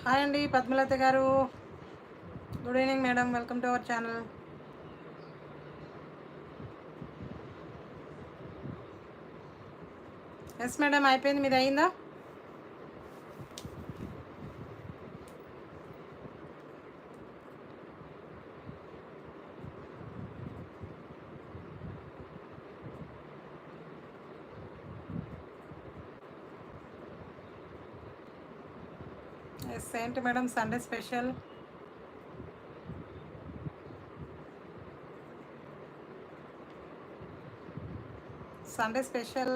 Hi అండి పద్మలత గారు. Good evening madam, welcome to our channel. Yes madam, అయిపోయింది. మీది అయిందా? ఎస్, ఏంటి madam Sunday special? Sunday special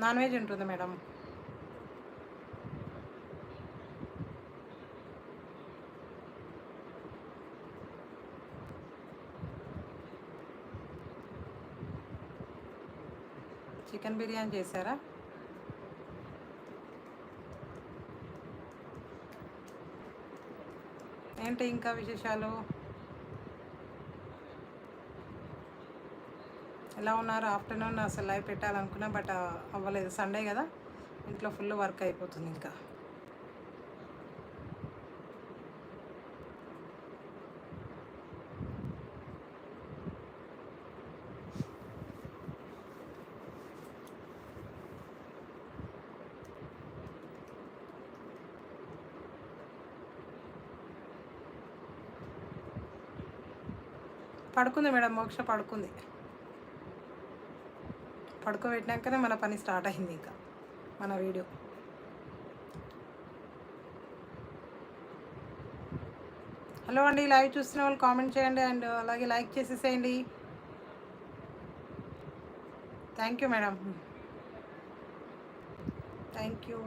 non veg ఉంటుంది మేడం. చికెన్ బిర్యానీ చేశారా? ఏంటి ఇంకా విశేషాలు? ఎలా ఉన్నారు? ఆఫ్టర్నూన్ అసలు లైవ్ పెట్టాలనుకున్నా బట్ అవ్వలేదు, సండే కదా, ఇంట్లో ఫుల్ వర్క్ అయిపోతుంది ఇంకా. పడుకుంది మేడం, మోక్ష పడుకుంది. పడుకోబెట్టినాకనే మన పని స్టార్ట్ అయింది ఇంకా, మన వీడియో. హలో అండి, లైవ్ చూస్తున్న వాళ్ళు కామెంట్ చేయండి అండ్ అలాగే లైక్ చేసేసేయండి. Thank you madam, thank you.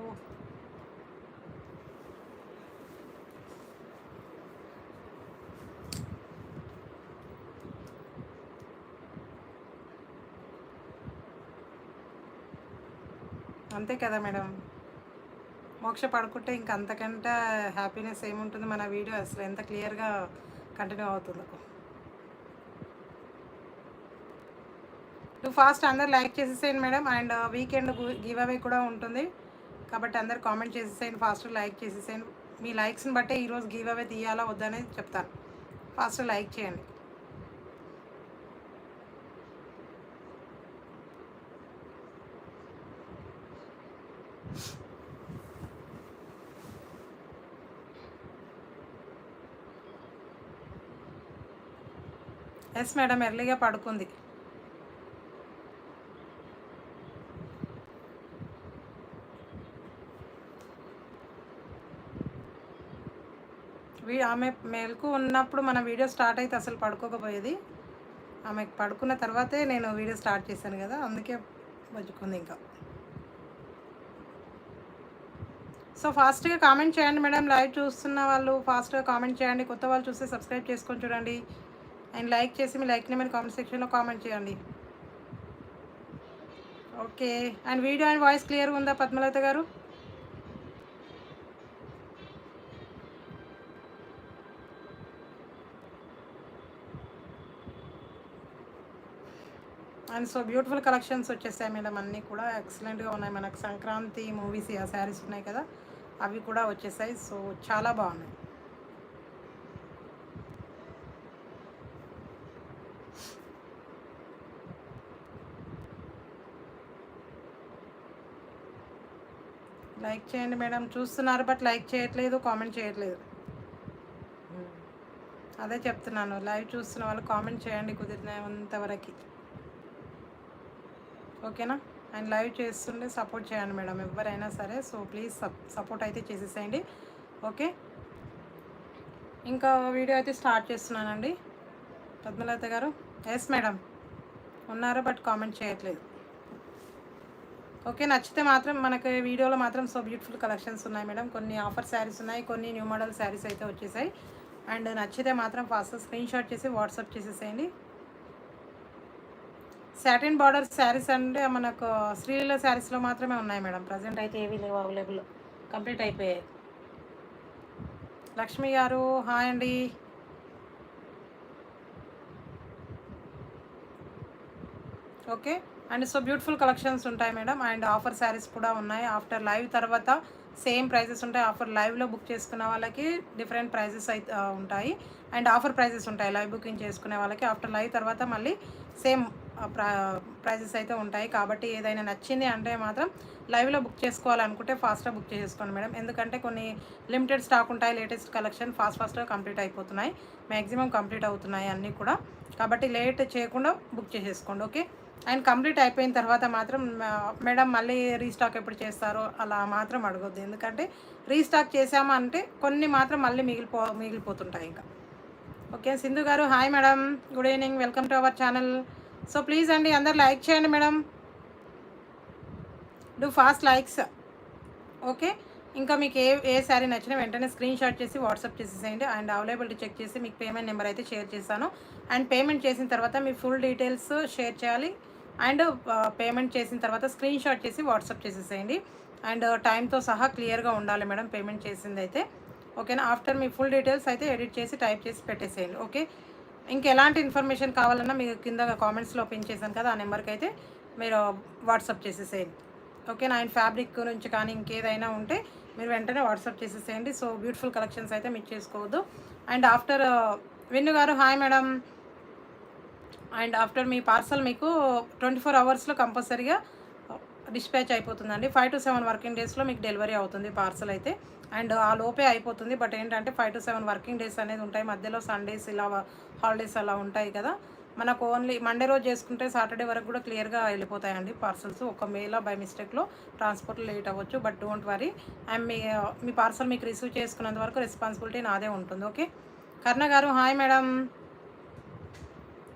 అంతే కదా మేడం, మోక్ష పడుకుంటే ఇంక అంతకంటే హ్యాపీనెస్ ఏముంటుంది. మన వీడియో అసలు ఎంత క్లియర్గా కంటిన్యూ అవుతుందో. టూ ఫాస్ట్ అందరు లైక్ చేసేసేయండి madam. And weekend give away కూడా ఉంటుంది కాబట్టి అందరు కామెంట్ చేసేసేయండి, ఫాస్ట్ లైక్ చేసేసేయండి. మీ లైక్స్ని బట్టే ఈరోజు గివ్ అవే తీయాలా వద్దనేది చెప్తాను. ఫాస్ట్ లైక్ చేయండి. ఎస్ మేడం, ఎర్లీగా పడుకుంది. ఆమె మేల్కు ఉన్నప్పుడు మన వీడియో స్టార్ట్ అయితే అసలు పడుకోకపోయేది. ఆమె పడుకున్న తర్వాతే నేను వీడియో స్టార్ట్ చేశాను కదా, అందుకే బజ్జుకుంది ఇంకా. సో ఫాస్ట్గా కామెంట్ చేయండి మేడం, లైవ్ చూస్తున్న వాళ్ళు ఫాస్ట్గా కామెంట్ చేయండి. కొత్త వాళ్ళు చూస్తే సబ్స్క్రైబ్ చేసుకొని చూడండి అండ్ లైక్ చేసి మీ లైక్ని మీరు కామెంట్ సెక్షన్లో కామెంట్ చేయండి. Okay, and video and voice క్లియర్గా ఉందా పద్మలత గారు? అండ్ సో బ్యూటిఫుల్ కలెక్షన్స్ వచ్చేసాయి మేడం, అన్నీ కూడా ఎక్సలెంట్గా ఉన్నాయి. మనకు సంక్రాంతి మూవీస్ ఆ శారీస్ ఉన్నాయి కదా, అవి కూడా వచ్చేసాయి. సో చాలా బాగున్నాయి. లైక్ చేయండి మేడం, చూస్తున్నారు బట్ లైక్ చేయట్లేదు, కామెంట్ చేయట్లేదు. అదే చెప్తున్నాను, లైవ్ చూస్తున్న వాళ్ళు కామెంట్ చేయండి కుదిరినంతవరకు, ఓకేనా? అండ్ లైవ్ చేస్తుంటే సపోర్ట్ చేయండి మేడం, ఎవరైనా సరే. సో ప్లీజ్ సపోర్ట్ అయితే చేసేసేయండి, ఓకే? ఇంకా వీడియో అయితే స్టార్ట్ చేస్తున్నానండి. పద్మలత గారు, ఎస్ మేడం ఉన్నారు బట్ కామెంట్ చేయట్లేదు. ఓకే, నచ్చితే మాత్రం మనకి వీడియోలో మాత్రం సో బ్యూటిఫుల్ కలెక్షన్స్ ఉన్నాయి మేడం. కొన్ని ఆఫర్ శారీస్ ఉన్నాయి, కొన్ని న్యూ మోడల్ శారీస్ అయితే వచ్చేసాయి. అండ్ నచ్చితే మాత్రం ఫాస్ట్ స్క్రీన్ షాట్ చేసి వాట్సాప్ చేసేసేయండి. సాటిన్ బార్డర్ శారీస్ అంటే మనకు శ్రీలీల శారీస్లో మాత్రమే ఉన్నాయి మేడం, ప్రజెంట్ అయితే ఏవీ లేవు, అవైలబుల్, కంప్లీట్ అయిపోయాయి. లక్ష్మి గారు హాయ్ అండి. Okay, and so beautiful collections ఉంటాయి మేడం. అండ్ ఆఫర్ శారీస్ కూడా ఉన్నాయి. ఆఫ్టర్ లైవ్ తర్వాత సేమ్ ప్రైజెస్ ఉంటాయి. ఆఫర్ లైవ్లో బుక్ చేసుకున్న వాళ్ళకి డిఫరెంట్ ప్రైజెస్ అయితే ఉంటాయి. అండ్ ఆఫర్ ప్రైజెస్ ఉంటాయి లైవ్ బుకింగ్ చేసుకునే వాళ్ళకి. ఆఫ్టర్ లైవ్ తర్వాత మళ్ళీ సేమ్ ప్రైజెస్ అయితే ఉంటాయి. కాబట్టి ఏదైనా నచ్చింది అంటే మాత్రం లైవ్లో బుక్ చేసుకోవాలనుకుంటే ఫాస్ట్గా బుక్ చేసుకోండి మేడం. ఎందుకంటే కొన్ని లిమిటెడ్ స్టాక్ ఉంటాయి. లేటెస్ట్ కలెక్షన్ ఫాస్ట్గా కంప్లీట్ అయిపోతున్నాయి. మ్యాక్సిమం కంప్లీట్ అవుతున్నాయి అన్నీ కూడా. కాబట్టి లేట్ చేయకుండా బుక్ చేసేసుకోండి. ఓకే. అండ్ కంప్లీట్ అయిపోయిన తర్వాత మాత్రం మేడం మళ్ళీ రీస్టాక్ ఎప్పుడు చేస్తారో అలా మాత్రం అడగొద్దు. ఎందుకంటే రీస్టాక్ చేసామా అంటే కొన్ని మాత్రం మళ్ళీ మిగిలిపోతుంటాయి ఇంకా. ఓకే. సింధు గారు hi madam, good evening, welcome to our channel. So please అండి అందరు లైక్ చేయండి madam, do fast likes. Okay. ఇంకా మీకు ఏ శారీ నచ్చినా వెంటనే స్క్రీన్ షాట్ చేసి వాట్సాప్ చేసేసేయండి. అండ్ అవైలబిలిటీ చెక్ చేసి మీకు పేమెంట్ నెంబర్ అయితే షేర్ చేశాను. అండ్ పేమెంట్ చేసిన తర్వాత మీ ఫుల్ డీటెయిల్స్ షేర్ చేయాలి. అండ్ పేమెంట్ చేసిన తర్వాత స్క్రీన్ షాట్ చేసి వాట్సాప్ చేసేసేయండి. అండ్ టైంతో సహా క్లియర్గా ఉండాలి మేడం పేమెంట్ చేసింది అయితే. ఓకేనా. ఆఫ్టర్ మీ ఫుల్ డీటెయిల్స్ అయితే ఎడిట్ చేసి టైప్ చేసి పెట్టేసేయండి. ఓకే. ఇంకెలాంటి ఇన్ఫర్మేషన్ కావాలన్నా మీకు కింద కామెంట్స్లో పిన్ చేశాను కదా, ఆ నెంబర్కి అయితే మీరు వాట్సాప్ చేసేసేయండి. ఓకేనా. అండ్ ఫ్యాబ్రిక్ గురించి కానీ ఇంకేదైనా ఉంటే మీరు వెంటనే వాట్సాప్ చేసేసేయండి. సో బ్యూటిఫుల్ కలెక్షన్స్ అయితే మిస్ చేసుకోవద్దు. అండ్ ఆఫ్టర్ విన్ను గారు హాయ్ మేడం. అండ్ ఆఫ్టర్ మీ పార్సల్ మీకు 24 అవర్స్లో కంపల్సరీగా డిస్పాచ్ అయిపోతుందండి. 5 to 7 వర్కింగ్ డేస్లో మీకు డెలివరీ అవుతుంది పార్సల్ అయితే. అండ్ ఆ లోపే అయిపోతుంది. బట్ ఏంటంటే 5 to 7 వర్కింగ్ డేస్ అనేది ఉంటాయి. మధ్యలో సండేస్ ఇలా హాలిడేస్ అలా ఉంటాయి కదా. మనకు ఓన్లీ మండే రోజు చేసుకుంటే సాటర్డే వరకు కూడా క్లియర్గా వెళ్ళిపోతాయండి పార్సల్స్. ఒక మేలో బై మిస్టేక్లో ట్రాన్స్పోర్ట్లో లేట్ అవ్వచ్చు. But don't worry. అండ్ మీ పార్సల్ మీకు రిసీవ్ చేసుకున్నంత వరకు రెస్పాన్సిబిలిటీ నాదే ఉంటుంది. Okay. Karna garu hi madam,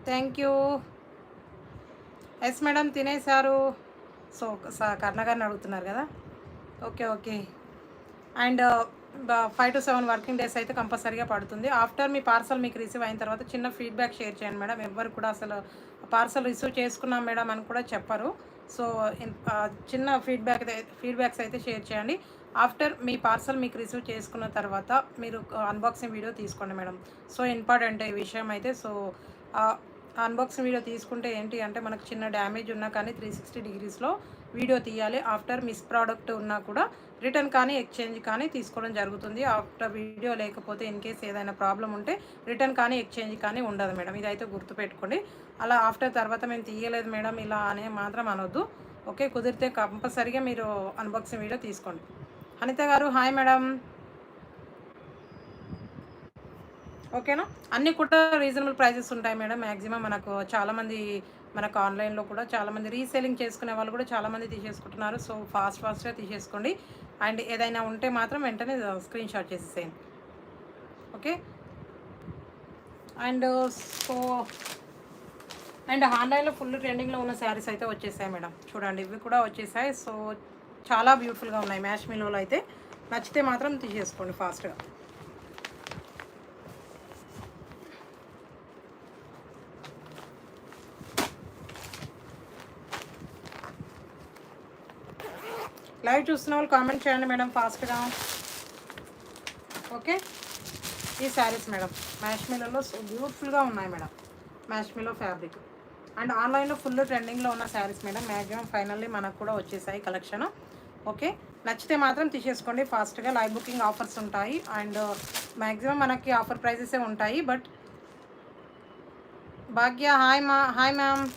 thank you. Yes madam తినేశారు. సో కర్ణ గారిని అడుగుతున్నారు కదా. Okay okay. And 5 to 7 working days అయితే కంపల్సరీగా పడుతుంది. ఆఫ్టర్ మీ పార్సల్ మీకు రిసీవ్ అయిన తర్వాత చిన్న ఫీడ్బ్యాక్ షేర్ చేయండి మేడం. ఎవ్వరు కూడా అసలు పార్సల్ రిసీవ్ చేసుకున్నాం మేడం అని కూడా చెప్పరు. సో చిన్న ఫీడ్బ్యాక్స్ అయితే షేర్ చేయండి. ఆఫ్టర్ మీ పార్సల్ మీకు రిసీవ్ చేసుకున్న తర్వాత మీరు అన్బాక్సింగ్ వీడియో తీసుకోండి మేడం. సో ఇంపార్టెంట్ ఈ విషయం అయితే. సో అన్బాక్సింగ్ వీడియో తీసుకుంటే ఏంటి అంటే మనకు చిన్న డ్యామేజ్ ఉన్నా కానీ 360 degreesలో వీడియో తీయాలి. ఆఫ్టర్ మిస్ ప్రోడక్ట్ ఉన్నా కూడా రిటర్న్ కానీ ఎక్స్చేంజ్ కానీ తీసుకోవడం జరుగుతుంది. ఆఫ్టర్ వీడియో లేకపోతే ఇన్ కేస్ ఏదైనా ప్రాబ్లం ఉంటే రిటర్న్ కానీ ఎక్స్చేంజ్ కానీ ఉండదు మేడం. ఇదైతే గుర్తుపెట్టుకోండి. అలా ఆఫ్టర్ తర్వాత మేము తీయలేదు మేడం ఇలా అనే మాత్రం అనొద్దు. ఓకే. కుదిరితే కంపల్సరీగా మీరు అన్బాక్సింగ్ వీడియో తీసుకోండి. అనిత గారు హాయ్ మేడం. ఓకేనా. అన్నీ కూడా రీజనబుల్ ప్రైజెస్ ఉంటాయి మేడం. మ్యాక్సిమం చాలామంది మనకు ఆన్లైన్లో కూడా చాలామంది రీసేలింగ్ చేసుకునే వాళ్ళు కూడా చాలామంది తీసేసుకుంటున్నారు. సో ఫాస్ట్గా తీసేసుకోండి. అండ్ ఏదైనా ఉంటే మాత్రం వెంటనే స్క్రీన్ షాట్ చేసేసేయండి. ఓకే. అండ్ సో అండ్ ఆన్లైన్లో ఫుల్ ట్రెండింగ్లో ఉన్న శారీస్ అయితే వచ్చేసాయి మేడం. చూడండి ఇవి కూడా వచ్చేసాయి. సో చాలా బ్యూటిఫుల్గా ఉన్నాయి. మ్యాష్ మిలోలో అయితే నచ్చితే మాత్రం తీసేసుకోండి ఫాస్ట్గా. లైవ్ చూస్తున్న వాళ్ళు కామెంట్ చేయండి మేడం ఫాస్ట్గా. ఓకే. ఈ శారీస్ మేడం మ్యాష్ మిలోలో సో బ్యూటిఫుల్గా ఉన్నాయి madam. Mash milo fabric. And ఆన్లైన్లో ఫుల్ ట్రెండింగ్లో ఉన్న శారీస్ మేడం. మ్యాక్సిమం ఫైనల్లీ మనకు కూడా వచ్చేసాయి కలెక్షన్. ఓకే. నచ్చితే మాత్రం తీసేసుకోండి ఫాస్ట్గా. లైవ్ బుకింగ్ ఆఫర్స్ ఉంటాయి. అండ్ మ్యాక్సిమం మనకి ఆఫర్ ప్రైజెసే ఉంటాయి. But Bhagya hi ma'am.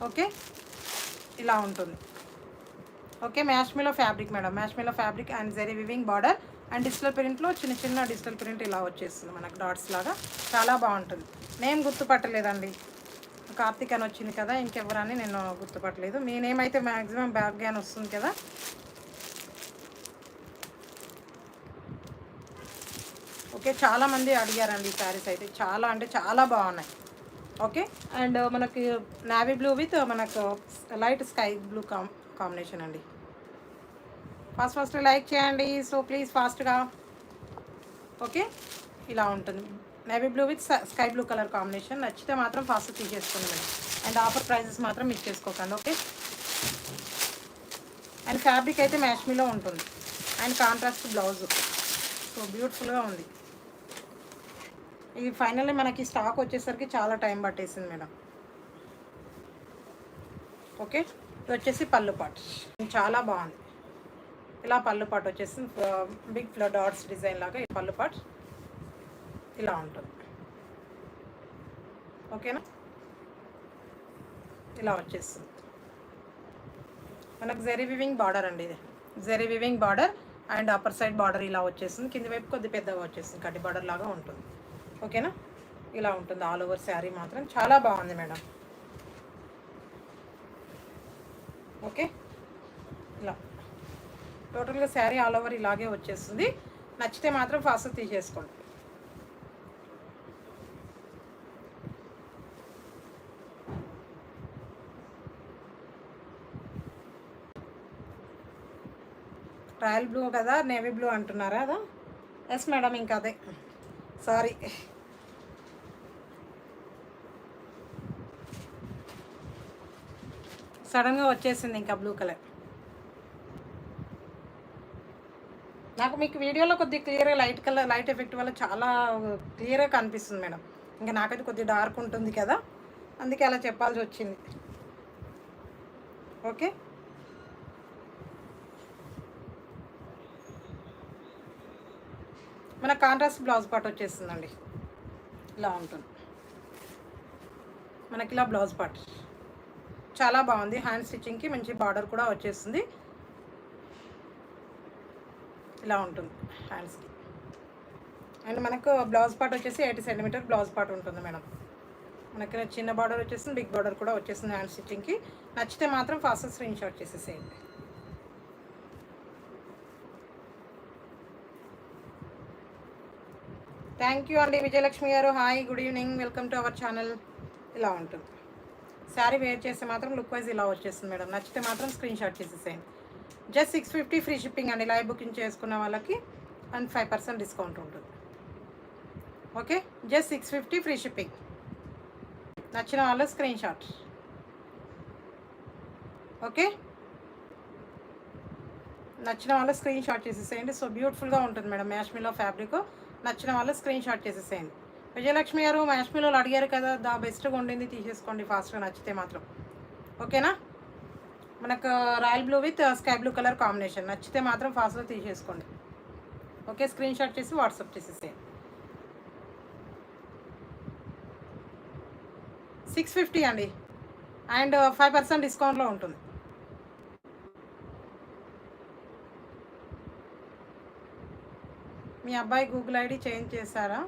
Okay. ఇలా ఉంటుంది. Okay. Mash milo fabric madam. Mash milo fabric and zari weaving border and digital ప్రింట్లో చిన్న డిజిటల్ ప్రింట్ ఇలా వచ్చేస్తుంది మనకు డాట్స్ లాగా. చాలా బాగుంటుంది. నేమ్ గుర్తుపట్టలేదండి. కార్తిక్ అని వచ్చింది కదా, ఇంకెవరని నేను గుర్తుపట్టలేదు. మీ నేమ్ అయితే మ్యాక్సిమం భాగ్య అని వస్తుంది కదా. ఓకే. చాలామంది అడిగారండి ఈ శారీస్ అయితే. చాలా అంటే చాలా బాగున్నాయి. ఓకే. అండ్ మనకి నావీ బ్లూ విత్ మనకు లైట్ స్కై బ్లూ కాంబినేషన్ అండి. ఫాస్ట్ లైక్ చేయండి. సో ప్లీజ్ ఫాస్ట్గా. ఓకే. ఇలా ఉంటుంది navy blue with sky blue colour combination. నచ్చితే మాత్రం ఫాస్ట్ తీసేసుకోండి మేడం. అండ్ ఆఫర్ ప్రైజెస్ మాత్రం మిస్ చేసుకోకండి. ఓకే. అండ్ ఫ్యాబ్రిక్ అయితే మ్యాష్ మీలో ఉంటుంది. అండ్ కాంట్రాస్ట్ బ్లౌజు సో బ్యూటిఫుల్గా ఉంది. ఇది ఫైనల్లీ మనకి స్టాక్ వచ్చేసరికి చాలా టైం పట్టేసింది మేడం. ఓకే. ఇది వచ్చేసి పళ్ళు పాట్ చాలా బాగుంది. ఇలా పళ్ళు పాటు వచ్చేసి బిగ్ డాట్స్ డిజైన్ లాగా ఈ పళ్ళు పాటు ఇలా ఉంటుంది. ఓకేనా, ఇలా వచ్చేస్తుంది. మనకు జరీ వివింగ్ బార్డర్ అండి, ఇది zari weaving border and upper side border ఇలా వచ్చేస్తుంది. కింది వైపు కొద్ది పెద్దగా వచ్చేస్తుంది, కడ్డీ బార్డర్ లాగా ఉంటుంది. ఓకేనా, ఇలా ఉంటుంది ఆల్ ఓవర్ శారీ. మాత్రం చాలా బాగుంది మేడం. ఓకే, ఇలా టోటల్గా శారీ ఆల్ ఓవర్ ఇలాగే వచ్చేస్తుంది. నచ్చితే మాత్రం ఫాస్ట్ తీసేసుకోండి. రాయల్ బ్లూ కదా, నేవీ బ్లూ అంటున్నారా? అదా? ఎస్ మేడం, ఇంకా అదే. సారీ, సడన్గా వచ్చేసింది ఇంకా బ్లూ కలర్. నాకు మీకు వీడియోలో కొద్దిగా క్లియర్గా లైట్ ఎఫెక్ట్ వల్ల చాలా క్లియర్గా కనిపిస్తుంది మేడం. ఇంకా నాకైతే కొద్దిగా డార్క్ ఉంటుంది కదా, అందుకే అలా చెప్పాల్సి వచ్చింది. ఓకే, మన కాంట్రాస్ట్ బ్లౌజ్ పార్ట్ వచ్చేస్తుందండి, ఇలా ఉంటుంది మనకి. ఇలా బ్లౌజ్ పార్ట్ చాలా బాగుంది. హ్యాండ్ స్టిచ్చింగ్కి మంచి బార్డర్ కూడా వచ్చేస్తుంది. ఇలా ఉంటుంది హ్యాండ్స్కి. అండ్ మనకు బ్లౌజ్ పార్ట్ వచ్చేసి 80 సెంటీమీటర్ బ్లౌజ్ పార్ట్ ఉంటుంది మేడం. మనకి చిన్న బార్డర్ వచ్చేసింది, బిగ్ బార్డర్ కూడా వచ్చేసింది హ్యాండ్ స్టిచ్చింగ్కి. నచ్చితే మాత్రం ఫాస్ట్ స్క్రీన్ షాట్ చేసేసేయండి. థ్యాంక్ యూ అండి విజయలక్ష్మి గారు. Hi, good evening, welcome to our channel. ఇలా ఉంటుంది శారీ. వేర్ చేస్తే మాత్రం లుక్ వైజ్ ఇలా వచ్చేస్తుంది మేడం. నచ్చితే మాత్రం స్క్రీన్ షాట్ చేసేసేయండి. జస్ట్ 650 ఫ్రీ షిప్పింగ్ అండి. లైవ్ బుకింగ్ చేసుకున్న వాళ్ళకి అండ్ 5% డిస్కౌంట్ ఉంటుంది. Okay, just 650 free shipping. నచ్చిన వాళ్ళు స్క్రీన్ షాట్. ఓకే, నచ్చిన వాళ్ళు స్క్రీన్ షాట్ చేసేసేయండి. సో బ్యూటిఫుల్గా ఉంటుంది మేడం మ్యాష్మిలో ఫ్యాబ్రిక్. నచ్చిన వాళ్ళు స్క్రీన్ షాట్ చేసేసేయండి. విజయలక్ష్మి గారు మ్యాష్మిలో అడిగారు కదా, దా బెస్ట్గా ఉండింది తీసేసుకోండి ఫాస్ట్గా నచ్చితే మాత్రం. ఓకేనా, మనకు royal blue with sky blue colour combination. నచ్చితే మాత్రం ఫాస్ట్గా తీసేసుకోండి. ఓకే, స్క్రీన్ షాట్ చేసి వాట్సాప్ చేసేసేయండి. 650 అండి అండ్ 5% డిస్కౌంట్లో ఉంటుంది. మీ అబ్బాయి గూగుల్ ఐడి చేంజ్ చేశారా?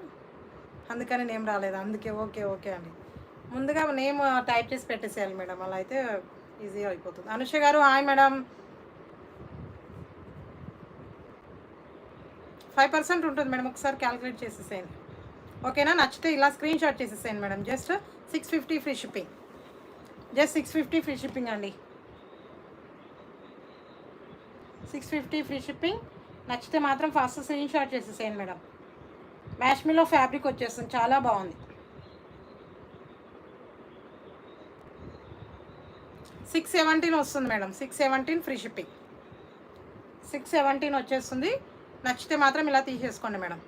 అందుకని నేమ్ రాలేదు, అందుకే. ఓకే ఓకే అండి, ముందుగా నేమ్ టైప్ చేసి పెట్టేసేయాలి మేడం, అలా అయితే ఈజీగా అయిపోతుంది. అనుష గారు హాయ్ మేడం. 5% ఉంటుంది మేడం, ఒకసారి క్యాలిక్యులేట్ చేసేసేయండి. ఓకేనా, నచ్చితే ఇలా స్క్రీన్ షాట్ చేసేసేయండి madam. Just 650 free shipping. Just 650 free shipping అండి. 650 ఫ్రీ షిప్పింగ్. నచ్చితే మాత్రం ఫాస్ట్ స్క్రీన్ షాట్ చేసేసేయండి మేడం. మ్యాష్మిలో ఫ్యాబ్రిక్ వచ్చేస్తుంది, చాలా బాగుంది. 617 వస్తుంది మేడం. 617 free shipping. 617 వచ్చేస్తుంది. నచ్చితే మాత్రం ఇలా తీసేసుకోండి మేడం.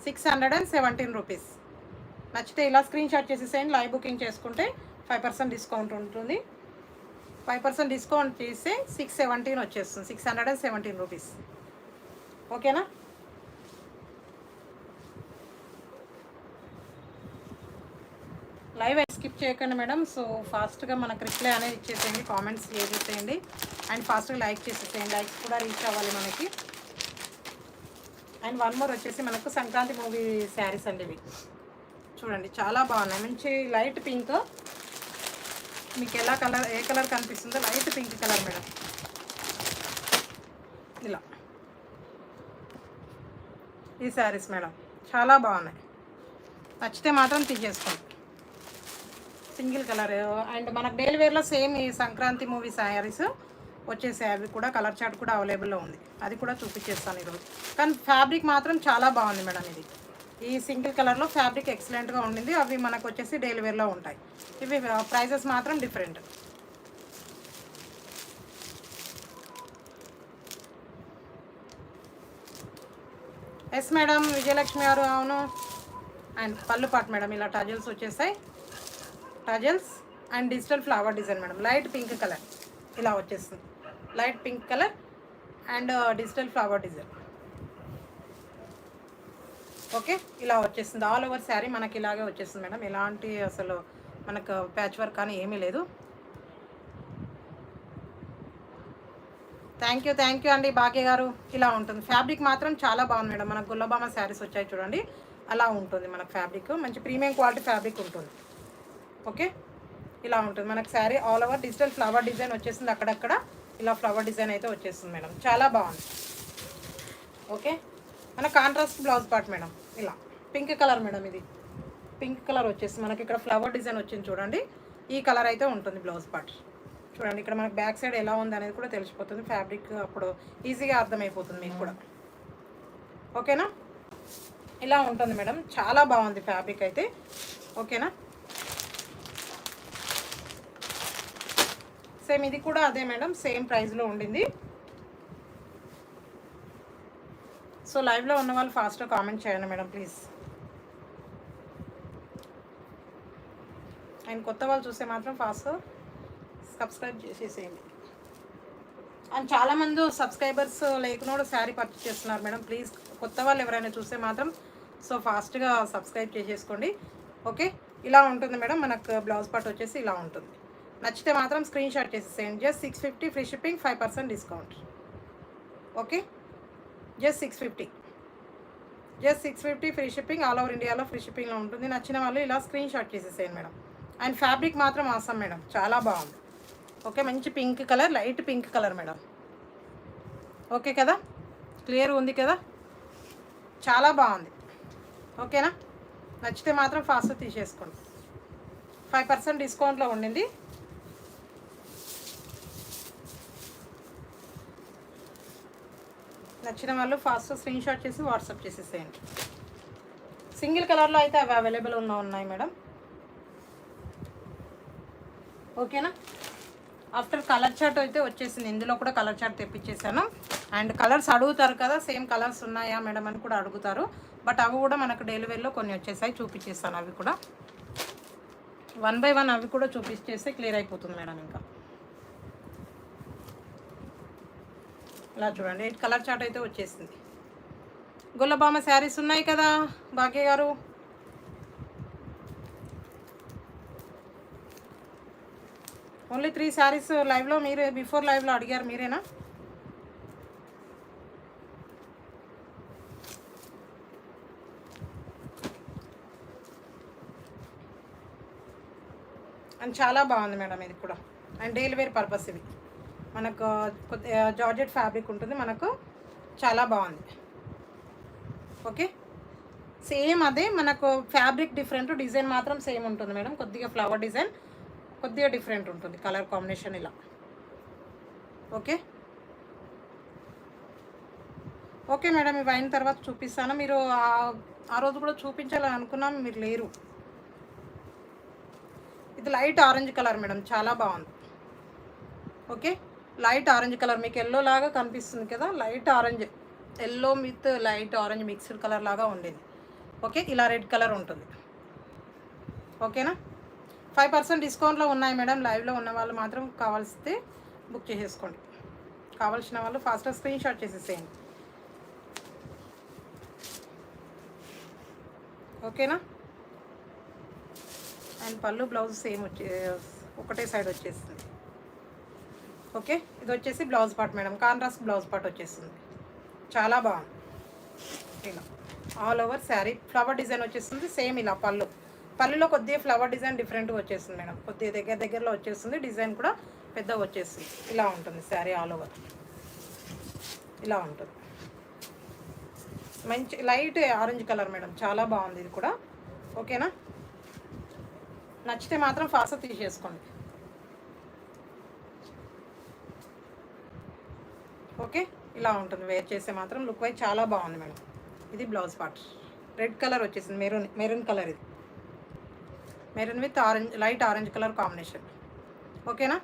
617 రూపీస్. నచ్చితే ఇలా స్క్రీన్ షాట్ చేసేసేయండి. లైవ్ బుకింగ్ చేసుకుంటే 5% డిస్కౌంట్ ఉంటుంది. 5% డిస్కౌంట్ చేస్తే 617 వచ్చేస్తుంది. 617 రూపీస్. ఓకేనా, లైవ్ స్కిప్ చేయకండి మేడం. సో ఫాస్ట్గా మనకు రిప్లై అనేది ఇచ్చేసేయండి, కామెంట్స్ చేసేసేయండి అండ్ ఫాస్ట్గా లైక్ చేసేసేయండి. లైక్స్ కూడా రీచ్ అవ్వాలి మనకి. అండ్ వన్ మోర్ వచ్చేసి మనకు సంక్రాంతి మూవీ శారీస్ అండి. ఇవి చూడండి చాలా బాగున్నాయి. మంచి లైట్ పింక్, మీకు ఎలా కలర్ ఏ కలర్ కనిపిస్తుందో లైట్ పింక్ కలర్ మేడం. ఇలా ఈ శారీస్ మేడం చాలా బాగున్నాయి. నచ్చితే మాత్రం తీసేసుకోండి. సింగిల్ కలర్ అండ్ మనకు డైలీ వేర్లో సేమ్ ఈ సంక్రాంతి మూవీ శారీస్ వచ్చేసాయి. అవి కూడా కలర్ చార్ట్ కూడా అవైలబుల్లో ఉంది, అది కూడా చూపించేస్తాను ఈరోజు. కానీ ఫ్యాబ్రిక్ మాత్రం చాలా బాగుంది మేడం. ఇది ఈ సింగిల్ కలర్లో ఫ్యాబ్రిక్ ఎక్సలెంట్గా ఉండింది. అవి మనకు వచ్చేసి డైలీ వేర్లో ఉంటాయి. ఇవి ప్రైజెస్ మాత్రం డిఫరెంట్. ఎస్ మేడం విజయలక్ష్మి గారు, అవును. అండ్ పళ్ళు పాటు మేడం ఇలా టజల్స్ వచ్చేసాయి. Tassels and digital flower design madam. Light pink colour ఇలా వచ్చేస్తుంది. Light pink colour and digital flower design. Okay, ఇలా వచ్చేస్తుంది ఆల్ ఓవర్ శారీ మనకి ఇలాగే వచ్చేస్తుంది మేడం. ఎలాంటి అసలు మనకు ప్యాచ్ వర్క్ కానీ ఏమీ లేదు. థ్యాంక్ యూ అండి భాగ్య గారు. ఇలా ఉంటుంది ఫ్యాబ్రిక్ మాత్రం చాలా బాగుంది మేడం. మనకు గుల్లబామ శారీస్ వచ్చాయి చూడండి, అలా ఉంటుంది మనకు ఫ్యాబ్రిక్. మంచి ప్రీమియం క్వాలిటీ ఫ్యాబ్రిక్ ఉంటుంది. ఓకే, ఇలా ఉంటుంది మనకు sari all over digital flower design వచ్చేసింది. అక్కడక్కడ ఇలా ఫ్లవర్ డిజైన్ అయితే వచ్చేస్తుంది మేడం, చాలా బాగుంది. ఓకే, మన కాంట్రాస్ట్ బ్లౌజ్ పార్ట్ మేడం. ఇలా పింక్ కలర్ మేడం, ఇది పింక్ కలర్ వచ్చేసి మనకి ఇక్కడ ఫ్లవర్ డిజైన్ వచ్చింది చూడండి. ఈ కలర్ అయితే ఉంటుంది బ్లౌజ్ పార్ట్. చూడండి ఇక్కడ మనకి బ్యాక్ సైడ్ ఎలా ఉంది అనేది కూడా తెలిసిపోతుంది. ఫ్యాబ్రిక్ అప్పుడు ఈజీగా అర్థమైపోతుంది మీకు కూడా. ఓకేనా, ఇలా ఉంటుంది మేడం, చాలా బాగుంది ఫ్యాబ్రిక్ అయితే. ఓకేనా, సేమ్ ఇది కూడా అదే మేడం, సేమ్ ప్రైస్లో ఉండింది. సో లైవ్లో ఉన్న వాళ్ళు ఫాస్ట్గా కామెంట్ చేయండి మేడం ప్లీజ్. అండ్ కొత్త వాళ్ళు చూస్తే మాత్రం ఫాస్ట్ సబ్స్క్రైబ్ చేసేసేయండి. అండ్ చాలామంది సబ్స్క్రైబర్స్ లేకున్నా శారీ పర్చేస్ చేస్తున్నారు మేడం. ప్లీజ్ కొత్త వాళ్ళు ఎవరైనా చూస్తే మాత్రం సో ఫాస్ట్గా సబ్స్క్రైబ్ చేసేసుకోండి. ఓకే, ఇలా ఉంటుంది మేడం మనకు బ్లౌజ్ పార్ట్ వచ్చేసి ఇలా ఉంటుంది. నచ్చితే మాత్రం స్క్రీన్ షాట్ చేసేసేయండి. Just 650 free shipping, 5% discount. Okay, just 650 free shipping, all over ఇండియాలో ఫ్రీ షిప్పింగ్లో ఉంటుంది. నచ్చిన వాళ్ళు ఇలా స్క్రీన్ షాట్ చేసేసేయండి మేడం. అండ్ ఫ్యాబ్రిక్ మాత్రం ఆసమ్ మేడం, చాలా బాగుంది. ఓకే, మంచి pink colour, light pink colour madam. Okay కదా, క్లియర్ ఉంది కదా, చాలా బాగుంది. ఓకేనా, నచ్చితే మాత్రం ఫాస్ట్ తీసేసుకోండి. 5% డిస్కౌంట్లో ఉండింది. నచ్చిన వాళ్ళు ఫాస్ట్ స్క్రీన్ షాట్ చేసి వాట్సాప్ చేసేసేయండి. సింగిల్ కలర్లో అయితే అవి అవైలబుల్ ఉన్నాయి మేడం. ఓకేనా, ఆఫ్టర్ కలర్ చార్ట్ అయితే వచ్చేసింది. ఇందులో కూడా కలర్ చార్ట్ తెప్పించేసాను. అండ్ కలర్స్ అడుగుతారు కదా, సేమ్ కలర్స్ ఉన్నాయా మేడం అని కూడా అడుగుతారు. బట్ అవి కూడా మనకు డెలివరీలో కొన్ని వచ్చేసాయి, చూపించేస్తాను. అవి కూడా 1 by 1 అవి కూడా చూపించేస్తే క్లియర్ అయిపోతుంది మేడం. ఇంకా ఇలా చూడండి, కలర్ చార్ట్ అయితే వచ్చేసింది. గుల్లబామ శారీస్ ఉన్నాయి కదా భాగ్య గారు. ఓన్లీ 3 శారీస్ లైవ్లో మీరే, బిఫోర్ లైవ్లో అడిగారు మీరేనా? అండ్ చాలా బాగుంది మేడం ఇది కూడా. అండ్ డైలీ వేర్ పర్పస్ ఇవి మనకు జార్జెట్ ఫ్యాబ్రిక్ ఉంటుంది మనకు, చాలా బాగుంది. ఓకే, సేమ్ అదే మనకు ఫ్యాబ్రిక్ డిఫరెంట్, డిజైన్ మాత్రం సేమ్ ఉంటుంది మేడం. కొద్దిగా ఫ్లవర్ డిజైన్ కొద్దిగా డిఫరెంట్ ఉంటుంది, కలర్ కాంబినేషన్ ఇలా. ఓకే ఓకే మేడం, ఇవి అయిన తర్వాత చూపిస్తాను. మీరు ఆ రోజు కూడా చూపించాలని అనుకున్నాం, మీరు లేరు. ఇది లైట్ ఆరెంజ్ కలర్ మేడం, చాలా బాగుంది. ఓకే, లైట్ ఆరెంజ్ కలర్ మీకు ఎల్లో లాగా కనిపిస్తుంది కదా, light orange, yellow with light orange mixed colour లాగా ఉండేది. ఓకే, ఇలా రెడ్ కలర్ ఉంటుంది. ఓకేనా, 5% డిస్కౌంట్లో ఉన్నాయి మేడం. లైవ్లో ఉన్న వాళ్ళు మాత్రం కావాల్సితే బుక్ చేసేసుకోండి. కావాల్సిన వాళ్ళు ఫాస్ట్గా స్క్రీన్ షాట్ చేసేసేయండి. ఓకేనా, అండ్ పళ్ళు బ్లౌజ్ సేమ్ ఒకటే సైడ్ వచ్చేస్తుంది. ఓకే, ఇది వచ్చేసి blouse part madam, contrast blouse part వచ్చేస్తుంది, చాలా బాగుంది. ఇలా all over sari flower design వచ్చేస్తుంది. సేమ్ ఇలా పళ్ళులో కొద్దిగా ఫ్లవర్ డిజైన్ డిఫరెంట్గా వచ్చేస్తుంది మేడం, కొద్దిగా దగ్గరలో వచ్చేస్తుంది. డిజైన్ కూడా పెద్దగా వచ్చేస్తుంది. ఇలా ఉంటుంది శారీ ఆల్ ఓవర్, ఇలా ఉంటుంది. మంచి లైట్ ఆరెంజ్ కలర్ మేడం, చాలా బాగుంది ఇది కూడా. ఓకేనా, నచ్చితే మాత్రం ఫాస్ట్ తీసేసుకోండి. ఓకే, ఇలా ఉంటుంది. వేర్ చేస్తే మాత్రం లుక్ వైజ్ చాలా బాగుంది మేడం. ఇది బ్లౌజ్ పార్ట్, రెడ్ కలర్ వచ్చేసింది, మెరూన్ కలర్. ఇది maroon with orange, light orange colour combination. ఓకేనా,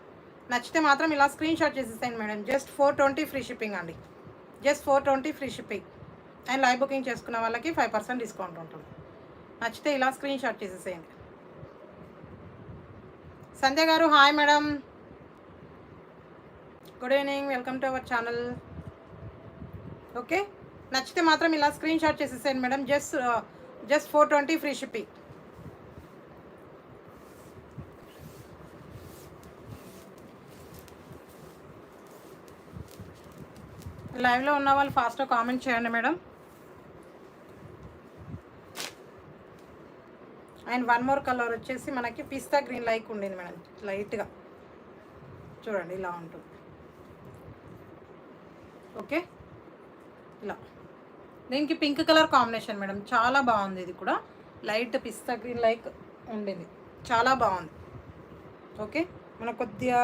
నచ్చితే మాత్రం ఇలా స్క్రీన్ షాట్ చేసేసాను మేడం. జస్ట్ 420 ఫ్రీ షిప్పింగ్ అండి, just 420 free shipping. And live booking చేసుకున్న వాళ్ళకి 5% డిస్కౌంట్ ఉంటుంది. నచ్చితే ఇలా స్క్రీన్ షాట్ చేసేసేయండి. సంధ్య గారు hi madam, good evening, welcome to our channel. Okay, నచ్చితే మాత్రం ఇలా స్క్రీన్ షాట్ చేసేసేయండి మేడం. Just 420 free shipping. లైవ్లో ఉన్న వాళ్ళు ఫాస్ట్గా కామెంట్ చేయండి madam. And one more colour వచ్చేసి మనకి పిస్తా గ్రీన్ లైక్ ఉండింది మేడం, లైట్గా చూడండి ఇలా ఉంటుంది. ఓకే, ఇలా దీనికి పింక్ కలర్ కాంబినేషన్ మేడం, చాలా బాగుంది. ఇది కూడా లైట్ పిస్తా గ్రీన్ లైక్ ఉండింది, చాలా బాగుంది. ఓకే, మనకు కొద్దిగా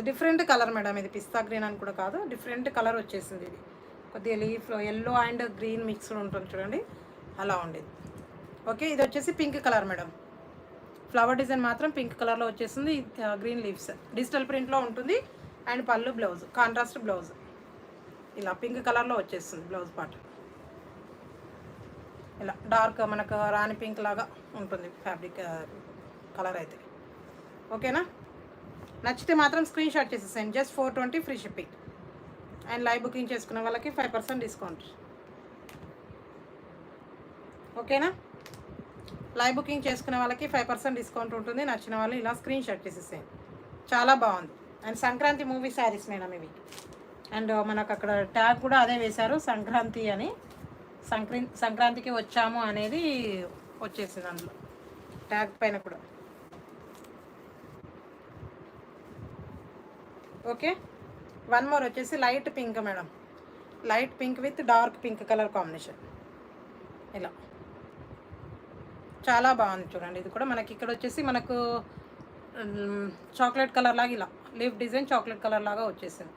డిఫరెంట్ కలర్ మేడం, ఇది పిస్తా గ్రీన్ అని కూడా కాదు, డిఫరెంట్ కలర్ వచ్చేసింది. ఇది కొద్దిగా లీఫ్లో ఎల్లో అండ్ గ్రీన్ మిక్స్డ్ ఉంటుంది చూడండి, అలా ఉండేది. ఓకే, ఇది వచ్చేసి pink colour madam, flower design మాత్రం పింక్ కలర్లో వచ్చేసింది. గ్రీన్ లీవ్స్ డిజిటల్ ప్రింట్లో ఉంటుంది. అండ్ పళ్ళు బ్లౌజ్ కాంట్రాస్ట్ బ్లౌజ్, ఇలా పింక్ కలర్లో వచ్చేస్తుంది బ్లౌజ్ పార్ట్. ఇలా డార్క్ మనకు రాణి పింక్ లాగా ఉంటుంది ఫ్యాబ్రిక్ కలర్ అయితే. ఓకేనా, నచ్చితే మాత్రం స్క్రీన్ షాట్ చేసేసేయండి. Just 420 free shipping. And live booking చేసుకున్న వాళ్ళకి 5% డిస్కౌంట్. ఓకేనా, లైవ్ బుకింగ్ చేసుకునే వాళ్ళకి 5% డిస్కౌంట్ ఉంటుంది. నచ్చిన వాళ్ళు ఇలా స్క్రీన్ షాట్ చేసేసేయండి, చాలా బాగుంది. And Sankranti movie saris madam ఇవి. అండ్ మనకు అక్కడ ట్యాగ్ కూడా అదే వేశారు, సంక్రాంతి అని. సంక్రాంతికి వచ్చాము అనేది వచ్చేసింది అందులో ట్యాగ్ పైన కూడా. ఓకే, వన్ మోర్ వచ్చేసి light pink madam, light pink with dark pink colour combination, ఇలా చాలా బాగుంది చూడండి. ఇది కూడా మనకి ఇక్కడ వచ్చేసి మనకు చాక్లెట్ కలర్ లాగా ఇలా లీఫ్ డిజైన్ చాక్లెట్ కలర్ లాగా వచ్చేసింది.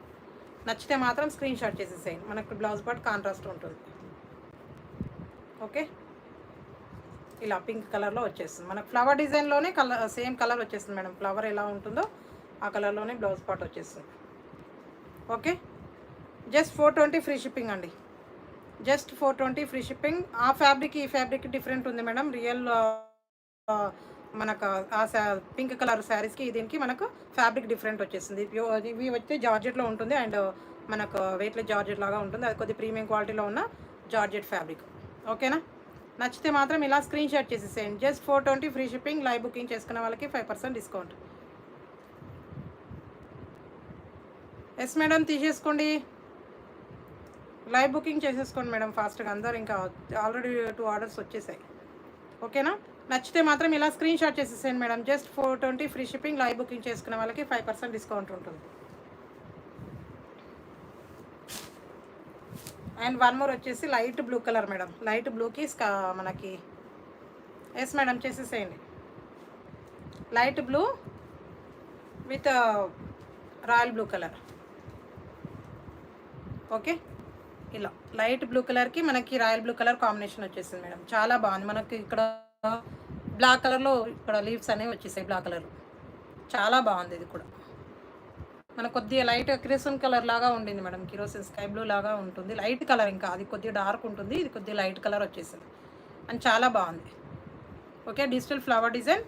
నచ్చితే మాత్రం స్క్రీన్ షాట్ చేసేసేయండి. మనకు బ్లౌజ్ పార్ట్ కాంట్రాస్ట్ ఉంటుంది. ఓకే, ఇలా పింక్ కలర్లో వచ్చేస్తుంది. మనకు ఫ్లవర్ డిజైన్లోనే కలర్ సేమ్ కలర్ వచ్చేస్తుంది మేడం, ఫ్లవర్ ఎలా ఉంటుందో ఆ కలర్లోనే బ్లౌజ్ పార్ట్ వచ్చేస్తుంది. ఓకే, జస్ట్ 420 ఫ్రీ షిప్పింగ్ అండి, జస్ట్ 420 ఫ్రీ షిప్పింగ్. ఆ ఫ్యాబ్రిక్ ఈ ఫ్యాబ్రిక్ డిఫరెంట్ ఉంది మేడం. రియల్ మనకు ఆ పింక్ కలర్ శారీస్కి దీనికి మనకు ఫ్యాబ్రిక్ డిఫరెంట్ వచ్చేసింది. ఇవి వచ్చి జార్జెట్లో ఉంటుంది. అండ్ మనకు వెయిట్లెస్ జార్జెట్ లాగా ఉంటుంది. అది కొద్ది ప్రీమియం క్వాలిటీలో ఉన్న జార్జెట్ ఫ్యాబ్రిక్. ఓకేనా, నచ్చితే మాత్రం ఇలా స్క్రీన్ షాట్ చేసేసేయండి. Just 420 free shipping. Live booking చేసుకున్న వాళ్ళకి 5% డిస్కౌంట్. ఎస్ మేడం, తీసేసుకోండి, లైవ్ బుకింగ్ చేసేసుకోండి మేడం ఫాస్ట్గా. అందరు ఇంకా ఆల్రెడీ 2 ఆర్డర్స్ వచ్చేసాయి. ఓకేనా, నచ్చితే మాత్రం ఇలా స్క్రీన్ షాట్ చేసేసేయండి madam. Just 420 free shipping. Live booking చేసుకునే వాళ్ళకి 5% డిస్కౌంట్ ఉంటుంది. అండ్ వన్ మోర్ వచ్చేసి light blue colour madam, light బ్లూకి మనకి ఎస్ మేడం చేసేసేయండి. Light blue with royal blue colour. Okay, ఇలా లైట్ బ్లూ కలర్కి మనకి రాయల్ బ్లూ కలర్ కాంబినేషన్ వచ్చేసింది మేడం, చాలా బాగుంది. మనకి ఇక్కడ బ్లాక్ కలర్లో ఇక్కడ లీవ్స్ అనేవి వచ్చేసాయి బ్లాక్ కలర్, చాలా బాగుంది. ఇది కూడా మనకు కొద్దిగా లైట్ కిరోసిన్ కలర్ లాగా ఉండింది మేడం, కిరోసిన్ స్కై బ్లూ లాగా ఉంటుంది. లైట్ కలర్, ఇంకా అది కొద్దిగా డార్క్ ఉంటుంది, ఇది కొద్దిగా లైట్ కలర్ వచ్చేసింది అండ్ చాలా బాగుంది. Okay, digital flower design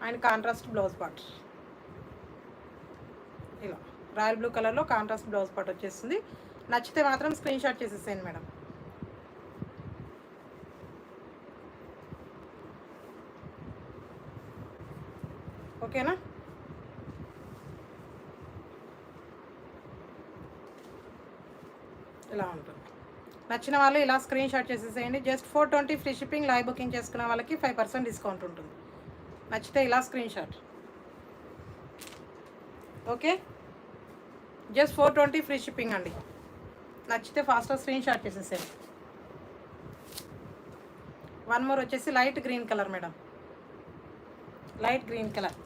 and contrast blouse part, ఇలా రాయల్ బ్లూ కలర్లో కాంట్రాస్ట్ బ్లౌజ్ పార్ట్ వచ్చేస్తుంది. నచ్చితే మాత్రం స్క్రీన్ షాట్ చేసేసేయండి మేడం. ఓకేనా, ఇలా ఉంటుంది. నచ్చిన వాళ్ళు ఇలా స్క్రీన్ షాట్ చేసేసేయండి. Just 420 free shipping. Live booking చేసుకున్న వాళ్ళకి 5% డిస్కౌంట్ ఉంటుంది. నచ్చితే ఇలా screen shot. Okay, just 420 free shipping అండి. నచ్చితే ఫాస్ట్గా స్క్రీన్ షాట్ చేసేసేయండి. వన్ మోర్ వచ్చేసి light green colour madam, light green colour.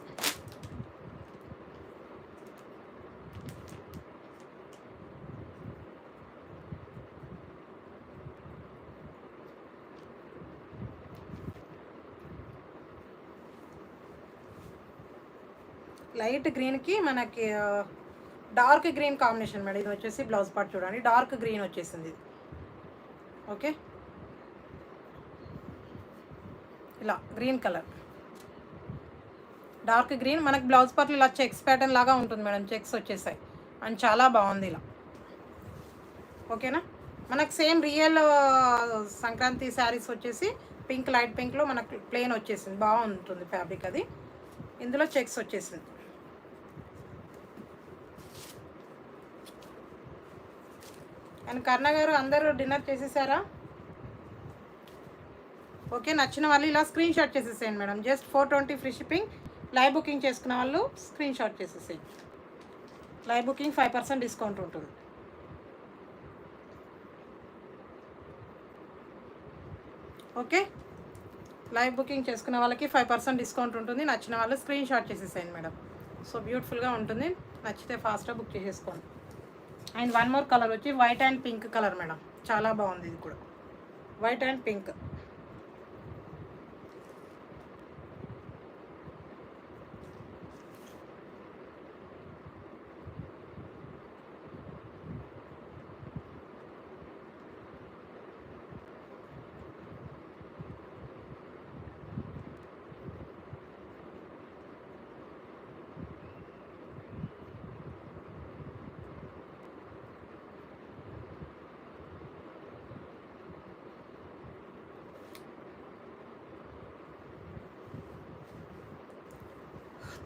Light గ్రీన్కి మనకి డార్క్ గ్రీన్ కాంబినేషన్ మేడం. ఇది వచ్చేసి బ్లౌజ్ పార్ట్ చూడండి, డార్క్ గ్రీన్ వచ్చేసింది ఇది. ఓకే, ఇలా గ్రీన్ కలర్, డార్క్ గ్రీన్. మనకి బ్లౌజ్ పార్ట్లు ఇలా చెక్స్ ప్యాటర్న్ లాగా ఉంటుంది మేడం, చెక్స్ వచ్చేసాయి అండ్ చాలా బాగుంది. ఇలా ఓకేనా. మనకు సేమ్ రియల్ సంక్రాంతి శారీస్ వచ్చేసి పింక్, లైట్ పింక్లో మనకు ప్లెయిన్ వచ్చేసింది, బాగుంటుంది ఫ్యాబ్రిక్ అది. ఇందులో చెక్స్ వచ్చేసింది. అండ్ కర్ణ గారు అందరూ డిన్నర్ చేసేసారా? ఓకే, నచ్చిన వాళ్ళు ఇలా స్క్రీన్ షాట్ చేసేసేయండి madam. Just 420 free shipping. Live booking చేసుకున్న వాళ్ళు స్క్రీన్ షాట్ చేసేసేయండి. లైవ్ బుకింగ్ 5% డిస్కౌంట్ ఉంటుంది. ఓకే, లైవ్ బుకింగ్ చేసుకున్న వాళ్ళకి 5% డిస్కౌంట్ ఉంటుంది. నచ్చిన వాళ్ళు స్క్రీన్ షాట్ చేసేసేయండి మేడం. సో బ్యూటిఫుల్గా ఉంటుంది, నచ్చితే ఫాస్ట్గా బుక్ చేసేసుకోండి. అండ్ వన్ మోర్ కలర్ వచ్చి white and pink colour madam, చాలా బాగుంది ఇది కూడా, white and pink.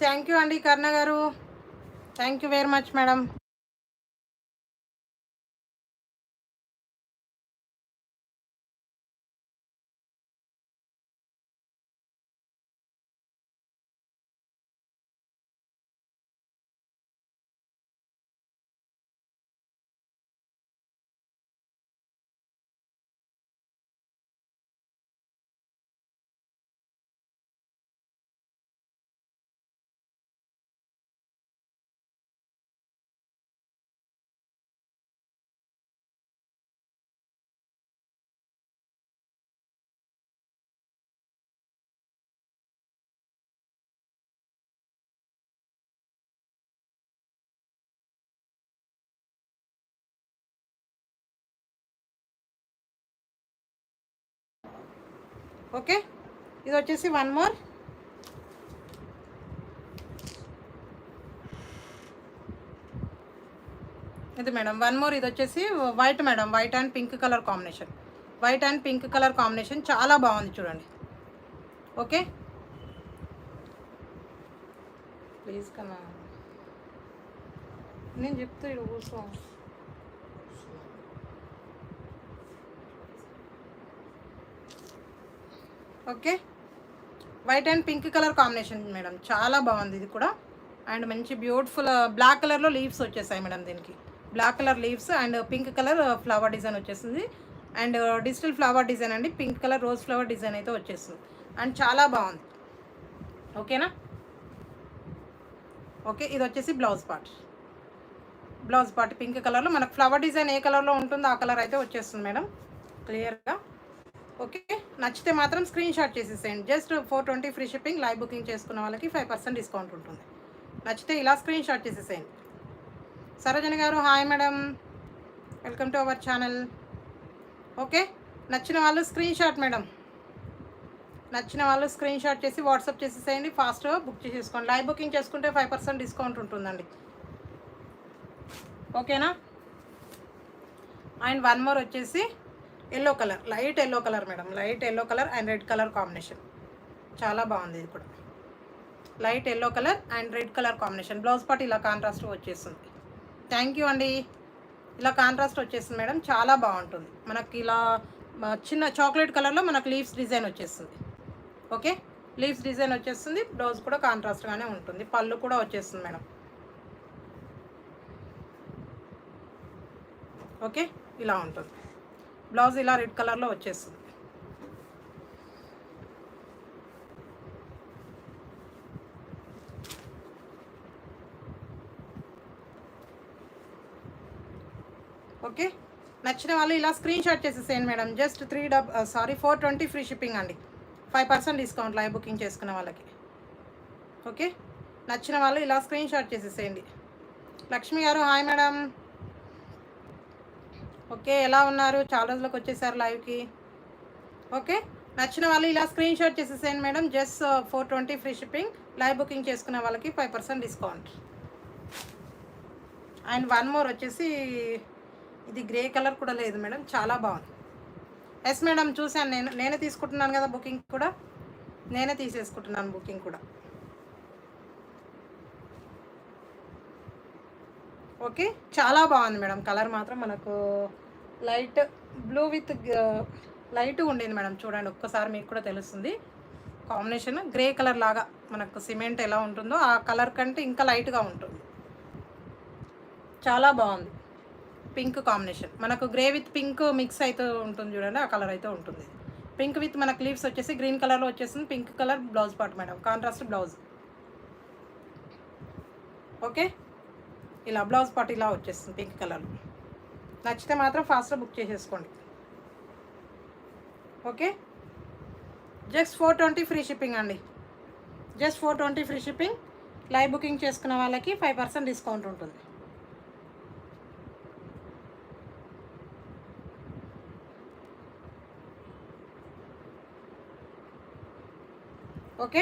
Thank you అండి కర్ణ గారు, thank you very much madam. Okay, ఇది వచ్చేసి వన్ మోర్. ఇది మేడం వన్ మోర్, ఇది వచ్చేసి white madam, white and pink colour combination. White and pink colour combination చాలా బాగుంది చూడండి. ఓకే, ప్లీజ్ కన్నా నేను చెప్తా ఇక్కడ కూర్చో. Okay, white and pink colour combination madam, చాలా బాగుంది ఇది కూడా. అండ్ మంచి బ్యూటిఫుల్ బ్లాక్ కలర్లో లీవ్స్ వచ్చేసాయి మేడం దీనికి. Black colour leaves and pink colour flower design వచ్చేసింది. అండ్ డిజిటల్ ఫ్లవర్ డిజైన్ అండి, pink colour rose flower design అయితే వచ్చేస్తుంది. అండ్ చాలా బాగుంది. ఓకేనా. ఓకే, ఇది వచ్చేసి blouse part. Blouse part pink కలర్లో మనకు ఫ్లవర్ డిజైన్ ఏ కలర్లో ఉంటుందో ఆ కలర్ అయితే వచ్చేస్తుంది మేడం క్లియర్గా. ఓకే, నచ్చితే మాత్రం స్క్రీన్ షాట్ చేసేసేయండి. Just 420 free shipping. Live booking చేసుకున్న వాళ్ళకి 5% డిస్కౌంట్ ఉంటుంది. నచ్చితే ఇలా స్క్రీన్ షాట్ చేసేసేయండి. సరోజని గారు hi madam, welcome to our channel. Okay, నచ్చిన వాళ్ళు స్క్రీన్ షాట్ మేడం, నచ్చిన వాళ్ళు స్క్రీన్ షాట్ చేసి వాట్సాప్ చేసేసేయండి. ఫాస్ట్గా బుక్ చేసేసుకోండి. లైవ్ బుకింగ్ చేసుకుంటే 5% డిస్కౌంట్ ఉంటుందండి. ఓకేనా. అండ్ వన్ మోర్ వచ్చేసి yellow colour, light yellow colour madam, light yellow colour and red colour combination, చాలా బాగుంది ఇది కూడా. Light yellow colour and red colour combination. Blouse part ఇలా కాంట్రాస్ట్ వచ్చేస్తుంది. థ్యాంక్ యూ అండి. ఇలా కాంట్రాస్ట్ వచ్చేస్తుంది మేడం, చాలా బాగుంటుంది. మనకి ఇలా చిన్న చాక్లెట్ కలర్లో మనకు లీవ్స్ డిజైన్ వచ్చేస్తుంది. ఓకే, లీవ్స్ డిజైన్ వచ్చేస్తుంది. బ్లౌజ్ కూడా కాంట్రాస్ట్గానే ఉంటుంది. పళ్ళు కూడా వచ్చేస్తుంది మేడం. ఓకే, ఇలా ఉంటుంది. బ్లౌజ్ ఇలా రెడ్ కలర్లో వచ్చేస్తుంది. ఓకే, నచ్చిన వాళ్ళు ఇలా స్క్రీన్ షాట్ చేసేసేయండి మేడం. జస్ట్ 420 ఫ్రీ షిప్పింగ్ అండి, 5% డిస్కౌంట్ లైవ్ బుకింగ్ చేసుకున్న వాళ్ళకి. ఓకే, నచ్చిన వాళ్ళు ఇలా స్క్రీన్ షాట్ చేసేసేయండి. లక్ష్మి గారు హాయ్ మేడం. ఓకే, ఎలా ఉన్నారు? చాలా రోజులకు వచ్చేసారు లైవ్కి. ఓకే, నచ్చిన వాళ్ళు ఇలా స్క్రీన్ షాట్ చేసేసేయండి madam. Just 420 free shipping. Live booking చేసుకున్న వాళ్ళకి 5% డిస్కౌంట్. అండ్ వన్ మోర్ వచ్చేసి ఇది గ్రే కలర్ కూడా లేదు మేడం, చాలా బాగుంది. ఎస్ మేడం, చూశాను. నేనే తీసుకుంటున్నాను కదా బుకింగ్ కూడా, నేనే తీసేసుకుంటున్నాను బుకింగ్ కూడా. ఓకే, చాలా బాగుంది మేడం. కలర్ మాత్రం మనకు లైట్ బ్లూ విత్ లైట్గా ఉండేది మేడం. చూడండి ఒక్కసారి మీకు కూడా తెలుస్తుంది కాంబినేషన్. గ్రే కలర్ లాగా మనకు సిమెంట్ ఎలా ఉంటుందో ఆ కలర్ కంటే ఇంకా లైట్గా ఉంటుంది. చాలా బాగుంది. పింక్ కాంబినేషన్, మనకు గ్రే విత్ పింక్ మిక్స్ అయితే ఉంటుంది చూడండి, ఆ కలర్ అయితే ఉంటుంది. పింక్ విత్ మనకు లీవ్స్ వచ్చేసి గ్రీన్ కలర్లో వచ్చేసింది. Pink colour blouse part madam, contrast blouse. Okay, ఇలా బ్లౌజ్ పార్ట్ ఇలా వచ్చేస్తుంది పింక్ కలర్. నచ్చితే మాత్రం ఫాస్ట్గా బుక్ చేసేసుకోండి. ఓకే, జస్ట్ 420 ఫ్రీ షిప్పింగ్ అండి. Just 420 free shipping. Live booking చేసుకున్న వాళ్ళకి 5% డిస్కౌంట్ ఉంటుంది. ఓకే,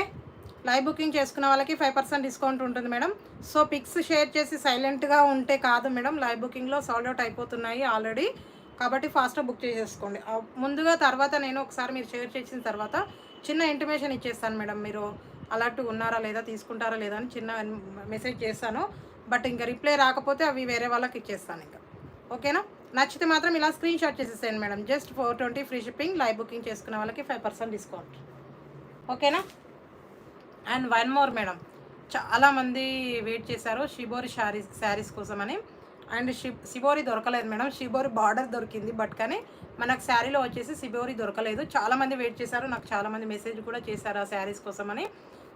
లైవ్ బుకింగ్ చేసుకున్న వాళ్ళకి 5% డిస్కౌంట్ ఉంటుంది మేడం. సో పిక్స్ షేర్ చేసి సైలెంట్గా ఉంటే కాదు మేడం, లైవ్ బుకింగ్లో సోల్డ్ అవుట్ అయిపోతున్నాయి ఆల్రెడీ. కాబట్టి ఫాస్ట్గా బుక్ చేసేసుకోండి. ముందుగా తర్వాత నేను ఒకసారి మీరు షేర్ చేసిన తర్వాత చిన్న ఇంటిమేషన్ ఇచ్చేస్తాను మేడం. మీరు అలర్ట్ ఉన్నారా లేదా, తీసుకుంటారా లేదా అని చిన్న మెసేజ్ చేస్తాను. బట్ ఇంకా రిప్లై రాకపోతే అవి వేరే వాళ్ళకి ఇచ్చేస్తాను ఇంకా. ఓకేనా, నచ్చితే మాత్రం ఇలా స్క్రీన్ షాట్ చేసేసాను madam. Just 420 free shipping. Live booking చేసుకున్న వాళ్ళకి 5% డిస్కౌంట్. ఓకేనా. అండ్ వన్ మోర్ మేడం, చాలామంది వెయిట్ చేశారు షిబోరి శారీస్ కోసమని. అండ్ షిబోరి దొరకలేదు మేడం, షిబోరి బార్డర్ దొరికింది. బట్ కానీ మనకు శారీలో వచ్చేసి షిబోరి దొరకలేదు. చాలామంది వెయిట్ చేశారు, నాకు చాలామంది మెసేజ్ కూడా చేశారు ఆ శారీస్ కోసమని.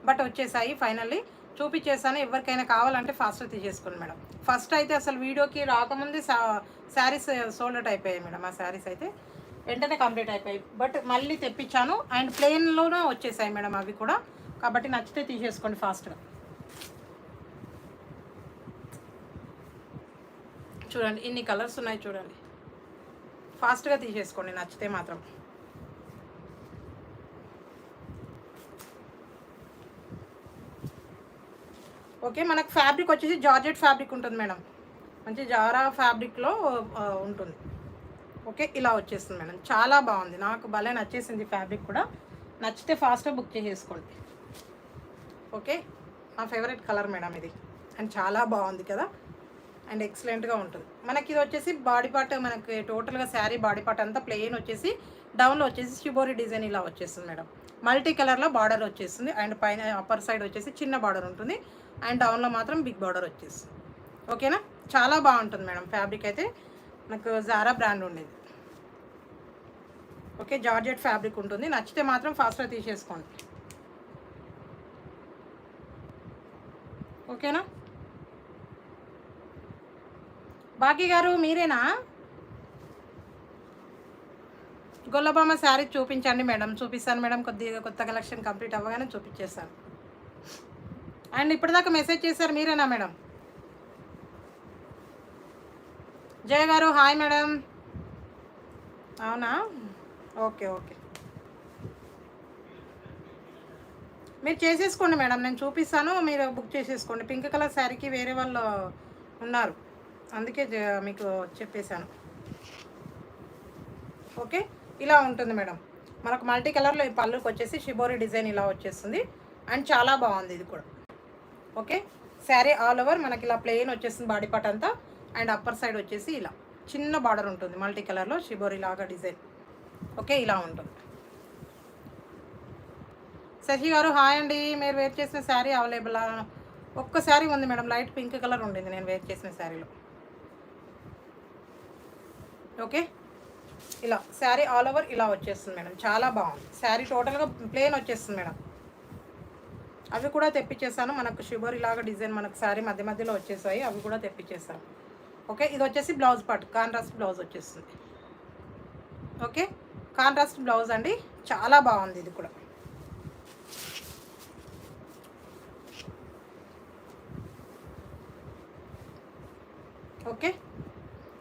బట్ వచ్చేసాయి ఫైనల్లీ, చూపించేసాను. ఎవరికైనా కావాలంటే ఫాస్ట్గా తీసేసుకోండి మేడం. ఫస్ట్ అయితే అసలు వీడియోకి రాకముందే శారీస్ సోల్డ్ అవుట్ అయిపోయాయి మేడం. ఆ శారీస్ అయితే వెంటనే కంప్లీట్ అయిపోయాయి. బట్ మళ్ళీ తెప్పించాను అండ్ ప్లెయిన్లోనే వచ్చేసాయి మేడం అవి కూడా. కాబట్టి నచ్చితే తీసేసుకోండి ఫాస్ట్గా. చూడండి ఇన్ని కలర్స్ ఉన్నాయి చూడండి, ఫాస్ట్గా తీసేసుకోండి నచ్చితే మాత్రం. ఓకే, మనకు ఫ్యాబ్రిక్ వచ్చేసి జార్జెట్ ఫ్యాబ్రిక్ ఉంటుంది మేడం, మంచి జారా ఫ్యాబ్రిక్లో ఉంటుంది. ఓకే, ఇలా వచ్చేస్తుంది మేడం, చాలా బాగుంది, నాకు భలే నచ్చేసింది ఫ్యాబ్రిక్ కూడా. నచ్చితే ఫాస్ట్గా బుక్ చేసేసుకోండి. ఓకే, మా ఫేవరెట్ కలర్ మేడం ఇది. అండ్ చాలా బాగుంది కదా, అండ్ ఎక్సలెంట్గా ఉంటుంది. మనకి ఇది వచ్చేసి బాడీ పార్ట్, మనకి టోటల్గా శారీ బాడీ పార్ట్ అంతా ప్లెయిన్ వచ్చేసి డౌన్లో వచ్చేసి షిబోరి డిజైన్ ఇలా వచ్చేస్తుంది మేడం. మల్టీ కలర్లో బార్డర్ వచ్చేస్తుంది. అండ్ పైన అప్పర్ సైడ్ వచ్చేసి చిన్న బార్డర్ ఉంటుంది. అండ్ డౌన్లో మాత్రం బిగ్ బార్డర్ వచ్చేస్తుంది. ఓకేనా, చాలా బాగుంటుంది మేడం. ఫ్యాబ్రిక్ అయితే నాకు జారా బ్రాండ్ ఉండేది. ఓకే, జార్జెట్ ఫ్యాబ్రిక్ ఉంటుంది. నచ్చితే మాత్రం ఫాస్ట్గా తీసేసుకోండి. ఓకేనా. బాకీ గారు మీరేనా? గొల్లబామ శారీ చూపించండి మేడం. చూపిస్తాను మేడం, కొద్దిగా కొత్త కలెక్షన్ కంప్లీట్ అవ్వగానే చూపించేస్తాను. అండ్ ఇప్పటిదాకా మెసేజ్ చేశారు మీరేనా మేడం? జయ గారు హాయ్ మేడం. అవునా, ఓకే ఓకే, మీరు చేసేసుకోండి మేడం, నేను చూపిస్తాను, మీరు బుక్ చేసేసుకోండి. పింక్ కలర్ శారీకి వేరే వాళ్ళు ఉన్నారు, అందుకే మీకు చెప్పేశాను. ఓకే, ఇలా ఉంటుంది మేడం. మనకు మల్టీ కలర్లో ఈ పళ్ళుకి వచ్చేసి షిబోరి డిజైన్ ఇలా వచ్చేస్తుంది. అండ్ చాలా బాగుంది ఇది కూడా. ఓకే, శారీ ఆల్ ఓవర్ మనకి ఇలా ప్లెయిన్ వచ్చేస్తుంది బాడీ పార్ట్ అంతా. అండ్ అప్పర్ సైడ్ వచ్చేసి ఇలా చిన్న బార్డర్ ఉంటుంది మల్టీ కలర్లో షిబోరి లాగా డిజైన్. ఓకే, ఇలా ఉంటుంది. శశి గారు హాయ్ అండి. మీరు వేర్ చేసిన శారీ అవైలబుల్? ఒక్క శారీ ఉంది మేడం, లైట్ పింక్ కలర్ ఉండింది నేను వేర్ చేసిన శారీలో. ఓకే, ఇలా శారీ ఆల్ ఓవర్ ఇలా వచ్చేస్తుంది మేడం, చాలా బాగుంది. శారీ టోటల్గా ప్లెయిన్ వచ్చేస్తుంది మేడం. అవి కూడా తెప్పించేస్తాను, మనకు షిబోరి లాగా డిజైన్ మనకు శారీ మధ్య మధ్యలో వచ్చేసాయి, అవి కూడా తెప్పించేస్తాను. ఓకే, ఇది వచ్చేసి బ్లౌజ్ పార్ట్, కాంట్రాస్ట్ బ్లౌజ్ వచ్చేస్తుంది. ఓకే, కాంట్రాస్ట్ బ్లౌజ్ అండి, చాలా బాగుంది ఇది కూడా. ఓకే,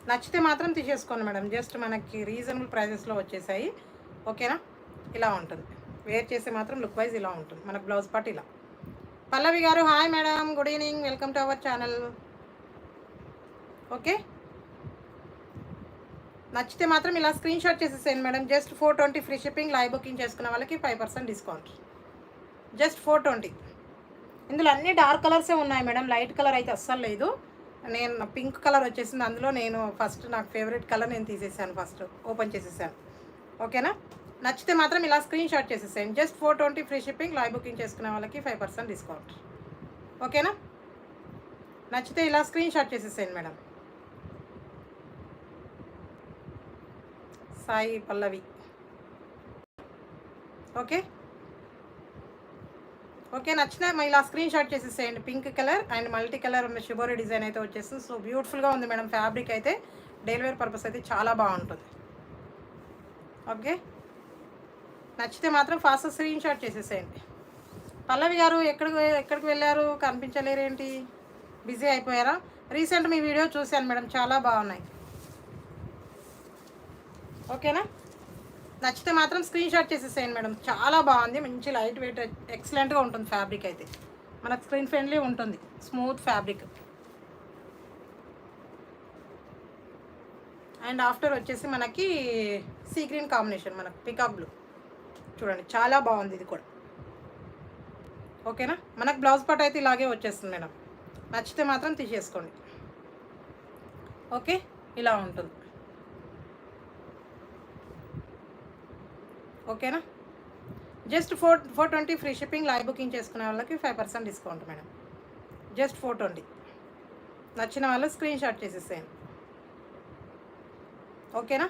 నచ్చితే మాత్రం తీసేసుకోండి మేడం. జస్ట్ మనకి రీజనబుల్ ప్రైజెస్లో వచ్చేసాయి. ఓకేనా, ఇలా ఉంటుంది. వేర్ చేస్తే మాత్రం లుక్ వైజ్ ఇలా ఉంటుంది. మనకు బ్లౌజ్ పార్ట్ ఇలా. పల్లవి గారు hi madam, good evening, welcome to our channel. Okay, నచ్చితే మాత్రం ఇలా స్క్రీన్ షాట్ చేసేసేయండి madam. Just 420 free shipping. Live booking చేసుకున్న వాళ్ళకి 5% డిస్కౌంట్. జస్ట్ 420. ఇందులో అన్ని డార్క్ కలర్సే ఉన్నాయి మేడం, లైట్ కలర్ అయితే అస్సలు లేదు. నేను పింక్ కలర్ వచ్చేసింది, అందులో నేను ఫస్ట్ నాకు ఫేవరెట్ కలర్ నేను తీసేసాను, ఫస్ట్ ఓపెన్ చేసేసాను. ఓకేనా? నచ్చితే మాత్రం ఇలా స్క్రీన్ షాట్ చేసేసేయండి. Just 420 free shipping. Live booking చేసుకునే వాళ్ళకి 5% డిస్కౌంట్. ఓకేనా? నచ్చితే ఇలా స్క్రీన్ షాట్ చేసేసేయండి madam. Sai Pallavi. Okay okay, నచ్చిన ఇలా స్క్రీన్ షాట్ చేసేసేయండి. Pink colour and multi colour shibori design అయితే వచ్చేస్తుంది. సో బ్యూటిఫుల్గా ఉంది మేడం. ఫ్యాబ్రిక్ అయితే డైలీ వేర్ పర్పస్ అయితే చాలా బాగుంటుంది. ఓకే, నచ్చితే మాత్రం ఫాస్ట్ స్క్రీన్ షాట్ చేసేసేయండి. పల్లవి గారు ఎక్కడికి వెళ్ళారు, కనిపించలేరేంటి, బిజీ అయిపోయారా? రీసెంట్ మీ వీడియో చూశాను మేడం, చాలా బాగున్నాయి. ఓకేనా? నచ్చితే మాత్రం స్క్రీన్ షాట్ చేసేసేయండి మేడం. చాలా బాగుంది, మంచి లైట్ వెయిట్, ఎక్సలెంట్గా ఉంటుంది ఫ్యాబ్రిక్ అయితే. మనకు స్క్రీన్ ఫ్రెండ్లీ ఉంటుంది, స్మూత్ ఫ్యాబ్రిక్. అండ్ ఆఫ్టర్ వచ్చేసి మనకి సీ గ్రీన్ కాంబినేషన్, మనకు పికాక్ బ్లూ చూడండి, చాలా బాగుంది ఇది కూడా. ఓకేనా? మనకు బ్లౌజ్ పార్ట్ అయితే ఇలాగే వచ్చేస్తుంది మేడం. నచ్చితే మాత్రం తీసేసుకోండి. ఓకే, ఇలా ఉంటుంది. ఓకేనా? Just 420 free shipping. Live booking చేసుకునే వాళ్ళకి 5% డిస్కౌంట్ మేడం. జస్ట్ 420. నచ్చిన వాళ్ళు స్క్రీన్ షాట్ చేసేసేయండి. ఓకేనా?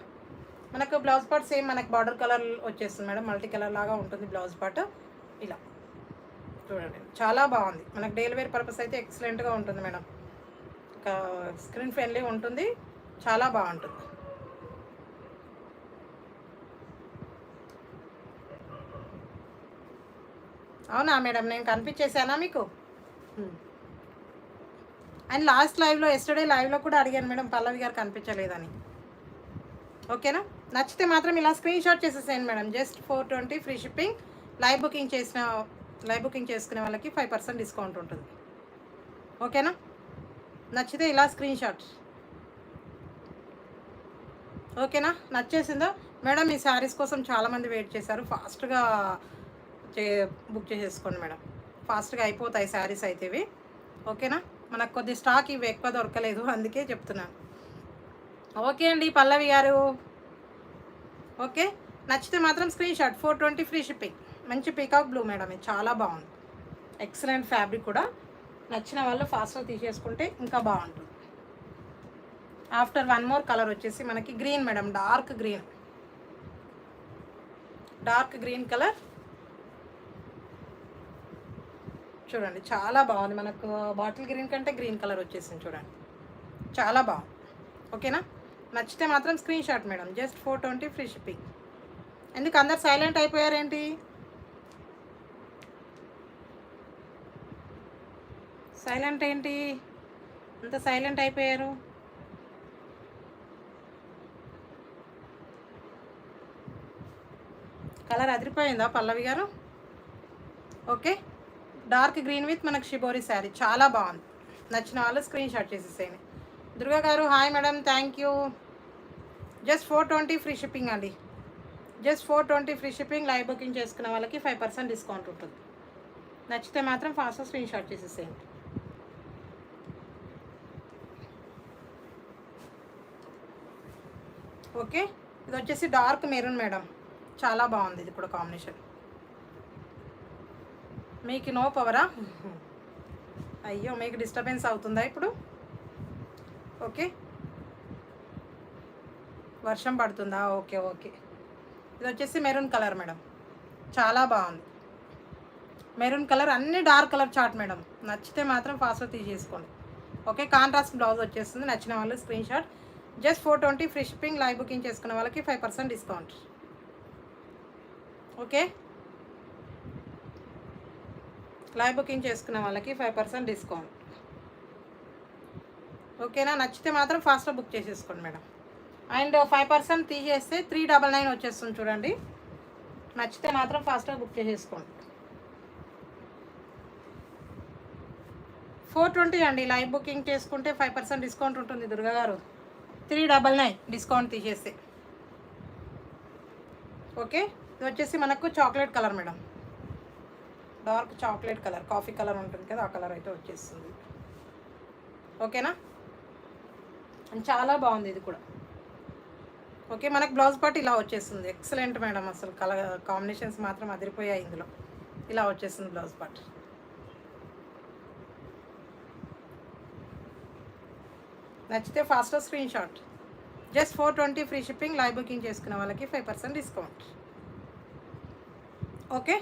మనకు బ్లౌజ్ పార్ట్ సేమ్ మనకు బార్డర్ కలర్ వచ్చేస్తుంది మేడం, మల్టీ కలర్ లాగా ఉంటుంది బ్లౌజ్ పార్ట్. ఇలా చూడండి, చాలా బాగుంది. మనకు డైలీ వేర్ పర్పస్ అయితే ఎక్సలెంట్గా ఉంటుంది మేడం. ఇంకా స్క్రీన్ ఫ్రెండ్లీ ఉంటుంది, చాలా బాగుంటుంది. అవునా మేడం, నేను కనిపించేసానా మీకు? అండ్ లాస్ట్ లైవ్లో, ఎస్టర్డే లైవ్లో కూడా అడిగాను మేడం, పల్లవి గారు కనిపించలేదని. ఓకేనా? నచ్చితే మాత్రం ఇలా స్క్రీన్ షాట్ చేసేసేయండి madam. Just 420 free shipping. Live booking చేసుకునే వాళ్ళకి 5% డిస్కౌంట్ ఉంటుంది. ఓకేనా? నచ్చితే ఇలా స్క్రీన్ షాట్. ఓకేనా? నచ్చేసిందో మేడం? ఈ శారీస్ కోసం చాలామంది వెయిట్ చేశారు, ఫాస్ట్గా బుక్ చేసేసుకోండి మేడం, ఫాస్ట్గా అయిపోతాయి శారీస్ అయితే ఇవి. ఓకేనా? మనకు కొద్ది స్టాక్ ఇవి ఎక్కువ దొరకలేదు, అందుకే చెప్తున్నాను. ఓకే అండి పల్లవి గారు. ఓకే, నచ్చితే మాత్రం స్క్రీన్ షాట్. 420 free shipping. మంచి పీకాక్ బ్లూ మేడం, ఇది చాలా బాగుంది, ఎక్సలెంట్ ఫ్యాబ్రిక్ కూడా. నచ్చిన వాళ్ళు ఫాస్ట్గా తీసేసుకుంటే ఇంకా బాగుంటుంది. ఆఫ్టర్ వన్ మోర్ కలర్ వచ్చేసి మనకి green madam, dark green colour చూడండి, చాలా బాగుంది. మనకు బాటిల్ గ్రీన్ కంటే గ్రీన్ కలర్ వచ్చేసింది చూడండి, చాలా బాగుంది. ఓకేనా? నచ్చితే మాత్రం screen shot madam. Just 420 free shipping. ఎందుకు అందరు సైలెంట్ అయిపోయారేంటి? సైలెంట్ ఏంటి, అంత సైలెంట్ అయిపోయారు? కలర్ అదిరిపోయిందా Pallavi garu? Okay, dark green with మనకు షిబోరి శారీ, చాలా బాగుంది. నచ్చిన వాళ్ళు స్క్రీన్ షాట్ చేసేసేయండి. Durga garu hi madam, thank you. Just 420 free shipping అండి. Just 420 free shipping. Live booking చేసుకున్న వాళ్ళకి 5% డిస్కౌంట్ ఉంటుంది. నచ్చితే మాత్రం ఫాస్ట్గా స్క్రీన్ షాట్ చేసేసేయండి. ఓకే, ఇది వచ్చేసి డార్క్ మెరూన్ మేడం, చాలా బాగుంది ఇది కూడా కాంబినేషన్. మీకు నో పవరా? అయ్యో, మీకు డిస్టర్బెన్స్ అవుతుందా ఇప్పుడు? ఓకే, వర్షం పడుతుందా? ఓకే ఓకే, ఇది వచ్చేసి మెరూన్ కలర్ మేడం, చాలా బాగుంది. మెరూన్ కలర్, అన్ని డార్క్ కలర్ చార్ట్ మేడం. నచ్చితే మాత్రం ఫాస్ట్గా తీసేసుకోండి. ఓకే, కాంట్రాస్ట్ బ్లౌజ్ వచ్చేస్తుంది. నచ్చిన వాళ్ళు screen shot. Just 420 free shipping. Live booking చేసుకున్న వాళ్ళకి 5% డిస్కౌంట్. ఓకే, లైవ్ బుకింగ్ చేసుకున్న వాళ్ళకి 5% డిస్కౌంట్. ఓకేనా? నచ్చితే మాత్రం ఫాస్ట్గా బుక్ చేసేసుకోండి మేడం. అండ్ 5% తీసేస్తే 399 వచ్చేస్తుంది చూడండి. నచ్చితే మాత్రం ఫాస్ట్గా బుక్ చేసేసుకోండి. 420 అండి. లైవ్ బుకింగ్ చేసుకుంటే 5% డిస్కౌంట్ ఉంటుంది దుర్గా గారు. 399 డిస్కౌంట్ తీసేస్తే. ఓకే, ఇది వచ్చేసి మనకు chocolate colour madam, dark chocolate colour, coffee colour ఉంటుంది కదా, ఆ కలర్ అయితే వచ్చేస్తుంది. ఓకేనా, చాలా బాగుంది ఇది కూడా. ఓకే, మనకు బ్లౌజ్ పార్ట్ ఇలా వచ్చేస్తుంది. ఎక్సలెంట్ మేడం, అసలు కలర్ కాంబినేషన్స్ మాత్రం అదిరిపోయాయి ఇందులో. ఇలా వచ్చేస్తుంది బ్లౌజ్ పార్ట్. నచ్చితే fast screen shot. Just 420 free shipping. Live booking చేసుకున్న వాళ్ళకి 5% డిస్కౌంట్. ఓకే,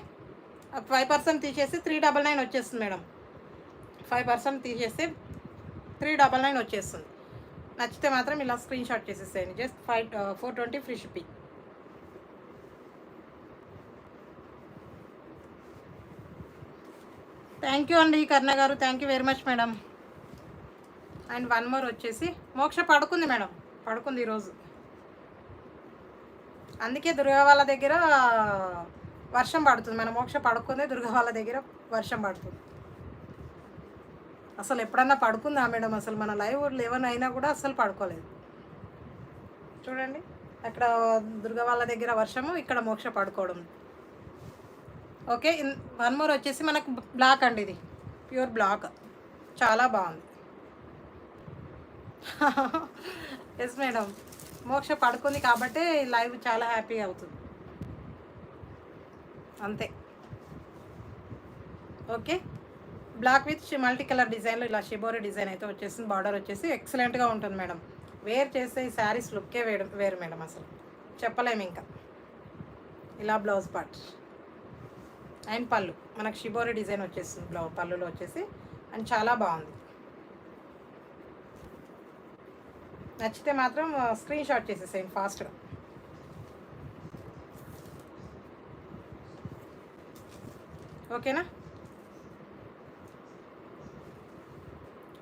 5% తీసేసి 399 వచ్చేస్తుంది మేడం. 5% తీసేస్తే 399 వచ్చేస్తుంది. నచ్చితే మాత్రం ఇలా స్క్రీన్ షాట్ చేసేసేయండి. Just 420 free shipping. Thank you అండి కర్ణ గారు, thank you very much madam. And one more వచ్చేసి మోక్ష పడుకుంది మేడం, పడుకుంది ఈరోజు. అందుకే దుర్గా వాళ్ళ దగ్గర వర్షం పడుతుంది. మన మోక్ష పడుకుంది, దుర్గా వాళ్ళ దగ్గర వర్షం పడుతుంది. అసలు ఎప్పుడన్నా పడుకుందా మేడం? అసలు మన లైవ్ 11 అయినా కూడా అసలు పడుకోలేదు. చూడండి, అక్కడ దుర్గా వాళ్ళ దగ్గర వర్షము, ఇక్కడ మోక్ష పడుకోవడం. ఓకే, వన్ మోర్ వచ్చేసి మనకు బ్లాక్ అండి, ఇది ప్యూర్ బ్లాక్, చాలా బాగుంది. ఎస్ మేడం, మోక్ష పడుకుంది కాబట్టి లైవ్ చాలా హ్యాపీగా అవుతుంది అంతే. Okay, black with multi colour డిజైన్లో ఇలా షిబోరి డిజైన్ అయితే వచ్చేసింది. బార్డర్ వచ్చేసి ఎక్సలెంట్గా ఉంటుంది మేడం. వేర్ చేస్తే ఈ శారీస్ లుక్కే వేరు మేడం, అసలు చెప్పలేము ఇంకా. ఇలా బ్లౌజ్ పార్ట్ అండ్ పళ్ళు మనకు షిబోరి డిజైన్ వచ్చేస్తుంది పళ్ళులో వచ్చేసి, అండ్ చాలా బాగుంది. నచ్చితే మాత్రం స్క్రీన్ షాట్ చేసేసేయండి ఫాస్ట్గా. ఓకేనా,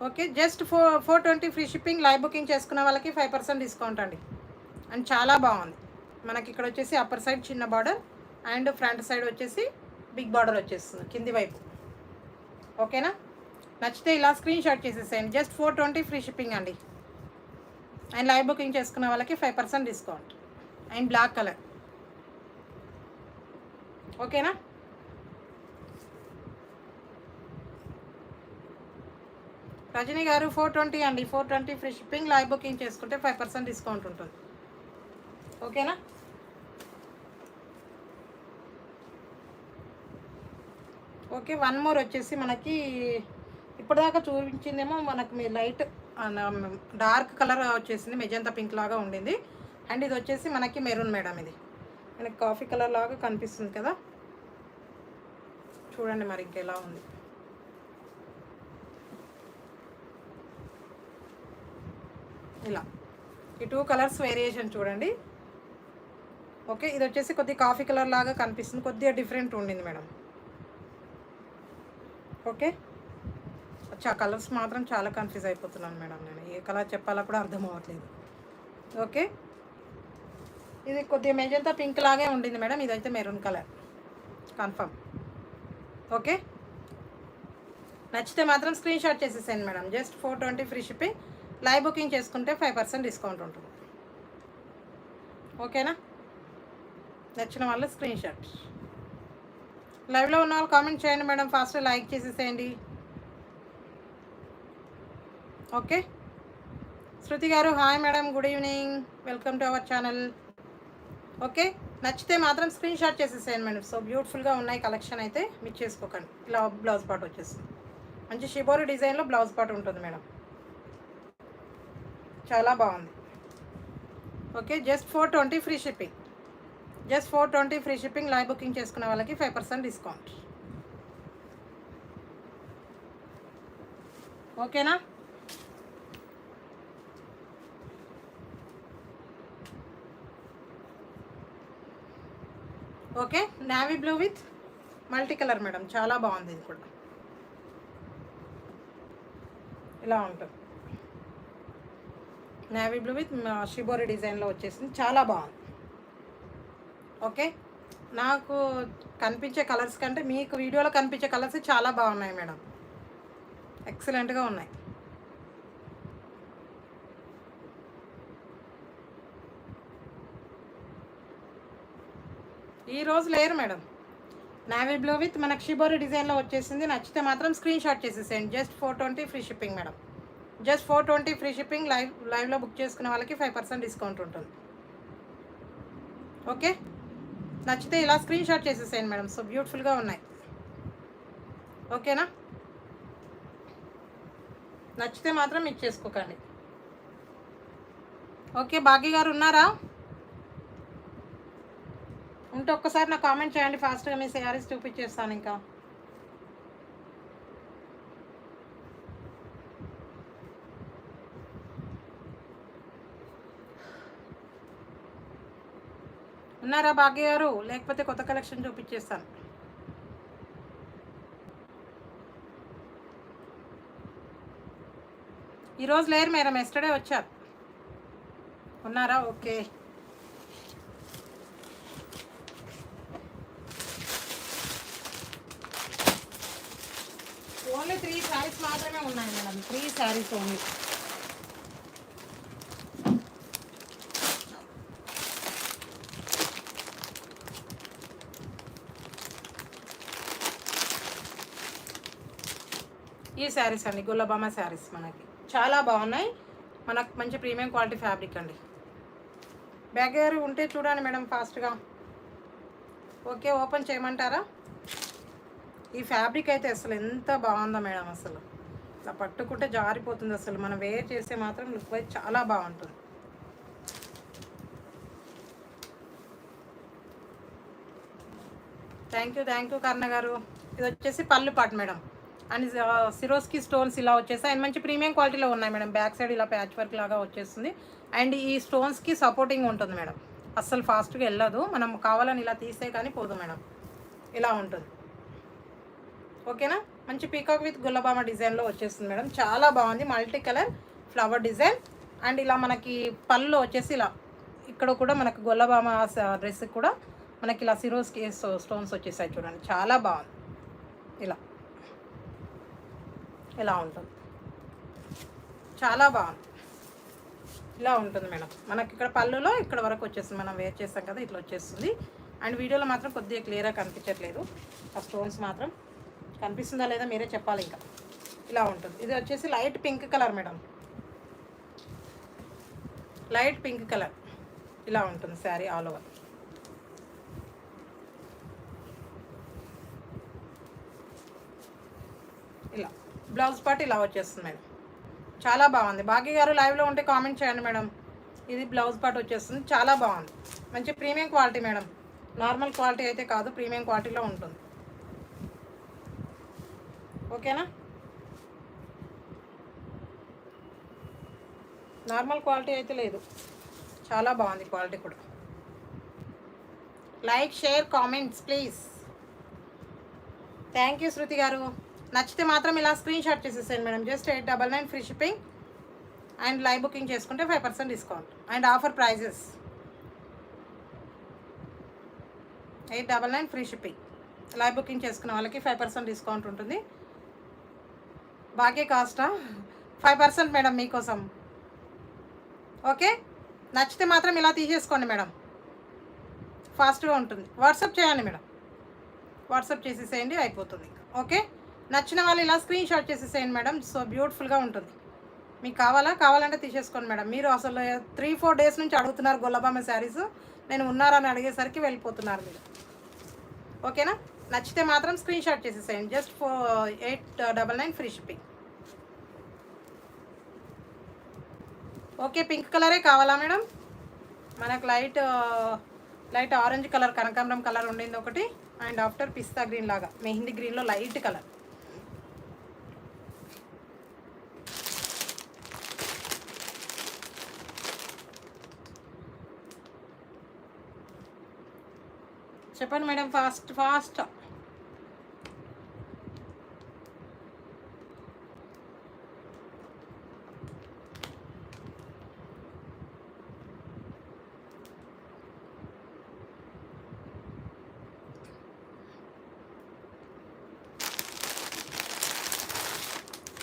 okay, just 420 free shipping. Live booking చేసుకున్న వాళ్ళకి 5% డిస్కౌంట్ అండి. అండ్ చాలా బాగుంది. మనకి ఇక్కడ వచ్చేసి అప్పర్ సైడ్ చిన్న బార్డర్ అండ్ ఫ్రంట్ సైడ్ వచ్చేసి బిగ్ బార్డర్ వచ్చేస్తుంది కింది వైపు. ఓకేనా, నచ్చితే ఇలా స్క్రీన్ షాట్ చేసేసేయండి. జస్ట్ 420 ఫ్రీ షిప్పింగ్ అండి. అండ్ లైవ్ బుకింగ్ చేసుకున్న వాళ్ళకి 5% డిస్కౌంట్. And black colour. ఓకేనా, రజనీ గారు 420 అండి, 420 ఫ్రీ షిప్పింగ్. లైవ్ బుకింగ్ చేసుకుంటే 5% డిస్కౌంట్ ఉంటుంది. ఓకేనా, ఓకే, వన్ మోర్ వచ్చేసి మనకి ఇప్పటిదాకా చూపించిందేమో మనకు మీ లైట్ డార్క్ కలర్ వచ్చేసింది, మెజంతా పింక్ లాగా ఉండింది. అండ్ ఇది వచ్చేసి మనకి మెరూన్ మేడం, ఇది మనకి కాఫీ కలర్ లాగా కనిపిస్తుంది కదా, చూడండి మరి ఇంకెలా ఉంది. ఇలా ఈ 2 కలర్స్ వేరియేషన్ చూడండి. ఓకే, ఇది వచ్చేసి కొద్దిగా కాఫీ కలర్ లాగా కనిపిస్తుంది, కొద్దిగా డిఫరెంట్ ఉండింది మేడం. ఓకే, కలర్స్ మాత్రం చాలా కన్ఫ్యూజ్ అయిపోతున్నాను మేడం, నేను ఏ కలర్ చెప్పాలో కూడా అర్థం అవ్వట్లేదు. ఓకే, ఇది కొద్దిగా మెజంతా పింక్ లాగే ఉండింది మేడం, ఇదైతే మెరూన్ కలర్ కన్ఫర్మ్. ఓకే, నచ్చితే మాత్రం స్క్రీన్ షాట్ చేసేసాను madam. Just 420 free shipping. Live booking చేసుకుంటే 5% డిస్కౌంట్ ఉంటుంది. ఓకేనా, నచ్చిన వాళ్ళు స్క్రీన్ షాట్. లైవ్లో ఉన్న వాళ్ళు కామెంట్ చేయండి మేడం, ఫాస్ట్ లైక్ చేసేసేయండి. ఓకే, శృతి గారు hi madam, good evening, welcome to our channel. Okay, నచ్చితే మాత్రం స్క్రీన్ షాట్ చేసేసేయండి మేడం. సో బ్యూటిఫుల్గా ఉన్నాయి కలెక్షన్ అయితే, మిస్ చేసుకోకండి. ఇలా బ్లౌజ్ పార్ట్ వచ్చేస్తుంది, మంచి షిబోరి డిజైన్లో బ్లౌజ్ పార్ట్ ఉంటుంది మేడం, చాలా బాగుంది. Okay, just 420 free shipping. Just 420 free shipping. Live booking చేసుకున్న వాళ్ళకి 5% డిస్కౌంట్. ఓకేనా, okay, navy blue with multi colour madam, చాలా బాగుంది. ఇది కూడా ఇలా ఉంటుంది, నావీ బ్లూ విత్ షిబోరి డిజైన్లో వచ్చేసింది, చాలా బాగుంది. ఓకే, నాకు కనిపించే కలర్స్ కంటే మీకు వీడియోలో కనిపించే కలర్స్ చాలా బాగున్నాయి మేడం, ఎక్సలెంట్గా ఉన్నాయి. ఈరోజు లేరు మేడం. నావీ బ్లూ విత్ మనకు షిబోరి డిజైన్లో వచ్చేసింది. నచ్చితే మాత్రం స్క్రీన్ షాట్ చేసేసేయండి. Just 420 free shipping madam. Just 420 free shipping. లైవ్లో బుక్ చేసుకునే వాళ్ళకి 5% డిస్కౌంట్ ఉంటుంది. ఓకే, నచ్చితే ఇలా స్క్రీన్ షాట్ చేసేసేయండి మేడం. సో బ్యూటిఫుల్గా ఉన్నాయి. ఓకేనా, నచ్చితే మాత్రం ఇచ్చేసుకోకండి. ఓకే, భాగ్య గారు ఉన్నారా? ఉంటే ఒక్కసారి నాకు కామెంట్ చేయండి. ఫాస్ట్గా మీ శారీస్ చూపించేస్తాను. ఇంకా ఉన్నారా భాగ్య గారు? లేకపోతే కొత్త కలెక్షన్ చూపించేస్తాను. ఈరోజు లేరు మేడం, ఎస్టర్డే వచ్చారు. ఉన్నారా? ఓకే. ఓన్లీ 3 శారీస్ మాత్రమే ఉన్నాయి మేడం. 3 శారీస్ ఓన్లీ. ఈ శారీస్ అండి, గుల్లబామ శారీస్ మనకి చాలా బాగున్నాయి. మనకు మంచి ప్రీమియం క్వాలిటీ ఫ్యాబ్రిక్ అండి. బ్యాగ్ గారు ఉంటే చూడండి మేడం ఫాస్ట్గా. ఓకే, ఓపెన్ చేయమంటారా? ఈ ఫ్యాబ్రిక్ అయితే అసలు ఎంత బాగుందో మేడం. అసలు ఇట్లా పట్టుకుంటే జారిపోతుంది. అసలు మనం వేర్ చేస్తే మాత్రం లుక్ వైజ్ చాలా బాగుంటుంది. థ్యాంక్ యూ కర్ణ గారు. ఇది వచ్చేసి పళ్ళు పాటు మేడం. అండ్ సిరోస్కి స్టోన్స్ ఇలా వచ్చేస్తాయి. అండ్ మంచి ప్రీమియం క్వాలిటీలో ఉన్నాయి మేడం. బ్యాక్ సైడ్ ఇలా ప్యాచ్ వర్క్ లాగా వచ్చేస్తుంది. అండ్ ఈ స్టోన్స్కి సపోర్టింగ్ ఉంటుంది మేడం. అస్సలు ఫాస్ట్గా వెళ్ళదు. మనం కావాలని ఇలా తీస్తే కానీ పోదు మేడం. ఇలా ఉంటుంది. ఓకేనా, మంచి పీకాక్ విత్ గుల్లబామ డిజైన్లో వచ్చేస్తుంది మేడం. చాలా బాగుంది. Multi colour flower design. And ఇలా మనకి పళ్ళు వచ్చేసి ఇలా ఇక్కడ కూడా మనకు గుల్లబామ డ్రెస్కి కూడా మనకి ఇలా సిరోస్కి స్టోన్స్ వచ్చేసాయి చూడండి. చాలా బాగుంది. ఇలా ఉంటుంది. చాలా బాగుంది. ఇలా ఉంటుంది మేడం. మనకి ఇక్కడ పళ్ళులో ఇక్కడ వరకు వచ్చేస్తుంది. మనం వేర్ చేస్తాం కదా, ఇట్లా వచ్చేస్తుంది. అండ్ వీడియోలో మాత్రం కొద్దిగా క్లియర్గా కనిపించట్లేదు. ఆ స్టోన్స్ మాత్రం కనిపిస్తుందా లేదా మీరే చెప్పాలి. ఇంకా ఇలా ఉంటుంది. ఇది వచ్చేసి light pink colour madam. Light pink colour ఇలా ఉంటుంది శారీ ఆల్ ఓవర్. ఇలా బ్లౌజ్ పార్ట్ ఇలా వచ్చేస్తుంది మేడం. చాలా బాగుంది. భాగ్య గారు లైవ్లో ఉంటే కామెంట్ చేయండి మేడం. ఇది బ్లౌజ్ పార్ట్ వచ్చేస్తుంది. చాలా బాగుంది. మంచి premium quality madam. Normal quality అయితే కాదు, ప్రీమియం క్వాలిటీలో ఉంటుంది. ఓకేనా, నార్మల్ క్వాలిటీ అయితే లేదు. చాలా బాగుంది క్వాలిటీ కూడా. Like, share, comments please. Thank you Shruti garu. నచ్చితే మాత్రం ఇలా స్క్రీన్ షాట్ చేసేసాను madam. Just 899 free shipping. And live booking చేసుకుంటే 5% discount. And offer prices 899 free shipping. Live booking చేసుకున్న వాళ్ళకి 5% డిస్కౌంట్ ఉంటుంది. బాకీ కాస్టా 5% మేడం మీకోసం. ఓకే, నచ్చితే మాత్రం ఇలా తీసేసుకోండి మేడం. ఫాస్ట్గా ఉంటుంది. వాట్సాప్ చేయండి మేడం. వాట్సాప్ చేసేసేయండి, అయిపోతుంది. ఓకే, నచ్చిన వాళ్ళు ఇలా స్క్రీన్ షాట్ చేసేసేయండి మేడం. సో బ్యూటిఫుల్గా ఉంటుంది. మీకు కావాలంటే తీసేసుకోండి మేడం. మీరు అసలు 3-4 డేస్ నుంచి అడుగుతున్నారు గుల్లబామ శారీస్. నేను ఉన్నారని అడిగేసరికి వెళ్ళిపోతున్నారు మీరు. ఓకేనా, నచ్చితే మాత్రం స్క్రీన్ షాట్ చేసేసేయండి. Just 899 free shipping. Okay, pink కలరే కావాలా మేడం? మనకు లైట్ ఆరెంజ్ కలర్, కనకాంబరం కలర్ ఉండింది ఒకటి. అండ్ ఆఫ్టర్ పిస్తా గ్రీన్ లాగా మెహందీ గ్రీన్లో లైట్ కలర్. చెప్పండి మేడం, ఫాస్ట్.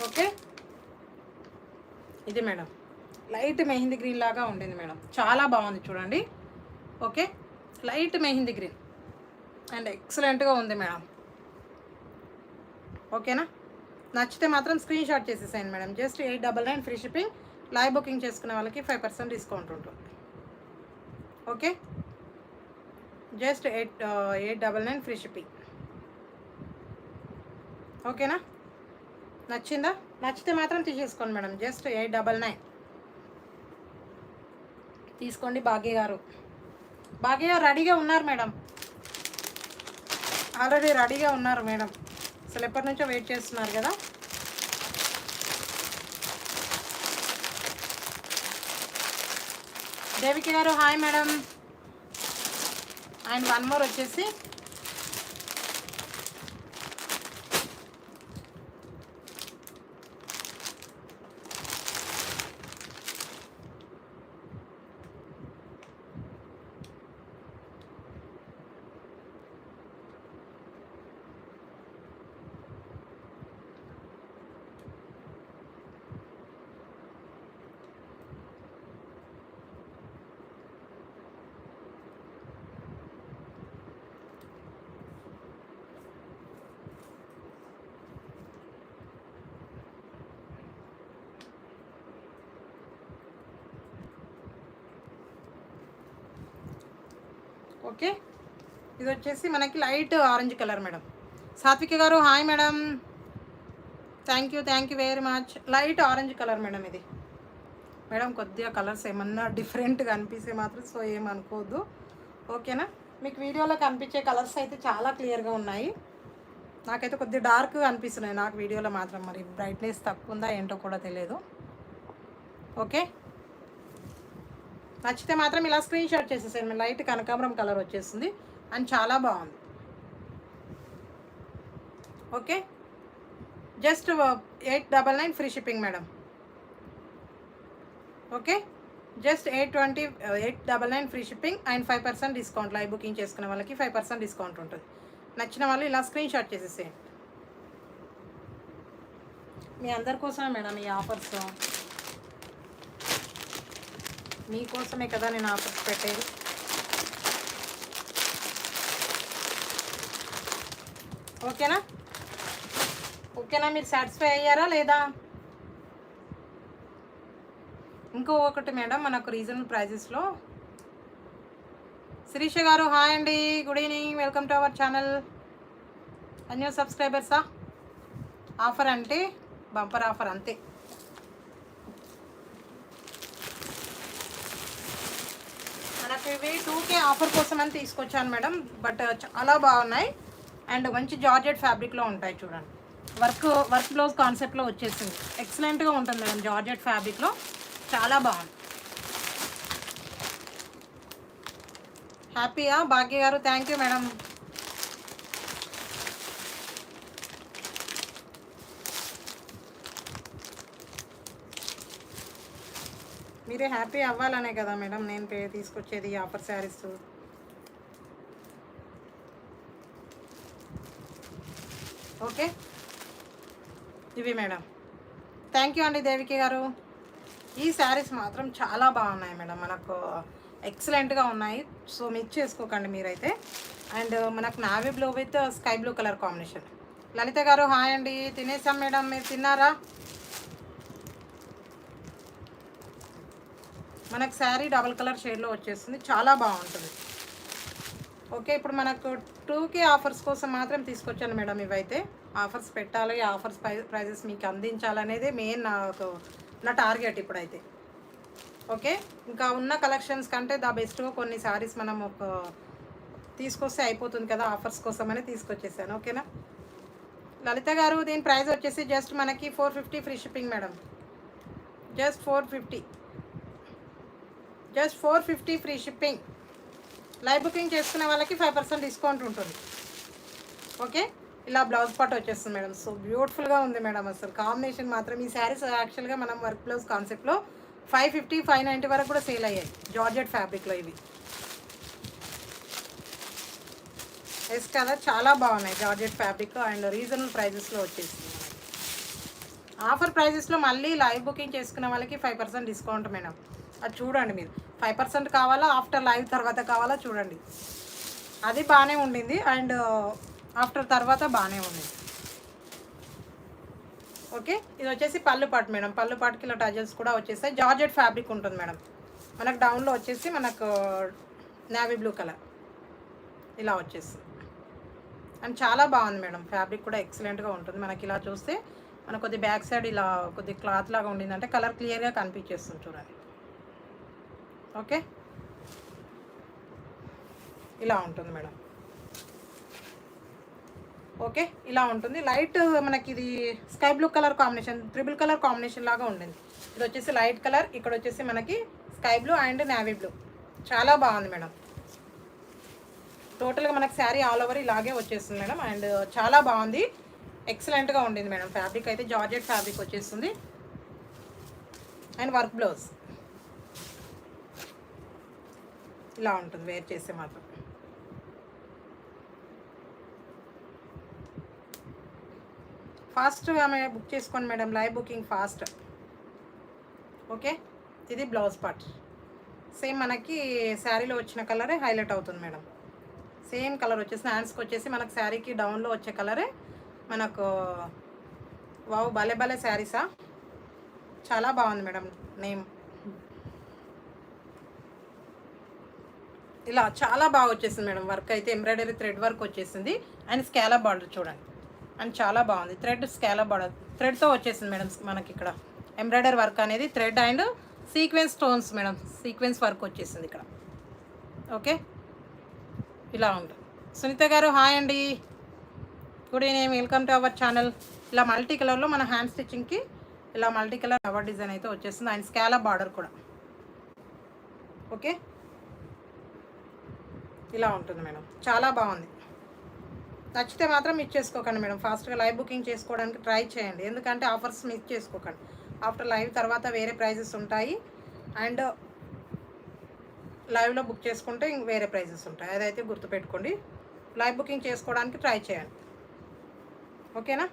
ఓకే, ఇది మేడం లైట్ మెహందీ గ్రీన్ లాగా ఉండింది మేడం. చాలా బాగుంది చూడండి. Okay, light mehndi green and ఎక్సలెంట్గా ఉంది మేడం. ఓకేనా? నచ్చితే మాత్రం స్క్రీన్ షాట్ చేసేసేయండి madam. Just 899 free shipping. Live booking చేసుకునే వాళ్ళకి 5% డిస్కౌంట్ ఉంటుంది. Okay, just 899 free shipping. ఓకేనా? నచ్చిందా? నచ్చితే మాత్రం తీసేసుకోండి మేడం. జస్ట్ 899 తీసుకోండి. భాగ్య గారు రెడీగా ఉన్నారు మేడం. ఆల్రెడీ రెడీగా ఉన్నారు మేడం. అసలు ఎప్పటి నుంచో వెయిట్ చేస్తున్నారు కదా. దేవికి గారు hi madam. And one more వచ్చేసి ఓకే, ఇది వచ్చేసి మనకి లైట్ ఆరెంజ్ కలర్ మేడం. సాత్విక గారు hi madam. Thank you very much. Light orange colour madam ఇది. మేడం కొద్దిగా కలర్స్ ఏమన్నా డిఫరెంట్గా అనిపిస్తే మాత్రం సో ఏమనుకోవద్దు. ఓకేనా? మీకు వీడియోలో కనిపించే కలర్స్ అయితే చాలా క్లియర్గా ఉన్నాయి. నాకైతే కొద్దిగా డార్క్గా అనిపిస్తున్నాయి నాకు వీడియోలో మాత్రం. మరి బ్రైట్నెస్ తక్కువ ఉందా ఏంటో కూడా తెలియదు. ఓకే, నచ్చితే మాత్రం ఇలా స్క్రీన్ షాట్ చేసేసాను. లైట్ కనకాంబరం కలర్ వచ్చేస్తుంది అండ్ చాలా బాగుంది. Okay, just 899 free shipping madam. Okay, just 899 free shipping and 5% discount. Live booking చేసుకునే వాళ్ళకి 5% డిస్కౌంట్ ఉంటుంది. నచ్చిన వాళ్ళు ఇలా స్క్రీన్ షాట్ చేసేసేయండి. మీ అందరి కోసమే మేడం ఈ ఆఫర్స్. మీకోసమే కదా నేను ఆఫర్స్ పెట్టేది. ఓకేనా? మీరు సాటిస్ఫై అయ్యారా లేదా? ఇంకొకటి మేడం, మనకు రీజనబుల్ ప్రైజెస్లో శిరీష గారు హాయ్ అండి, good evening, welcome to our channel. New సబ్స్క్రైబర్సా? ఆఫర్ అంటే బంపర్ ఆఫర్ అంతే. మనకు ఇవి 2K ఆఫర్ కోసం అని తీసుకొచ్చాను మేడం. బట్ చాలా బాగున్నాయి అండ్ మంచి జార్జెట్ ఫ్యాబ్రిక్లో ఉంటాయి. చూడండి, వర్క్ బ్లౌజ్ కాన్సెప్ట్లో వచ్చేసింది. ఎక్సలెంట్గా ఉంటుంది మేడం. జార్జెట్ ఫ్యాబ్రిక్లో చాలా బాగుంది. హ్యాపీయా భాగ్య గారు? Thank you madam. మీరే హ్యాపీ అవ్వాలనే కదా మేడం నేను తీసుకొచ్చేది ఆఫర్ శారీస్. ఓకే, ఇవి మేడం. థ్యాంక్ యూ అండి దేవికి గారు. ఈ శారీస్ మాత్రం చాలా బాగున్నాయి మేడం. మనకు ఎక్సలెంట్గా ఉన్నాయి. సో మిక్స్ చేసుకోకండి మీరైతే. అండ్ మనకు navy blue with sky blue colour combination. Lalitha garu hi అండి. తినేసాం మేడం, మీరు తిన్నారా? మనకు శారీ డబల్ కలర్ షేడ్లో వచ్చేస్తుంది, చాలా బాగుంటుంది. ఓకే, ఇప్పుడు మనకు 2K ఆఫర్స్ కోసం మాత్రం తీసుకొచ్చాను మేడం. ఇవైతే ఆఫర్స్ పెట్టాలి, ఆఫర్స్ ప్రైజెస్ మీకు అందించాలనేది మెయిన్ నా టార్గెట్ ఇప్పుడైతే. ఓకే, ఇంకా ఉన్న కలెక్షన్స్ కంటే ద బెస్ట్గా కొన్ని శారీస్ మనం తీసుకొస్తే అయిపోతుంది కదా, ఆఫర్స్ కోసమని తీసుకొచ్చేసాను. ఓకేనా లలిత గారు? దీని ప్రైస్ వచ్చేసి జస్ట్ మనకి 450 free shipping madam. Just 450 free shipping. Live booking చేసుకునే వాళ్ళకి 5% డిస్కౌంట్ ఉంటుంది. ఓకే, ఇలా బ్లౌజ్ పార్ట్ వచ్చేస్తుంది మేడం. సో బ్యూటిఫుల్గా ఉంది మేడం. అసలు కాంబినేషన్ మాత్రం ఈ శారీస్ యాక్చువల్గా మనం వర్క్ బ్లౌజ్ కాన్సెప్ట్లో 550, 590 వరకు కూడా సేల్ అయ్యాయి జార్జెట్ ఫ్యాబ్రిక్లో. ఇవి ఎస్ కదా, చాలా బాగున్నాయి జార్జెట్ ఫ్యాబ్రిక్ అండ్ రీజనబుల్ ప్రైజెస్లో వచ్చేసింది. ఆఫర్ ప్రైజెస్లో మళ్ళీ లైవ్ బుకింగ్ చేసుకునే వాళ్ళకి 5% డిస్కౌంట్ మేడం. అది చూడండి మీరు. 5% కావాలా ఆఫ్టర్ లైవ్ తర్వాత కావాలా చూడండి. అది బాగానే ఉండింది అండ్ ఆఫ్టర్ తర్వాత బాగానే ఉండింది. ఓకే, ఇది వచ్చేసి పళ్ళు పాటు మేడం. పళ్ళు పాటుకి ఇలా టజల్స్ కూడా వచ్చేసాయి. జార్జెట్ ఫ్యాబ్రిక్ ఉంటుంది మేడం. మనకు డౌన్లో వచ్చేసి మనకు నేవీ బ్లూ కలర్ ఇలా వచ్చేసి అండ్ చాలా బాగుంది మేడం. ఫ్యాబ్రిక్ కూడా ఎక్సలెంట్గా ఉంటుంది. మనకి ఇలా చూస్తే మనకు కొద్ది బ్యాక్ సైడ్ ఇలా కొద్ది క్లాత్ లాగా ఉండిందంటే కలర్ క్లియర్గా కనిపించేస్తుంది చూడండి. ఓకే, ఇలా ఉంటుంది మేడం. ఓకే, ఇలా ఉంటుంది. లైట్ మనకి ఇది sky blue colour combination, triple colour combination లాగా ఉండింది. ఇది వచ్చేసి లైట్ కలర్, ఇక్కడ వచ్చేసి మనకి sky blue and navy blue. చాలా బాగుంది మేడం. టోటల్గా మనకి శారీ ఆల్ ఓవర్ ఇలాగే వచ్చేస్తుంది మేడం. అండ్ చాలా బాగుంది, ఎక్సలెంట్గా ఉండింది మేడం. ఫ్యాబ్రిక్ అయితే జార్జెట్ ఫ్యాబ్రిక్ వచ్చేస్తుంది అండ్ వర్క్ బ్లౌజ్ ఇలా ఉంటుంది వేర్ చేస్తే మాత్రం. ఫాస్ట్ ఆమె బుక్ చేసుకోండి madam, live booking fast. Okay, ఇది బ్లౌజ్ పార్ట్. సేమ్ మనకి శారీలో వచ్చిన కలరే హైలైట్ అవుతుంది మేడం. సేమ్ కలర్ వచ్చేసి హ్యాండ్స్కి వచ్చేసి మనకు శారీకి డౌన్లో వచ్చే కలరే మనకు. వావ్, భలే భలే శారీసా, చాలా బాగుంది మేడం. నేమ్ ఇలా చాలా బాగా వచ్చేసింది మేడం. వర్క్ అయితే ఎంబ్రాయిడరీ థ్రెడ్ వర్క్ వచ్చేసింది అండ్ స్కాలప్ బార్డర్ చూడండి. అండ్ చాలా బాగుంది. థ్రెడ్ స్కాలప్ బార్డర్ థ్రెడ్తో వచ్చేసింది మేడం. మనకి ఇక్కడ ఎంబ్రాయిడరీ వర్క్ అనేది thread and sequence stones madam. Sequence work వచ్చేసింది ఇక్కడ. ఓకే, ఇలా ఉంటుంది. సునీత గారు హాయ్ అండి, good evening, welcome to our channel. ఇలా మల్టీ కలర్లో మన హ్యాండ్ స్టిచ్చింగ్కి ఇలా మల్టీ కలర్ కవర్ డిజైన్ అయితే వచ్చేస్తుంది అండ్ స్కాలప్ బార్డర్ కూడా. ఓకే, ఇలా ఉంటుంది మేడం. చాలా బాగుంది. నచ్చితే మాత్రం మిస్ చేసుకోకండి మేడం. ఫాస్ట్గా లైవ్ బుకింగ్ చేసుకోవడానికి ట్రై చేయండి, ఎందుకంటే ఆఫర్స్ మిస్ చేసుకోకండి. ఆఫ్టర్ లైవ్ తర్వాత వేరే ప్రైజెస్ ఉంటాయి అండ్ లైవ్లో బుక్ చేసుకుంటే ఇంక వేరే ప్రైజెస్ ఉంటాయి. అదైతే గుర్తుపెట్టుకోండి. లైవ్ బుకింగ్ చేసుకోవడానికి ట్రై చేయండి, ఓకేనా.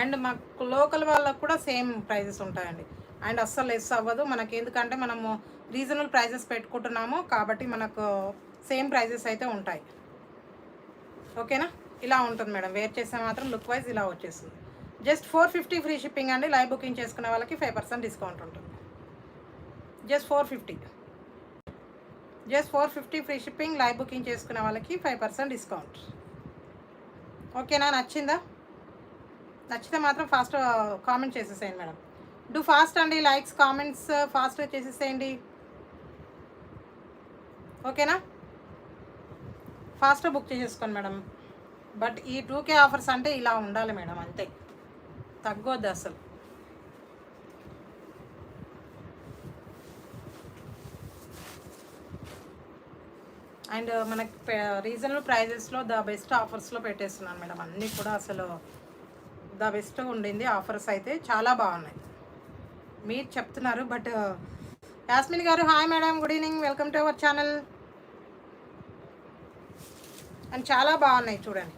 అండ్ మాకు లోకల్ వాళ్ళకు కూడా సేమ్ ప్రైజెస్ ఉంటాయండి అండ్ అస్సలు లెస్ అవ్వదు మనకి, ఎందుకంటే మనము రీజనబుల్ ప్రైజెస్ పెట్టుకుంటున్నాము కాబట్టి మనకు సేమ్ ప్రైజెస్ అయితే ఉంటాయి, ఓకేనా. ఇలా ఉంటుంది మేడం. వేర్ చేస్తే మాత్రం లుక్ వైజ్ ఇలా వచ్చేస్తుంది. జస్ట్ 450 ఫ్రీ షిప్పింగ్ అండి. లైవ్ బుకింగ్ చేసుకునే వాళ్ళకి 5% డిస్కౌంట్ ఉంటుంది. Just 450 free shipping. Live booking చేసుకునే వాళ్ళకి 5% డిస్కౌంట్, ఓకేనా. నచ్చిందా? నచ్చితే మాత్రం ఫాస్ట్ కామెంట్ చేసేసేయండి మేడం. డూ ఫాస్ట్ అండి, లైక్స్ కామెంట్స్ ఫాస్ట్గా చేసేసేయండి, ఓకేనా. ఫాస్ట్గా బుక్ చేసేసుకోండి మేడం. బట్ ఈ 2K ఆఫర్స్ అంటే ఇలా ఉండాలి మేడం, అంతే, తగ్గొద్దు అసలు. అండ్ మనకి రీజనబుల్ ప్రైజెస్లో ద బెస్ట్ ఆఫర్స్లో పెట్టేస్తున్నాను మేడం. అన్నీ కూడా అసలు ద బెస్ట్ ఉండింది. ఆఫర్స్ అయితే చాలా బాగున్నాయి. మీరు చెప్తున్నారు బట్ యాస్మిన్ గారు hi madam, good evening, welcome to our channel. And చాలా బాగున్నాయి చూడండి.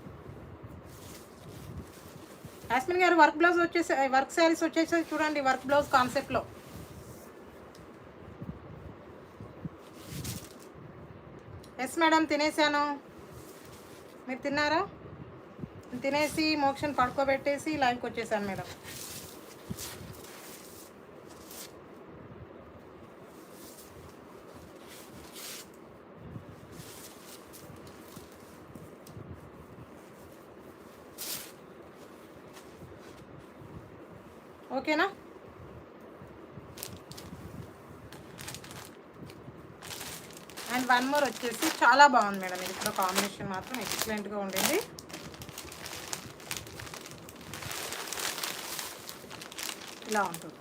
యాస్మిన్ గారు వర్క్ బ్లౌజ్ వచ్చేసి వర్క్ శారీస్ వచ్చేసి చూడండి, వర్క్ బ్లౌజ్ కాన్సెప్ట్లో. ఎస్ మేడం, తినేసాను. మీరు తిన్నారా? తినేసి మోక్షన్ పడుకోబెట్టేసి లైవ్కి వచ్చేసాను మేడం. ఓకేనా. అండ్ వన్ మోర్ వచ్చేసి చాలా బాగుంది మేడం. ఇది కూడా కాంబినేషన్ మాత్రం ఎక్సలెంట్గా ఉండింది. ఇలా ఉంటుంది.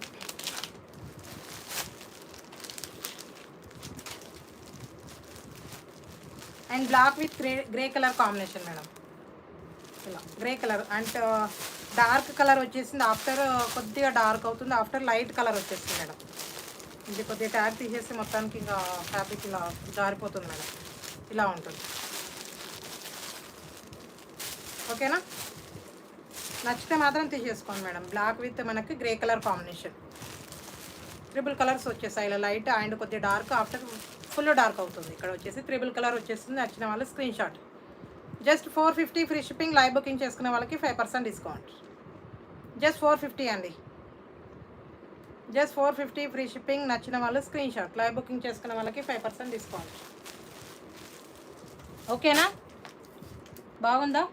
And black with grey colour combination madam. ఇలా grey colour and dark colour వచ్చేసింది. ఆఫ్టర్ కొద్దిగా డార్క్ అవుతుంది, ఆఫ్టర్ లైట్ కలర్ వచ్చేసింది మేడం. ఇది కొద్దిగా ట్యాగ్ తీసేసి మొత్తానికి ఇంకా ఫ్యాబ్రిక్ ఇలా జారిపోతుంది మేడం. ఇలా ఉంటుంది, ఓకేనా. నచ్చితే మాత్రం తీసేసుకోండి మేడం. బ్లాక్ విత్ మనకి grey colour combination, triple colours వచ్చేసాయి. ఇలా లైట్ అండ్ కొద్దిగా డార్క్, ఆఫ్టర్ ఫుల్ డార్క్ అవుతుంది. ఇక్కడ వచ్చేసి త్రిబుల్ కలర్ వచ్చేస్తుంది. నచ్చిన వాళ్ళు screen shot. Just 450 free shipping. Live booking చేసుకునే వాళ్ళకి 5% డిస్కౌంట్. జస్ట్ 450 అండి. Just 450 free shipping. నచ్చిన వాళ్ళు స్క్రీన్ షాట్. లైవ్ బుకింగ్ చేసుకునే వాళ్ళకి 5% డిస్కౌంట్. ఓకేనా? బాగుందా?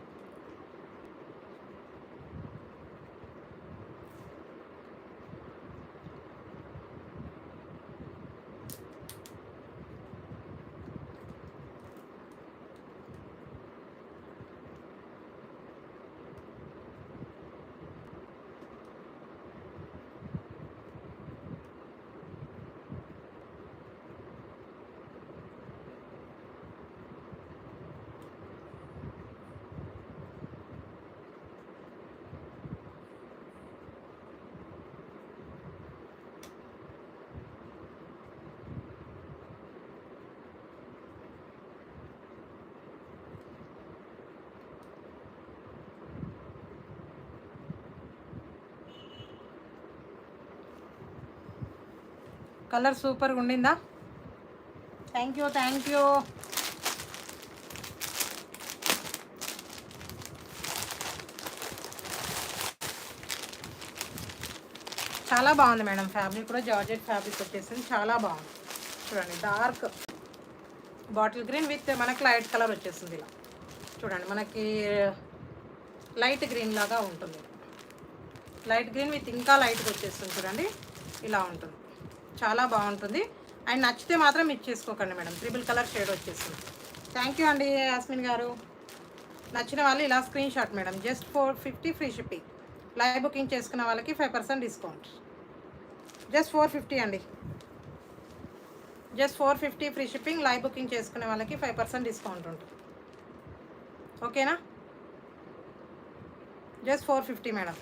కలర్ సూపర్గా ఉండిందా? Thank you. చాలా బాగుంది మేడం. ఫ్యాబ్రిక్ కూడా జార్జెట్ ఫ్యాబ్రిక్ వచ్చేసింది. చాలా బాగుంది. చూడండి, డార్క్ బాటిల్ గ్రీన్ విత్ మనకి లైట్ కలర్ వచ్చేస్తుంది. ఇలా చూడండి, మనకి లైట్ గ్రీన్ లాగా ఉంటుంది. లైట్ గ్రీన్ విత్ ఇంకా లైట్గా వచ్చేస్తుంది. చూడండి, ఇలా ఉంటుంది. చాలా బాగుంటుంది. అండ్ నచ్చితే మాత్రం మిస్ చేసుకోకండి మేడం. త్రిబుల్ కలర్ షేడ్ వచ్చేస్తుంది. థ్యాంక్ యూ అండి యాస్మిన్ గారు. నచ్చిన వాళ్ళు ఇలా screen shot madam. Just 450 free shipping. Live booking చేసుకున్న వాళ్ళకి 5% డిస్కౌంట్. జస్ట్ 450 అండి. Just 450 free shipping. Live booking చేసుకునే వాళ్ళకి 5% డిస్కౌంట్ ఉంటుంది. ఓకేనా? Just 450 madam.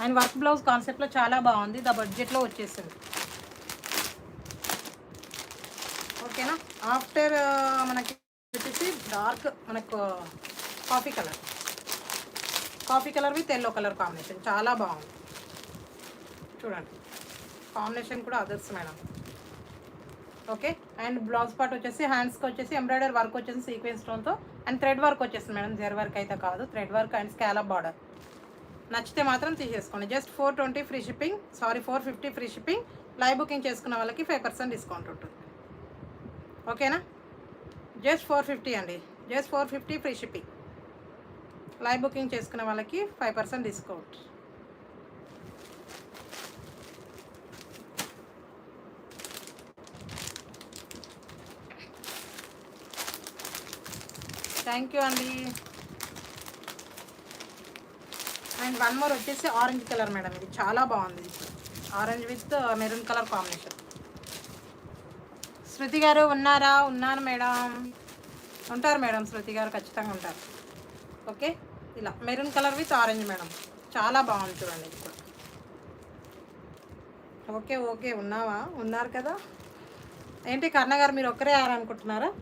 And work blouse కాన్సెప్ట్లో చాలా బాగుంది. ద బడ్జెట్లో వచ్చేసింది. ఓకేనా? ఆఫ్టర్ మనకి వచ్చేసి డార్క్ మనకు coffee colour with yellow colour combination చాలా బాగుంది. చూడండి, కాంబినేషన్ కూడా others madam. Okay. And blouse part వచ్చేసి హ్యాండ్స్కి వచ్చేసి ఎంబ్రాయిడరీ వర్క్ వచ్చేసి సీక్వెన్స్ స్టోన్తో అండ్ థ్రెడ్ వర్క్ వచ్చేస్తుంది మేడం. జెర్ వర్క్ అయితే కాదు, thread work and scallop border. నచ్చితే మాత్రం తీసేసుకోండి. Just 420 free shipping. 450 free shipping. Live booking చేసుకున్న వాళ్ళకి 5% డిస్కౌంట్ ఉంటుంది. ఓకేనా? జస్ట్ 450 అండి. Just 450 free shipping. Live booking చేసుకున్న వాళ్ళకి 5% డిస్కౌంట్. థ్యాంక్ యూ అండి. అండ్ వన్ మోర్ వచ్చేసి ఆరెంజ్ కలర్ మేడం. ఇది చాలా బాగుంది. Orange with maroon colour combination. Shruti గారు ఉన్నారా? ఉన్నాను మేడం. ఉంటారు మేడం. శృతి గారు ఖచ్చితంగా ఉంటారు. ఓకే. ఇలా maroon colour with orange madam. చాలా బాగుంది. చూడండి ఇది కూడా. ఓకే ఉన్నావా? ఉన్నారు కదా. ఏంటి కర్ణ గారు, మీరు ఒక్కరే అనుకుంటున్నారా?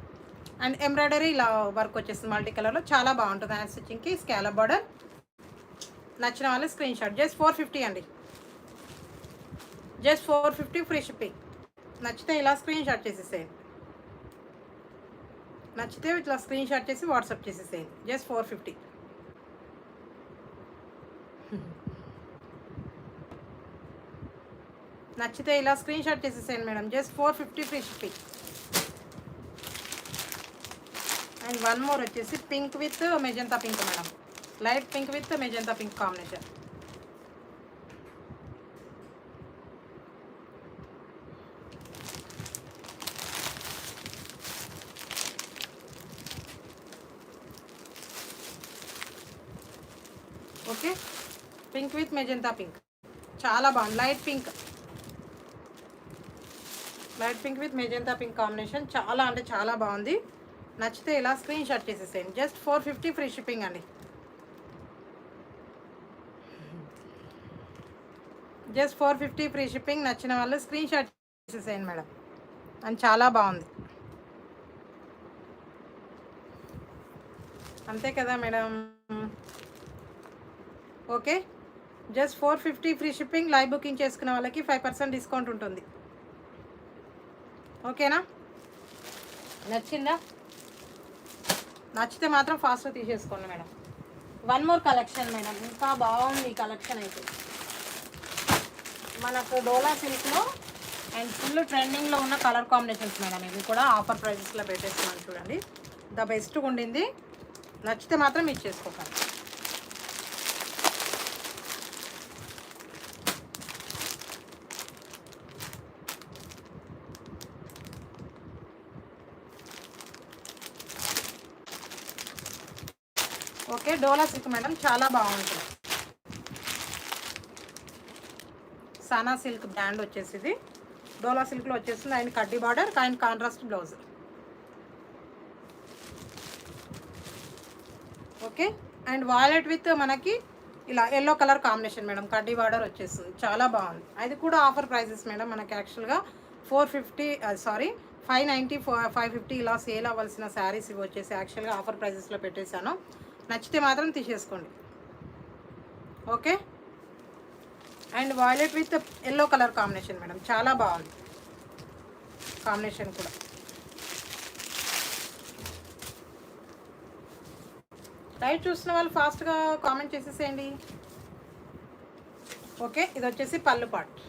అండ్ ఎంబ్రాయిడరీ ఇలా వర్క్ వచ్చేస్తుంది మల్టీ కలర్లో. చాలా బాగుంటుంది. హ్యాండ్ స్టిచ్చింగ్కి స్కాలప్ బార్డర్. నచ్చిన వాళ్ళు స్క్రీన్ షాట్. జస్ట్ 450 అండి. Just 450 free shipping. నచ్చితే ఇలా స్క్రీన్ షాట్ చేసేసేయండి. నచ్చితే ఇట్లా స్క్రీన్ షాట్ చేసి వాట్సాప్ చేసేసేయండి. జస్ట్ 450. నచ్చితే ఇలా స్క్రీన్ షాట్ చేసేసేయండి madam. Just 450 free shipping. And one more వచ్చేసి pink with magenta pink madam. Light pink with magenta pink combination. Okay. Pink with magenta pink చాలా బాగుంది. Light pink with magenta pink combination చాలా అంటే చాలా బాగుంది. నచ్చితే ఇలా స్క్రీన్ షాట్ చేసేసేయండి. జస్ట్ 450 ఫ్రీ షిప్పింగ్ అండి. Just 450 free shipping. నచ్చిన వాళ్ళు స్క్రీన్ షాట్ చేసేసేయండి మేడం. అండ్ చాలా బాగుంది. అంతే కదా madam. Okay. Just 450 free shipping. Live booking చేసుకున్న వాళ్ళకి 5% డిస్కౌంట్ ఉంటుంది. ఓకేనా? నచ్చిందా? నచ్చితే మాత్రం ఫాస్ట్గా తీసేసుకోండి madam. One more collection madam, ఇంకా బాగుంది ఈ కలెక్షన్ అయితే. మనకు డోలా సిల్క్లో అండ్ ఫుల్ ట్రెండింగ్లో ఉన్న కలర్ కాంబినేషన్స్ మేడం. ఇవి కూడా ఆఫర్ ప్రైజెస్లో పెట్టేస్తున్నాను చూడండి. ద బెస్ట్గా ఉండింది. నచ్చితే మాత్రం ఇచ్చేసుకోకండి. ఓకే, డోలా సిల్క్ మేడం చాలా బాగుంటుంది. సానా సిల్క్ బ్రాండ్ వచ్చేసి ఇది డోలా సిల్క్లో వచ్చేసింది. అండ్ కడ్డీ border and contrast blouse. Okay, and violet with మనకి ఇలా ఎల్లో కలర్ కాంబినేషన్ మేడం. కడ్డీ బార్డర్ వచ్చేస్తుంది, చాలా బాగుంది. అది కూడా ఆఫర్ ప్రైజెస్ మేడం. మనకి యాక్చువల్గా 590 550 ఇలా సేల్ అవ్వాల్సిన శారీస్ ఇవి వచ్చేసి యాక్చువల్గా ఆఫర్ ప్రైజెస్లో పెట్టేశాను. నచ్చితే మాత్రం తీసేసుకోండి. Okay, and violet with yellow colour combination madam, చాలా బాగుంది కాంబినేషన్ కూడా. లైవ్ చూస్తున్న వాళ్ళు ఫాస్ట్గా కామెంట్ చేసేసేయండి. ఓకే, ఇది వచ్చేసి పళ్ళు పార్ట్.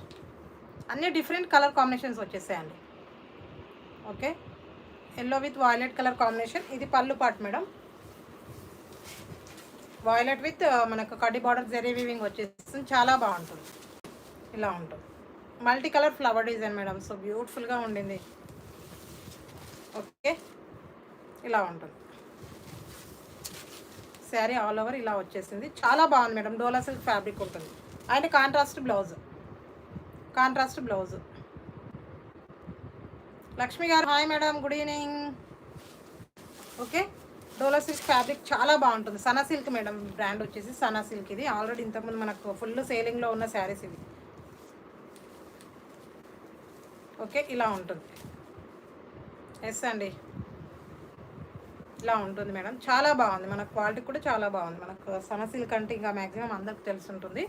అన్నీ డిఫరెంట్ కలర్ కాంబినేషన్స్ వచ్చేసాయండి. Okay, yellow with violet colour combination. ఇది pallu part madam. Violet with మనకు కడ్డీ బార్డర్ జరీ వీవింగ్ వచ్చేస్తుంది, చాలా బాగుంటుంది. ఇలా ఉంటుంది. Multi colour flower design madam. So బ్యూటిఫుల్గా ఉండింది. ఓకే, ఇలా ఉంటుంది శారీ ఆల్ ఓవర్. ఇలా వచ్చేసింది, చాలా బాగుంది మేడం. డోలా సిల్క్ ఫ్యాబ్రిక్ ఉంటుంది. And contrast blouse. లక్ష్మి గారు hi madam, good evening. Okay, Dola silk fabric చాలా బాగుంటుంది. సనా సిల్క్ మేడం బ్రాండ్ వచ్చేసి సనా సిల్క్. ఇది ఆల్రెడీ ఇంతకుముందు మనకు ఫుల్ సేలింగ్లో ఉన్న శారీస్ ఇవి. ఓకే, ఇలా ఉంటుంది. ఎస్ అండి, ఇలా ఉంటుంది మేడం. చాలా బాగుంది. మన క్వాలిటీ కూడా చాలా బాగుంది. మనకు సనా సిల్క్ అంటే ఇంకా మ్యాక్సిమం అందరికి తెలిసి ఉంటుంది.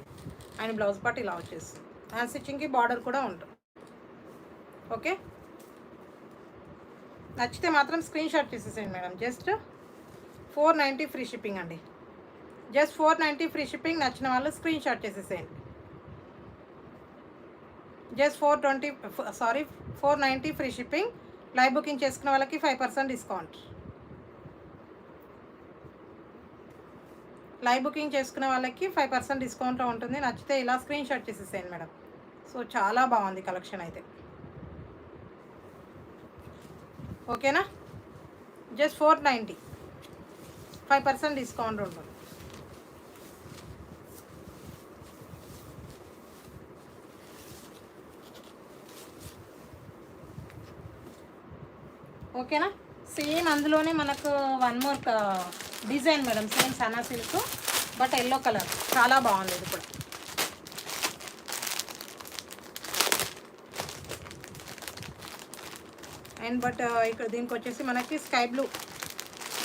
అండ్ బ్లౌజ్ పార్ట్ ఇలా వచ్చేస్తుంది. హ్యాండ్ స్టిచ్చింగ్కి బార్డర్ కూడా ఉంటుంది. ఓకే, నచ్చితే మాత్రం స్క్రీన్ షాట్ తీసేసేయండి మేడం. జస్ట్ 490 ఫ్రీ షిప్పింగ్ అండి. Just 490 free shipping. నచ్చిన వాళ్ళు స్క్రీన్ షాట్ చేసేసేయండి. Just 490 free shipping. Live booking చేసుకున్న వాళ్ళకి 5% డిస్కౌంట్. లైవ్ బుకింగ్ చేసుకునే వాళ్ళకి 5% డిస్కౌంట్లో ఉంటుంది. నచ్చితే ఇలా స్క్రీన్ షాట్ చేసేసేయండి మేడం. సో చాలా బాగుంది కలెక్షన్ అయితే. ఓకేనా? జస్ట్ 490, 5% డిస్కౌంట్ ఉంటుంది. ఓకేనా? సేమ్ అందులోనే మనకు one more design madam. Same Sana silk but yellow colour, చాలా బాగుంది ఇది కూడా. అండ్ బట్ ఇక్కడ దీనికి వచ్చేసి మనకి స్కై బ్లూ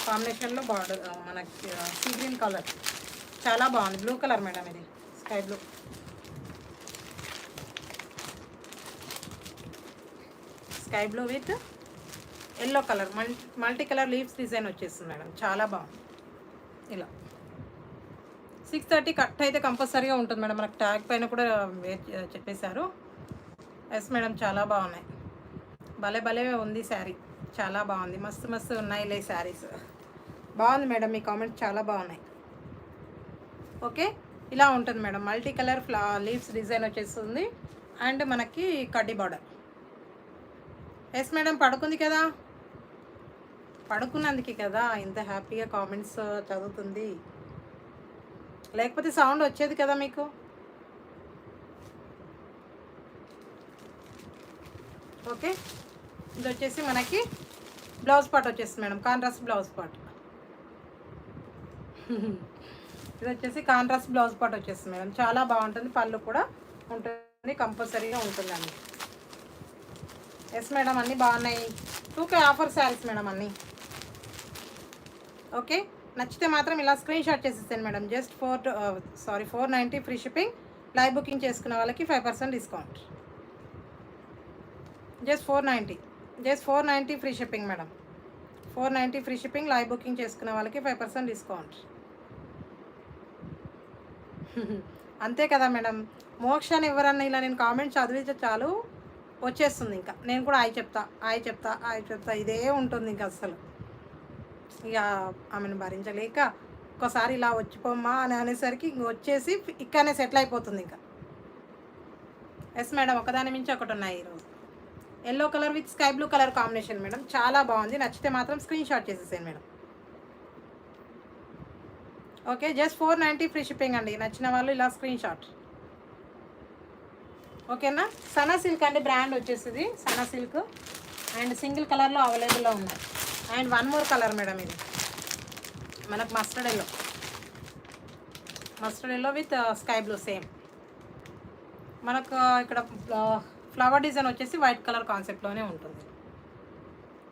కాంబినేషన్లో బార్డర్, మనకి సీ గ్రీన్ కలర్, చాలా బాగుంది. బ్లూ కలర్ మేడం, ఇది sky blue. Sky blue with yellow colour, multi colour leaves design వచ్చేస్తుంది మేడం, చాలా బాగుంది. ఇలా 630 కట్ అయితే కంపల్సరీగా ఉంటుంది మేడం. మనకు ట్యాగ్ పైన కూడా చెప్పేశారు. ఎస్ మేడం, చాలా బాగున్నాయి. భలే భలే ఉంది శారీ, చాలా బాగుంది. మస్తు మస్తు ఉన్నాయిలే శారీస్. బాగుంది మేడం, మీ కామెంట్ చాలా బాగున్నాయి. ఓకే, ఇలా ఉంటుంది madam. Multi colour leaves design వచ్చేస్తుంది. అండ్ మనకి కడ్డీ బార్డర్. ఎస్ మేడం, పడుకుంది కదా, పడుకున్నందుకే కదా ఇంత హ్యాపీగా కామెంట్స్ చదువుతుంది. లేకపోతే సౌండ్ వచ్చేది కదా మీకు. ఓకే, ఇది వచ్చేసి మనకి బ్లౌజ్ పార్ట్ వచ్చేస్తుంది మేడం. Contrast blouse part. ఇది వచ్చేసి కాంట్రాస్ట్ బ్లౌజ్ పార్ట్ వచ్చేస్తుంది మేడం, చాలా బాగుంటుంది. పళ్ళు కూడా ఉంటుంది, కంపల్సరీగా ఉంటుందండి. ఎస్ మేడం, అన్నీ బాగున్నాయి. 2K ఆఫర్ శారీస్ మేడం అన్నీ. ఓకే, నచ్చితే మాత్రం ఇలా స్క్రీన్ షాట్ చేసేస్తాను madam. Just 490 free shipping. Live booking చేసుకున్న వాళ్ళకి 5% discount. Just 490. Just 490 free shipping madam. 490 free shipping. Live booking చేసుకున్న వాళ్ళకి 5% డిస్కౌంట్. అంతే కదా మేడం. మోక్షాన్ని ఎవరన్నా ఇలా నేను కామెంట్ చదివితే చాలు వచ్చేస్తుంది. ఇంకా నేను కూడా చెప్తా ఇదే ఉంటుంది ఇంకా అస్సలు. ఇక ఆమెను భరించలేక ఒక్కసారి ఇలా వచ్చిపోమ్మా అని అనేసరికి ఇంక వచ్చేసి ఇక్కడనే సెటిల్ అయిపోతుంది ఇంకా. ఎస్ మేడం, ఒకదాని మించి ఒకటి ఉన్నాయి ఈరోజు. Yellow colour with sky blue colour combination madam, చాలా బాగుంది. నచ్చితే మాత్రం స్క్రీన్ షాట్ చేసేసాను madam. Okay, just 490 free shipping అండి. నచ్చిన వాళ్ళు ఇలా స్క్రీన్ షాట్. ఓకేనా. సనా సిల్క్ అండి బ్రాండ్ వచ్చేసింది, సనా సిల్క్. అండ్ సింగిల్ కలర్లో అవైలబుల్లో ఉన్నాయి. And one more colour madam, ఇది మనకు mustard yellow with sky blue same. మనకు ఇక్కడ ఫ్లవర్ డిజైన్ వచ్చేసి వైట్ కలర్ కాన్సెప్ట్లోనే ఉంటుంది.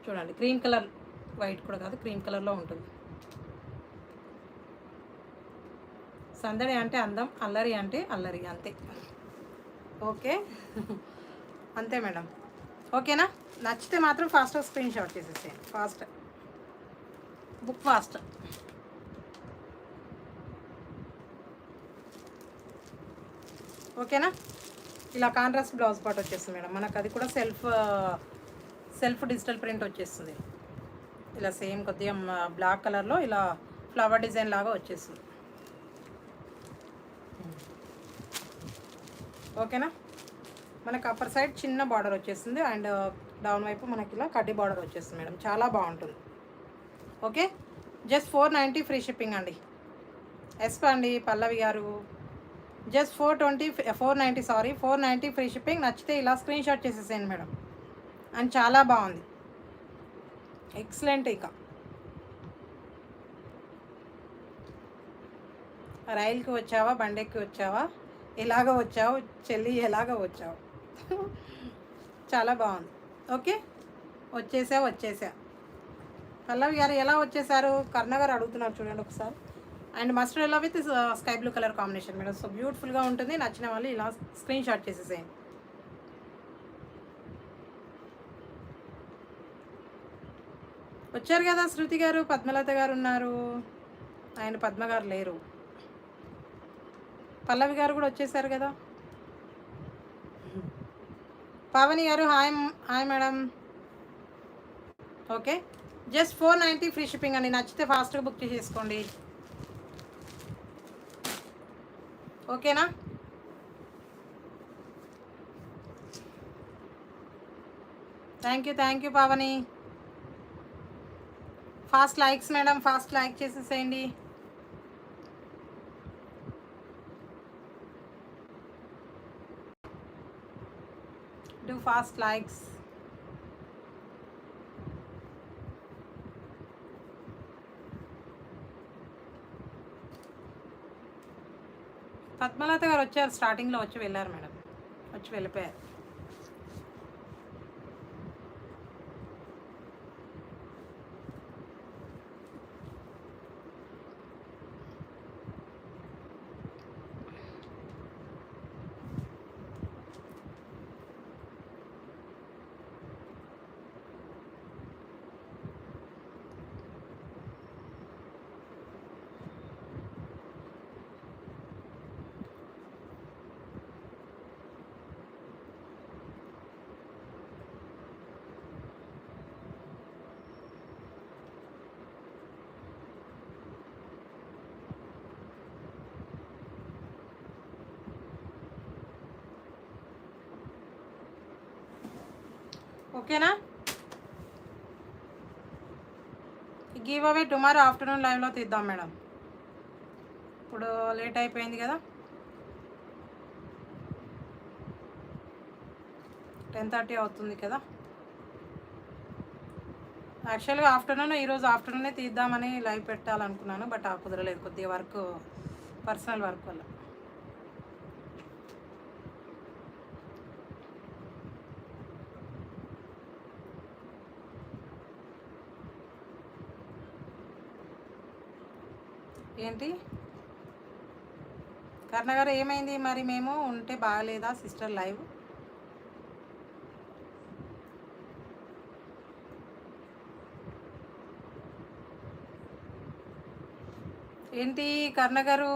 చూడండి, క్రీమ్ కలర్, వైట్ కూడా కాదు, క్రీమ్ కలర్లో ఉంటుంది. సందడి అంటే అందం, అల్లరి అంటే అల్లరి, అంతే. ఓకే అంతే మేడం. ఓకేనా. నచ్చితే మాత్రం ఫాస్ట్గా స్క్రీన్ షాట్ చేసేసేయండి. Fast book fast. ఓకేనా. ఇలా కాంట్రాస్ట్ బ్లౌజ్ పార్ట్ వచ్చేస్తుంది మేడం మనకు. అది కూడా సెల్ఫ్ డిజిటల్ ప్రింట్ వచ్చేస్తుంది. ఇలా సేమ్ కొద్దిగా బ్లాక్ కలర్లో ఇలా ఫ్లవర్ డిజైన్ లాగా వచ్చేస్తుంది. ఓకేనా. మనకు అప్పర్ సైడ్ చిన్న బార్డర్ వచ్చేస్తుంది. అండ్ డౌన్ వైపు మనకి ఇలా కడ్డీ బార్డర్ వచ్చేస్తుంది మేడం, చాలా బాగుంటుంది. ఓకే, జస్ట్ 490 ఫ్రీ షిప్పింగ్ అండి. ఎస్ అండి పల్లవి గారు, జస్ట్ 490 ఫ్రీ షిప్పింగ్. నచ్చితే ఇలా స్క్రీన్ షాట్ చేసేసేయండి మేడం. అండ్ చాలా బాగుంది, ఎక్సలెంట్. ఇక రైలుకి వచ్చావా, బండెక్కి వచ్చావా, ఎలాగ వచ్చావు చెల్లి, ఎలాగ వచ్చావు, చాలా బాగుంది. ఓకే, వచ్చేసా. పల్లవి గారు ఎలా వచ్చేసారు, కర్ణ గారు అడుగుతున్నారు చూడండి ఒకసారి. And mustard yellow with sky blue colour combination madam, so బ్యూటిఫుల్గా ఉంటుంది. నచ్చిన వాళ్ళు ఇలా స్క్రీన్ షాట్ చేసేసేయండి. వచ్చారు కదా శృతి గారు, పద్మలత గారు ఉన్నారు. ఆయన పద్మ గారు లేరు. పల్లవి గారు కూడా వచ్చేసారు కదా. పావని గారు hi madam. Okay, just 490 free shipping అండి. నచ్చితే ఫాస్ట్గా బుక్ చేసుకోండి. ఓకేనా. Thank you Pavani. Fast likes madam, fast like చేసేసేయండి. Do fast likes. పద్మలత గారు వచ్చారు, స్టార్టింగ్లో వచ్చి వెళ్ళారు మేడం, వచ్చి వెళ్ళిపోయారు. ఓకేనా. గివ్ అవే టుమారో ఆఫ్టర్నూన్ లైవ్లో తీద్దాం మేడం. ఇప్పుడు లేట్ అయిపోయింది కదా, 10:30 అవుతుంది కదా. యాక్చువల్గా ఈరోజు ఆఫ్టర్నూనే తీద్దామని లైవ్ పెట్టాలనుకున్నాను, బట్ కుదరలేదు, కొద్దిగా వర్క్, పర్సనల్ వర్క్ వల్ల. ఏంటి కర్ణగారు ఏమైంది మరి, మేము ఉంటే బాగలేదా సిస్టర్ లైవ్? ఏంటి కర్ణ గారు?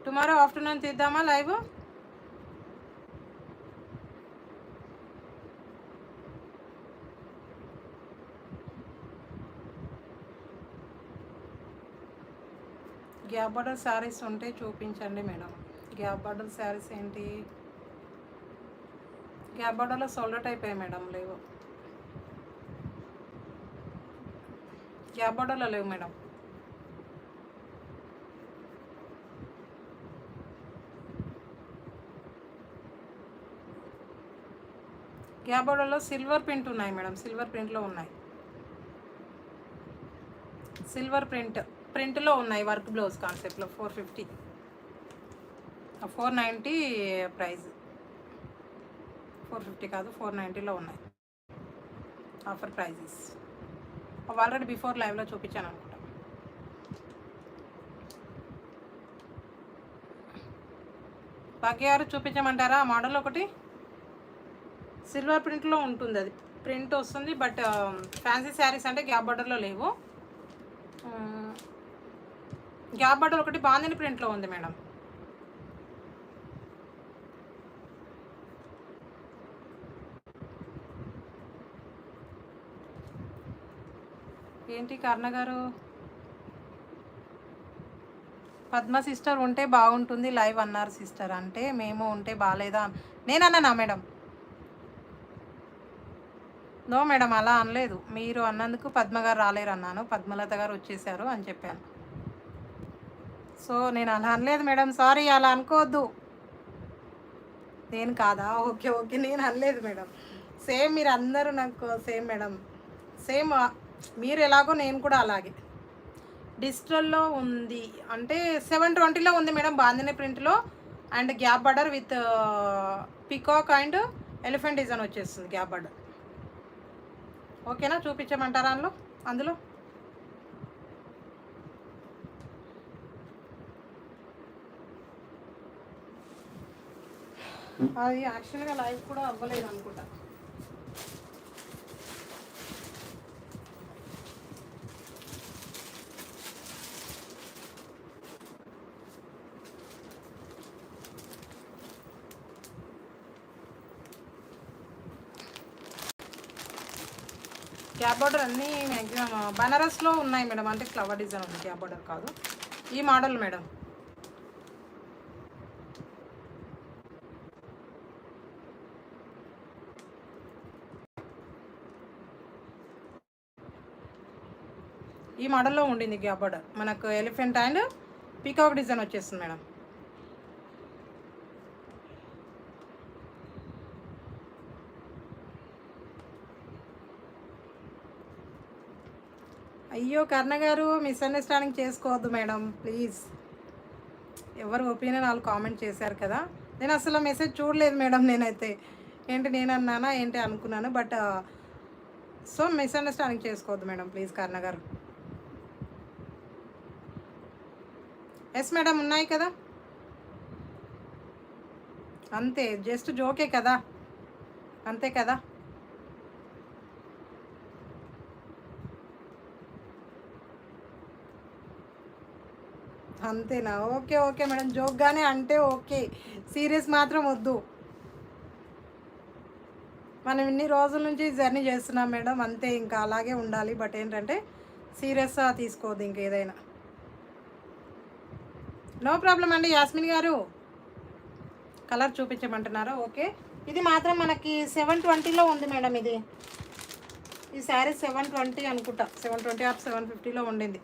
టుమారో ఆఫ్టర్నూన్ తీద్దామా లైవ్? గ్యాప్ బార్డర్ శారీస్ ఉంటే చూపించండి మేడం. గ్యాప్ బార్డర్ శారీస్ ఏంటి? గ్యాప్ బార్డర్లో సోల్డర్ టైప్ మేడం లేవు. గ్యాప్ బార్డర్లో లేవు మేడం. గ్యాప్ బార్డర్లో సిల్వర్ ప్రింట్ ఉన్నాయి మేడం. సిల్వర్ ప్రింట్లో ఉన్నాయి. సిల్వర్ ప్రింట్లో ఉన్నాయి. వర్క్ బ్లౌజ్ కాన్సెప్ట్లో 450, 490 ప్రైస్. 450 కాదు, 490లో ఉన్నాయి ఆఫర్ ప్రైజెస్. ఆల్రెడీ బిఫోర్ లైవ్లో చూపించాను అనుకుంటా. భాగ్య గారు చూపించమంటారా? ఆ మోడల్ ఒకటి సిల్వర్ ప్రింట్లో ఉంటుంది. అది ప్రింట్ వస్తుంది, బట్ ఫ్యాన్సీ శారీస్ అంటే గ్యాప్ బార్డర్లో లేవు. గ్యాప్ బార్డర్ ఒకటి బాందిని ప్రింట్లో ఉంది మేడం. ఏంటి కర్ణ గారు? పద్మ సిస్టర్ ఉంటే బాగుంటుంది లైవ్ అన్నారు సిస్టర్. అంటే మేము ఉంటే బాగాలేదా? నేనన్నానా మేడం? నో మేడం, అలా అనలేదు. మీరు అన్నందుకు పద్మ గారు రాలేరు అన్నాను. పద్మలత గారు వచ్చేసారు అని చెప్పాను. సో నేను అలా అనలేదు మేడం, సారీ, అలా అనుకోవద్దు. నేను కాదా? ఓకే ఓకే, నేను అనలేదు మేడం. సేమ్ మీరు అందరూ నాకు సేమ్ మేడం. సేమ్ మీరు ఎలాగో నేను కూడా అలాగే. డిజిటల్లో ఉంది అంటే 720లో ఉంది మేడం, బాందిని ప్రింట్లో. And gap border with peacock and elephant design వచ్చేస్తుంది గ్యాప్ బార్డర్. ఓకేనా? చూపించమంటారా అందులో? అది యాక్చువల్గా లైవ్ కూడా అవ్వలేదు అనుకుంటా. గ్యాప్ బార్డర్ అన్నీ మ్యాక్సిమం బనారస్లో ఉన్నాయి మేడం. అంటే ఫ్లవర్ డిజైన్ ఉంది, గ్యాప్ బార్డర్ కాదు. ఈ మోడల్ మేడం. ఈ మోడల్లో ఉండింది గ్యాప్ బార్డర్. మనకు ఎలిఫెంట్ అండ్ పీకాక్ డిజైన్ వచ్చేస్తుంది మేడం. అయ్యో కర్ణ గారు, మిస్అండర్స్టాండింగ్ చేసుకోవద్దు మేడం ప్లీజ్. ఎవరు ఒపీనియన్ వాళ్ళు కామెంట్ చేశారు కదా. నేను అసలు మెసేజ్ చూడలేదు మేడం. నేనైతే ఏంటి నేనన్నానా ఏంటి అనుకున్నాను. బట్ సో మిస్అండర్స్టాండింగ్ చేసుకోవద్దు మేడం ప్లీజ్ కర్ణ గారు. ఎస్ మేడం, ఉన్నాయి కదా. అంతే, జస్ట్ జోకే కదా, అంతే కదా. అంతేనా? ఓకే ఓకే మేడం, జోక్గానే అంటే ఓకే, సీరియస్ మాత్రం వద్దు. మనం ఇన్ని రోజుల నుంచి జర్నీ చేస్తున్నాం మేడం, అంతే, ఇంకా అలాగే ఉండాలి. బట్ ఏంటంటే సీరియస్గా తీసుకోవద్దు ఇంకేదైనా. నో ప్రాబ్లం అండి. యాస్మిన్ గారు కలర్ చూపించమంటున్నారా? ఓకే, ఇది మాత్రం మనకి 720లో ఉంది మేడం. ఈ శారీ 720 అనుకుంటా, 720 ఆర్ 750లో ఉండింది.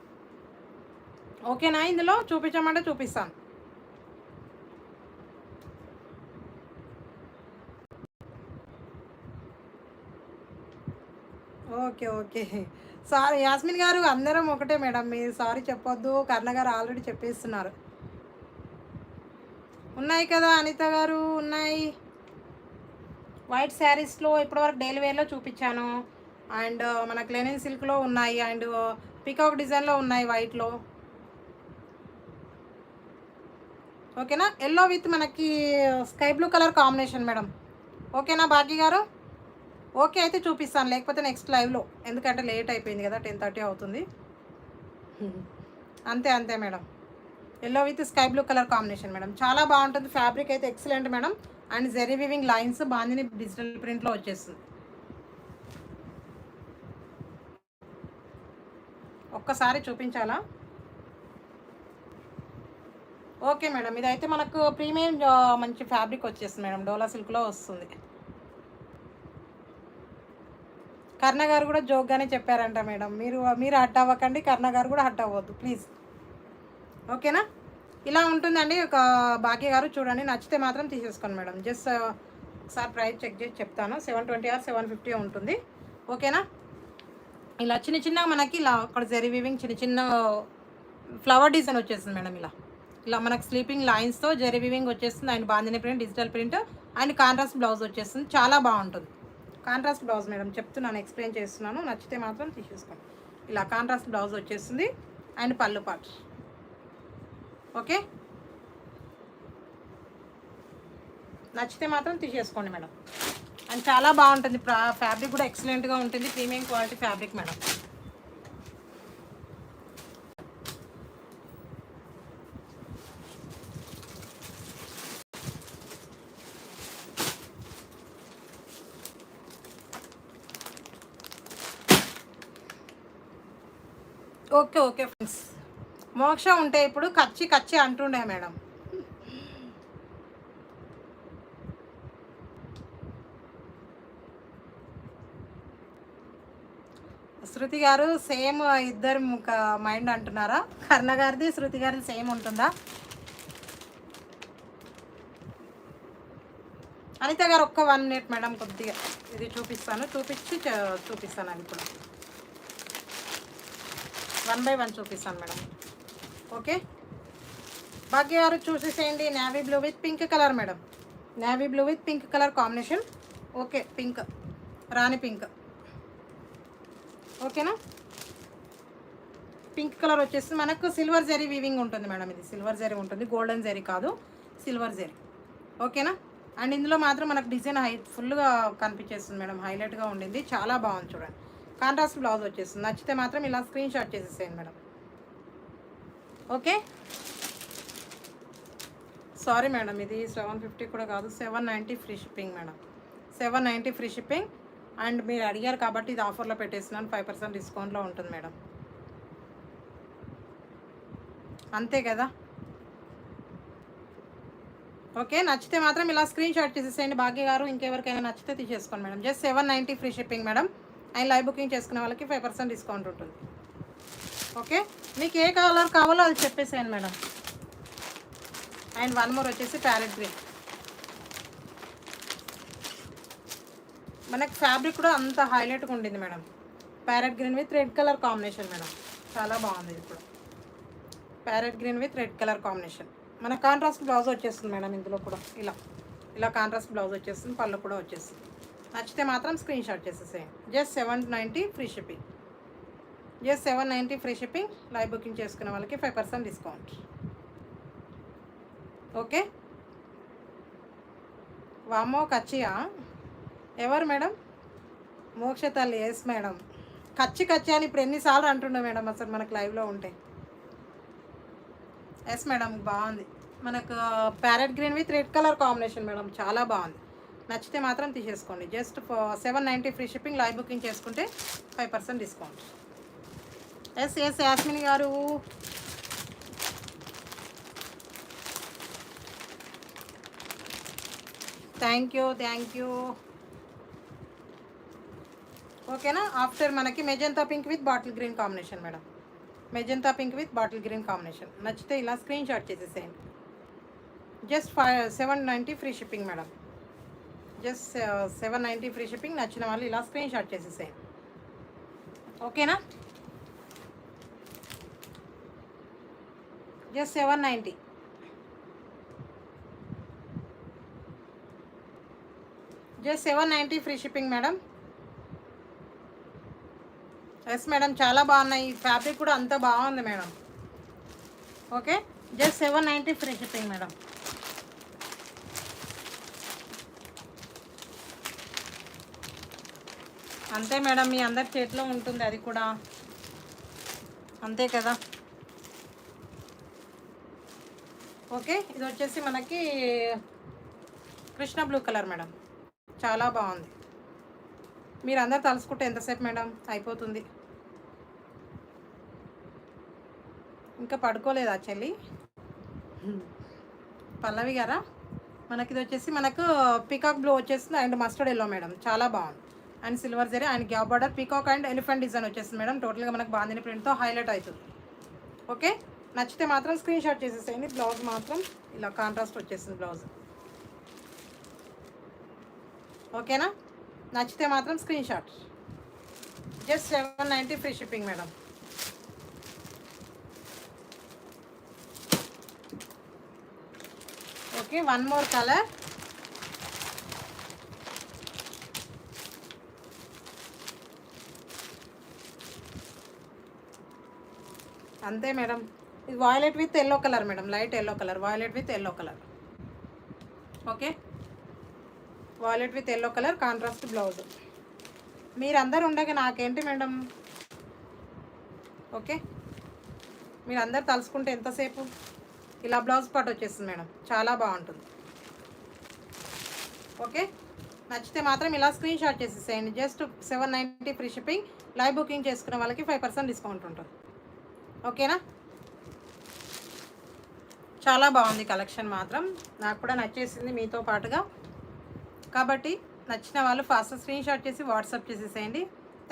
ఓకేనా? ఇందులో చూపించమంటే చూపిస్తాను. ఓకే ఓకే, సారీ యాస్మిన్ గారు, అందరం ఒకటే మేడం, మీరు సారీ చెప్పొద్దు. కర్ణ గారు ఆల్రెడీ చెప్పేస్తున్నారు. ఉన్నాయి కదా అనిత గారు, ఉన్నాయి. వైట్ శారీస్లో ఇప్పటివరకు డైలీ వేర్లో చూపించాను. అండ్ మనకు లెనిన్ సిల్క్లో ఉన్నాయి. అండ్ పికాక్ డిజైన్లో ఉన్నాయి వైట్లో. ఓకేనా? ఎల్లో విత్ మనకి sky blue colour combination madam. ఓకేనా భాగ్య గారు? ఓకే అయితే చూపిస్తాను, లేకపోతే నెక్స్ట్ లైవ్లో, ఎందుకంటే లేట్ అయిపోయింది కదా, 10:30 అవుతుంది. అంతే అంతే madam. Yellow with sky blue colour combination madam, చాలా బాగుంటుంది. ఫ్యాబ్రిక్ అయితే excellent madam. And zari weaving lines bandhani digital ప్రింట్లో వచ్చేస్తుంది. ఒక్కసారి చూపించాలా? ఓకే మేడం, ఇదైతే మనకు ప్రీమియం మంచి ఫ్యాబ్రిక్ వచ్చేస్తుంది మేడం, డోలా సిల్క్లో వస్తుంది. కర్ణ గారు కూడా జోక్గానే చెప్పారంట మేడం, మీరు హట్ అవ్వకండి, కర్ణ గారు కూడా హట్ అవ్వద్దు ప్లీజ్. ఓకేనా? ఇలా ఉంటుందండి. ఒక భాగ్య గారు చూడండి, నచ్చితే మాత్రం తీసేసుకోండి మేడం. జస్ట్ ఒకసారి ప్రైస్ చెక్ చేసి చెప్తాను. 720 ఆర్ 750 ఉంటుంది. ఓకేనా? ఇలా చిన్న చిన్నగా మనకి ఇలా అక్కడ జరీ వీవింగ్ చిన్న చిన్న ఫ్లవర్ డిజైన్ వచ్చేస్తుంది మేడం. ఇలా మనకు స్లీపింగ్ లైన్స్తో జరీ వీవింగ్ వచ్చేస్తుంది. And bandhani print, digital print and contrast blouse వచ్చేస్తుంది. చాలా బాగుంటుంది. కాంట్రాస్ట్ బ్లౌజ్ మేడం, చెప్తున్నాను, ఎక్స్ప్లెయిన్ చేస్తున్నాను. నచ్చితే మాత్రం తీసేసుకోండి. ఇలా కాంట్రాస్ట్ బ్లౌజ్ వచ్చేస్తుంది అండ్ పళ్ళు పాట్. ఓకే, నచ్చితే మాత్రం తీసేసుకోండి మేడం. అండ్ చాలా బాగుంటుంది. ఫ్యాబ్రిక్ కూడా ఎక్సలెంట్గా ఉంటుంది. Premium quality fabric madam. Okay okay friends, మోక్ష ఉంటే ఇప్పుడు కచ్చి కచ్చి అంటుండే మేడం. శృతి గారు సేమ్ ఇద్దరు మైండ్ అంటున్నారా? కర్ణ గారిది శృతి గారిది సేమ్ ఉంటుందా? అనిత గారు ఒక్క 1 మినిట్ మేడం, కొద్దిగా ఇది చూపిస్తాను, చూపిస్తాను. అది కూడా 1 by 1 చూపిస్తాను మేడం. ఓకే, భాగ్య గారు చూసేసేయండి. Navy blue with pink colour madam, navy blue with pink colour combination. Okay, pink, Rani pink. ఓకేనా? పింక్ కలర్ వచ్చేసి మనకు సిల్వర్ జరీ వీవింగ్ ఉంటుంది మేడం. ఇది సిల్వర్ జరీ ఉంటుంది, గోల్డెన్ జరీ కాదు, సిల్వర్ జరీ. ఓకేనా? అండ్ ఇందులో మాత్రం మనకు డిజైన్ ఫుల్గా కనిపించేస్తుంది మేడం, హైలైట్గా ఉండింది, చాలా బాగుంది చూడండి. కాంట్రాస్ట్ బ్లౌజ్ వచ్చేస్తుంది. నచ్చితే మాత్రం ఇలా స్క్రీన్ షాట్ చేసేసేయండి మేడం. ఓకే, సారీ మేడం, ఇది 750 కూడా కాదు, 790 free shipping madam. 790 free shipping. And మీరు అడిగారు కాబట్టి ఇది ఆఫర్లో పెట్టేస్తున్నాను, 5% డిస్కౌంట్లో ఉంటుంది మేడం. అంతే కదా? ఓకే, నచ్చితే మాత్రం ఇలా స్క్రీన్ షాట్ చేసేసేయండి భాగ్య గారు. ఇంకెవరికైనా నచ్చితే తీసేసుకోండి madam. Just 790 free shipping madam. And live booking చేసుకునే వాళ్ళకి 5% డిస్కౌంట్ ఉంటుంది. ఓకే, మీకు ఏ కలర్ కావాలో అది చెప్పేసేయండి మేడం. అండ్ 1 మోర్ వచ్చేసి ప్యారెట్ గ్రీన్. మనకు ఫ్యాబ్రిక్ కూడా అంత హైలైట్గా ఉండింది madam. Parrot green with red colour combination madam, చాలా బాగుంది. ఇది కూడా parrot green with red colour combination. మన కాంట్రాస్ట్ బ్లౌజ్ వచ్చేస్తుంది మేడం. ఇందులో కూడా ఇలా కాంట్రాస్ట్ బ్లౌజ్ వచ్చేస్తుంది, పళ్ళు కూడా వచ్చేస్తుంది. నచ్చితే మాత్రం స్క్రీన్ షాట్ చేసేసేయండి. Just 790 free shipping. Just 790 free shipping. Live booking చేసుకునే వాళ్ళకి 5% డిస్కౌంట్. ఓకే, వామ్మో కచ్చియా? ఎవరు మేడం? మోక్ష తల్లి. ఎస్ మేడం, కచ్చి కచ్చి అని ఇప్పుడు ఎన్నిసార్లు అంటుండే మేడం అసలు మనకు లైవ్లో ఉంటే. ఎస్ మేడం, బాగుంది. మనకు parrot green with red colour combination madam, చాలా బాగుంది. నచ్చితే మాత్రం తీసేసుకోండి. Just 790 free shipping. Live booking చేసుకుంటే 5% డిస్కౌంట్. ఎస్ యాస్మిని గారు, థ్యాంక్ యూ. ఓకేనా? ఆఫ్టర్ మనకి magenta pink with bottle green combination madam. Magenta pink with bottle green combination. నచ్చితే ఇలా స్క్రీన్ షాట్ చేసేసేయండి. Just 790 free shipping madam. Just 790 free shipping. నచ్చిన వాళ్ళు ఇలా స్క్రీన్ షాట్ చేసేసేయండి. ఓకేనా? Just 790. Just 790 free shipping madam. Yes madam, చాలా బాగున్నాయి. ఫ్యాబ్రిక్ కూడా అంత బాగుంది madam. Okay, just 790 free shipping madam. అంతే మేడం, మీ అందరి చేతిలో ఉంటుంది అది కూడా, అంతే కదా. ఓకే, ఇది వచ్చేసి మనకి కృష్ణ బ్లూ కలర్ మేడం, చాలా బాగుంది. మీరు అందరు తలుసుకుంటే ఎంతసేపు మేడం, అయిపోతుంది. ఇంకా పడుకోలేదా చెల్లి? పల్లవి గారా? మనకి ఇది వచ్చేసి మనకు పీకాక్ బ్లూ వచ్చేసింది అండ్ మస్టర్డ్ ఎల్లో మేడం, చాలా బాగుంది. And silver zari and gap border, peacock and elephant design వచ్చేసింది మేడం. టోటల్గా మనకు బాందిని ప్రింట్తో హైలైట్ అవుతుంది. ఓకే, నచ్చితే మాత్రం స్క్రీన్ షాట్ చేసేసేయండి. బ్లౌజ్ మాత్రం ఇలా కాంట్రాస్ట్ వచ్చేసింది బ్లౌజ్. ఓకేనా, నచ్చితే మాత్రం screen shot. Just 790 free shipping madam. Okay, one more colour. అంతే మేడం, ఇది violet with yellow colour madam, light yellow colour, violet with yellow colour. Okay, violet with yellow colour contrast blouse. మీరందరూ ఉండగా నాకేంటి madam. Okay, మీరందరు తలుసుకుంటే ఎంతసేపు. ఇలా blouse part వచ్చేస్తుంది madam, చాలా బాగుంటుంది. ఓకే, నచ్చితే మాత్రం ఇలా స్క్రీన్ షాట్ చేసేసేయండి. Just 790 free shipping. Live booking చేసుకున్న వాళ్ళకి 5% డిస్కౌంట్ ఉంటుంది. ఓకేనా, చాలా బాగుంది కలెక్షన్ మాత్రం, నాకు కూడా నచ్చేసింది మీతో పాటుగా. కాబట్టి నచ్చిన వాళ్ళు ఫాస్ట్ స్క్రీన్ షాట్ చేసి వాట్సాప్ చేసేసేయండి.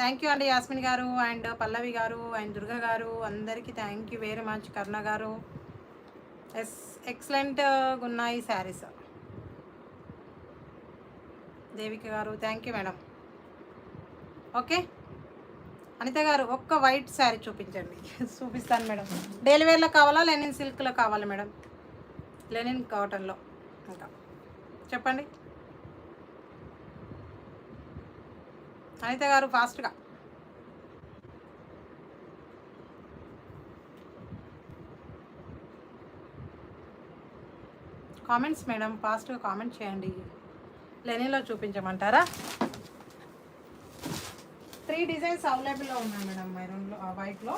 థ్యాంక్ యూ అండి యాస్మిన్ గారు అండ్ పల్లవి గారు అండ్ దుర్గా గారు, అందరికీ thank you very much. Karuna గారు, ఎక్సలెంట్గా ఉన్నాయి శారీస్. దేవిక గారు thank you madam. Okay, Anitha గారు ఒక్క వైట్ శారీ చూపించండి. చూపిస్తాను మేడం. డైలీ వేర్లో కావాలా, లెనిన్ సిల్క్లో కావాలి మేడం? లెనిన్ కాటన్లో. ఇంకా చెప్పండి అనిత గారు, ఫాస్ట్గా. కామెంట్స్ మేడం, ఫాస్ట్గా కామెంట్ చేయండి. లెనిన్లో చూపించమంటారా? 3 డిజైన్స్ అవైలబుల్లో ఉన్నాయి మేడం. మెరూన్లో, వైట్లో.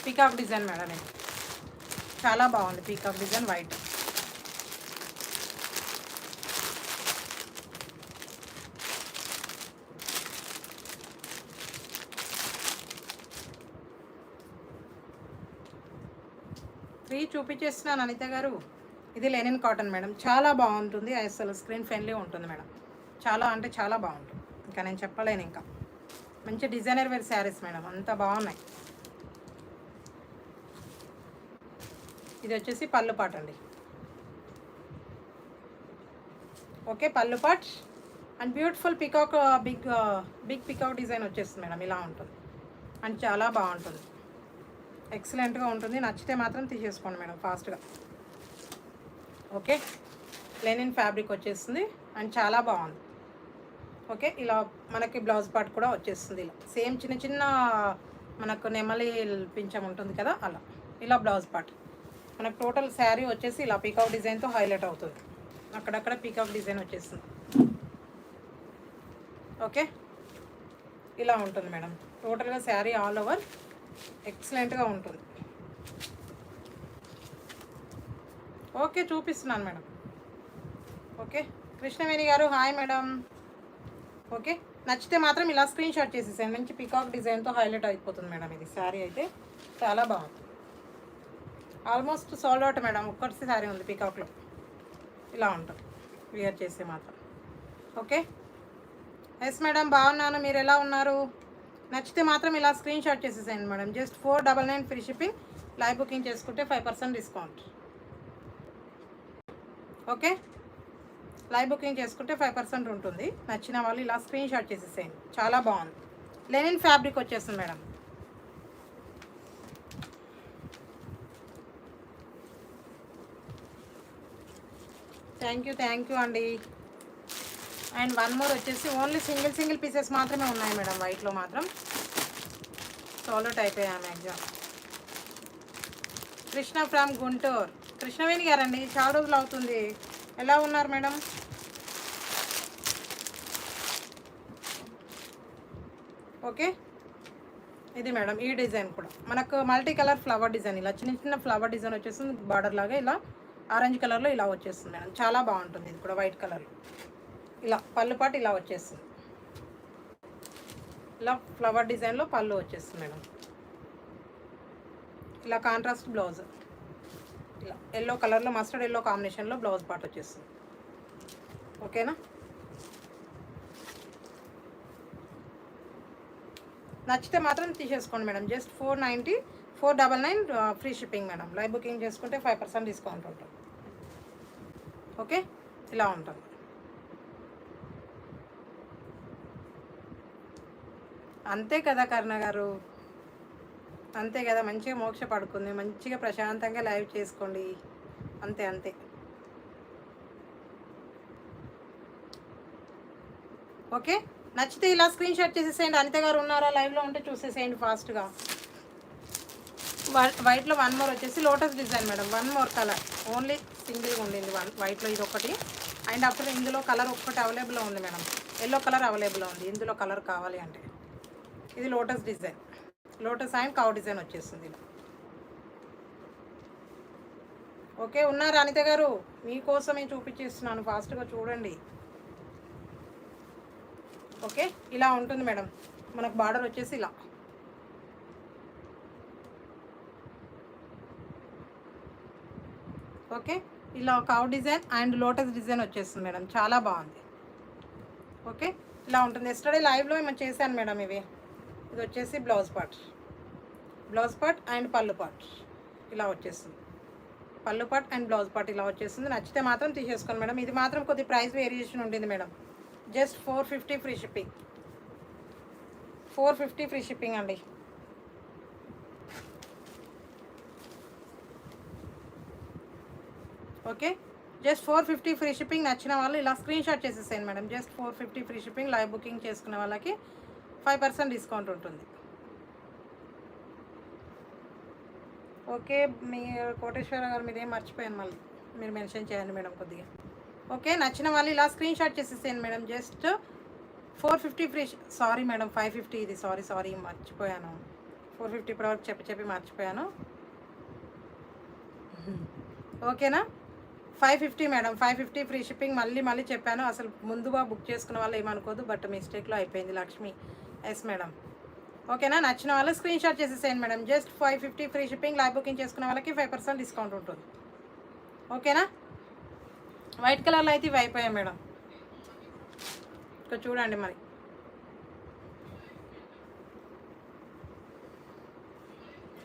పీకాక్ డిజైన్ మేడం, ఇది చాలా బాగుంది. Peacock design white. చూపించేస్తున్నాను అనిత గారు. ఇది లెనిన్ కాటన్ మేడం, చాలా బాగుంటుంది. అసలు స్క్రీన్ ఫ్రెండ్లీ ఉంటుంది మేడం, చాలా అంటే చాలా బాగుంటుంది. ఇంకా నేను చెప్పలేను. ఇంకా మంచి డిజైనర్ వేర్ శారీస్ మేడం, అంత బాగున్నాయి. ఇది వచ్చేసి పళ్ళు పాట్ అండి. ఓకే, పళ్ళు pot and beautiful peacock, big peacock design వచ్చేస్తుంది మేడం, ఇలా ఉంటుంది. అండ్ చాలా బాగుంటుంది, ఎక్సలెంట్గా ఉంటుంది. నచ్చితే మాత్రం తీసేసుకోండి మేడం ఫాస్ట్గా. ఓకే, లెనిన్ ఫ్యాబ్రిక్ వచ్చేస్తుంది అండ్ చాలా బాగుంది. ఓకే, ఇలా మనకి బ్లౌజ్ పార్ట్ కూడా వచ్చేస్తుంది. ఇలా సేమ్ చిన్న చిన్న మనకు నెమలి పించం ఉంటుంది కదా, అలా ఇలా బ్లౌజ్ పార్ట్. మనకు టోటల్ శారీ వచ్చేసి ఇలా పీకాక్ డిజైన్తో హైలైట్ అవుతుంది. అక్కడక్కడ పీకాక్ డిజైన్ వచ్చేస్తుంది. ఓకే, ఇలా ఉంటుంది మేడం టోటల్గా శారీ ఆల్ ఓవర్, ఎక్సలెంట్గా ఉంటుంది. ఓకే, చూపిస్తున్నాను మేడం. ఓకే, కృష్ణవేణి గారు హాయ్ మేడం. ఓకే, నచ్చితే మాత్రం ఇలా స్క్రీన్ షాట్ చేసేసాను. మంచి పీకాక్ డిజైన్తో హైలైట్ అయిపోతుంది మేడం. ఇది శారీ అయితే చాలా బాగుంది. ఆల్మోస్ట్ సోల్డ్ అవుట్ మేడం, ఒక్కటి శారీ ఉంది పీకాక్లో. ఇలా ఉంటుంది వేర్ చేసే మాత్రం. ఓకే, ఎస్ మేడం బాగున్నాను, మీరు ఎలా ఉన్నారు? నచ్చితే మాత్రం ఇలా స్క్రీన్ షాట్ చేసేసేయండి madam. Just 499 free shipping. Live booking చేసుకుంటే 5% డిస్కౌంట్. ఓకే, లైవ్ బుకింగ్ చేసుకుంటే 5% ఉంటుంది. నచ్చిన వాళ్ళు ఇలా స్క్రీన్ షాట్ చేసేసేయండి. చాలా బాగుంది. లెనిన్ ఫ్యాబ్రిక్ వచ్చేస్తుంది మేడం. థ్యాంక్ యూ అండి. అండ్ వన్ మోర్ వచ్చేసి ఓన్లీ సింగిల్ పీసెస్ మాత్రమే ఉన్నాయి మేడం, వైట్లో మాత్రం సోలో టైప్ అయ్యాను ఎగ్జామ్. కృష్ణ ఫ్రమ్ గుంటూరు. కృష్ణవేణి గారండి, చాలా రోజులు అవుతుంది, ఎలా ఉన్నారు మేడం? ఓకే, ఇది మేడం ఈ డిజైన్ కూడా మనకు మల్టీ కలర్ ఫ్లవర్ డిజైన్, ఇలా చిన్న ఫ్లవర్ డిజైన్ వచ్చేస్తుంది బార్డర్ లాగా, ఇలా ఆరెంజ్ కలర్లో ఇలా వచ్చేస్తుంది మేడం, చాలా బాగుంటుంది. ఇది కూడా వైట్ కలర్లో ఇలా పళ్ళు పాటు ఇలా వచ్చేస్తుంది, ఇలా ఫ్లవర్ డిజైన్లో పళ్ళు వచ్చేస్తుంది మేడం. ఇలా కాంట్రాస్ట్ బ్లౌజ్, ఇలా ఎల్లో కలర్లో మస్టర్డ్ ఎల్లో కాంబినేషన్లో బ్లౌజ్ పార్ట్ వచ్చేస్తుంది. ఓకేనా, నచ్చితే మాత్రం తీసేసుకోండి madam. Just 490, 499 free shipping madam. Live booking చేసుకుంటే 5% డిస్కౌంట్ ఉంటుంది. ఓకే, ఇలా ఉంటుంది. అంతే కదా కరుణ గారు, అంతే కదా, మంచిగా మోక్ష పడుకుంది, మంచిగా ప్రశాంతంగా లైవ్ చేసుకోండి, అంతే అంతే. ఓకే, నచ్చితే ఇలా స్క్రీన్ షాట్ చేసేసేయండి. అనిత గారు ఉన్నారా లైవ్లో ఉంటే చూసేసేయండి ఫాస్ట్గా. వైట్లో వన్ మోర్ వచ్చేసి lotus design madam, one more colour, only సింగిల్గా ఉండింది వైట్లో ఇది ఒకటి. అండ్ అప్పుడు ఇందులో కలర్ ఒక్కటి అవైలబుల్లో ఉంది మేడం, ఎల్లో కలర్ అవైలబుల్లో ఉంది. ఇందులో కలర్ కావాలి అంటే ఇది lotus design, lotus and cow design వచ్చేస్తుంది ఇలా. ఓకే, ఉన్నారు అనిత గారు, మీకోసమే చూపించేస్తున్నాను, ఫాస్ట్గా చూడండి. ఓకే, ఇలా ఉంటుంది మేడం, మనకు బార్డర్ వచ్చేసి ఇలా. ఓకే, ఇలా కవ్ డిజైన్ అండ్ లోటస్ డిజైన్ వచ్చేస్తుంది మేడం, చాలా బాగుంది. ఓకే, ఇలా ఉంటుంది. ఎస్టర్డే లైవ్లో ఏమైనా చేశాను మేడం ఇవి. ఇది వచ్చేసి బ్లౌజ్ పార్ట్ అండ్ పళ్ళు పార్ట్ ఇలా వచ్చేస్తుంది. పళ్ళు పార్ట్ అండ్ బ్లౌజ్ పార్ట్ ఇలా వచ్చేస్తుంది. నచ్చితే మాత్రం తీసేసుకోండి మేడం. ఇది మాత్రం కొద్ది ప్రైస్ వేరియేషన్ ఉంటుంది madam. Just 450 free shipping, 450 free shipping అండి. Okay, just 450 free shipping. నచ్చిన వాళ్ళు ఇలా స్క్రీన్ షాట్ చేసేసేయండి madam. Just 450 free shipping. Live booking చేసుకునే వాళ్ళకి 5% డిస్కౌంట్ ఉంటుంది. ఓకే, మీ కోటేశ్వర గారు మీరేం మర్చిపోయాను, మళ్ళీ మీరు మెన్షన్ చేయండి మేడం కొద్దిగా. ఓకే, నచ్చిన వాళ్ళు ఇలా స్క్రీన్ షాట్ చేసేసేయండి madam. Just 450 free. Sorry madam, 550 ఇది. సారీ మర్చిపోయాను. 450 ఇప్పటివరకు చెప్పి మర్చిపోయాను. ఓకేనా, 550 మేడం, 550 ఫ్రీ షిప్పింగ్. మళ్ళీ చెప్పాను, అసలు ముందుగా బుక్ చేసుకున్న వాళ్ళు ఏమనుకోదు, బట్ మిస్టేక్లో అయిపోయింది. Lakshmi, yes madam. ఓకేనా, నచ్చిన వాళ్ళు స్క్రీన్ షాట్ చేసేసేయండి madam. Just 550 free shipping. Live booking చేసుకున్న వాళ్ళకి 5% డిస్కౌంట్ ఉంటుంది. ఓకేనా, వైట్ కలర్లో అయితే ఇవి అయిపోయాయి మేడం. ఇక్కడ చూడండి మరి,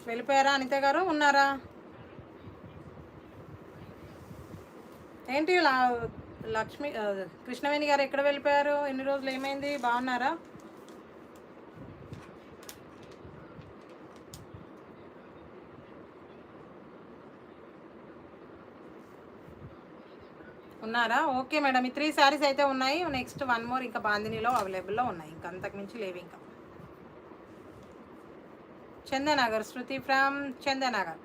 వెళ్ళిపోయారా అనిత గారు, ఉన్నారా ఏంటి? లక్ష్మి కృష్ణవేణి గారు ఎక్కడ వెళ్ళిపోయారు? ఎన్ని రోజులు ఏమైంది? బాగున్నారా? ఉన్నారా? ఓకే మేడం, ఈ 3 శారీస్ అయితే ఉన్నాయి. నెక్స్ట్ వన్ మోర్ ఇంకా బాందినిలో అవైలబుల్లో ఉన్నాయి, ఇంకా అంతకుమించి లేవు. ఇంకా చందనగర్, శృతి ఫ్రమ్ చందనగర్.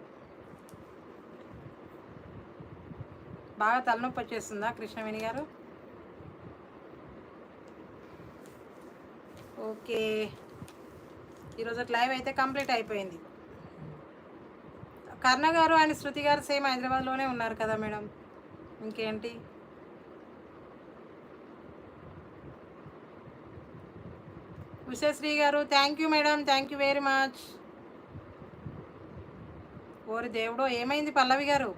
బాగా తలనొప్పి వచ్చేస్తుందా కృష్ణవేణి గారు? ఓకే, ఈరోజు లైవ్ అయితే కంప్లీట్ అయిపోయింది. కర్ణ గారు అండ్ శృతి గారు సేమ్ హైదరాబాద్లోనే ఉన్నారు కదా మేడం, ఇంకేంటి? ఉషశ్రీ గారు, thank you madam, thank you very much. ఓరి దేవుడో, ఏమైంది పల్లవి గారు?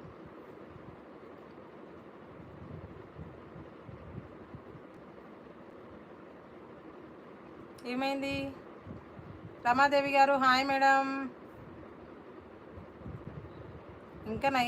ఏమైంది? రమాదేవి గారు, హాయ్ మేడం. ఇంకా నయ్యం.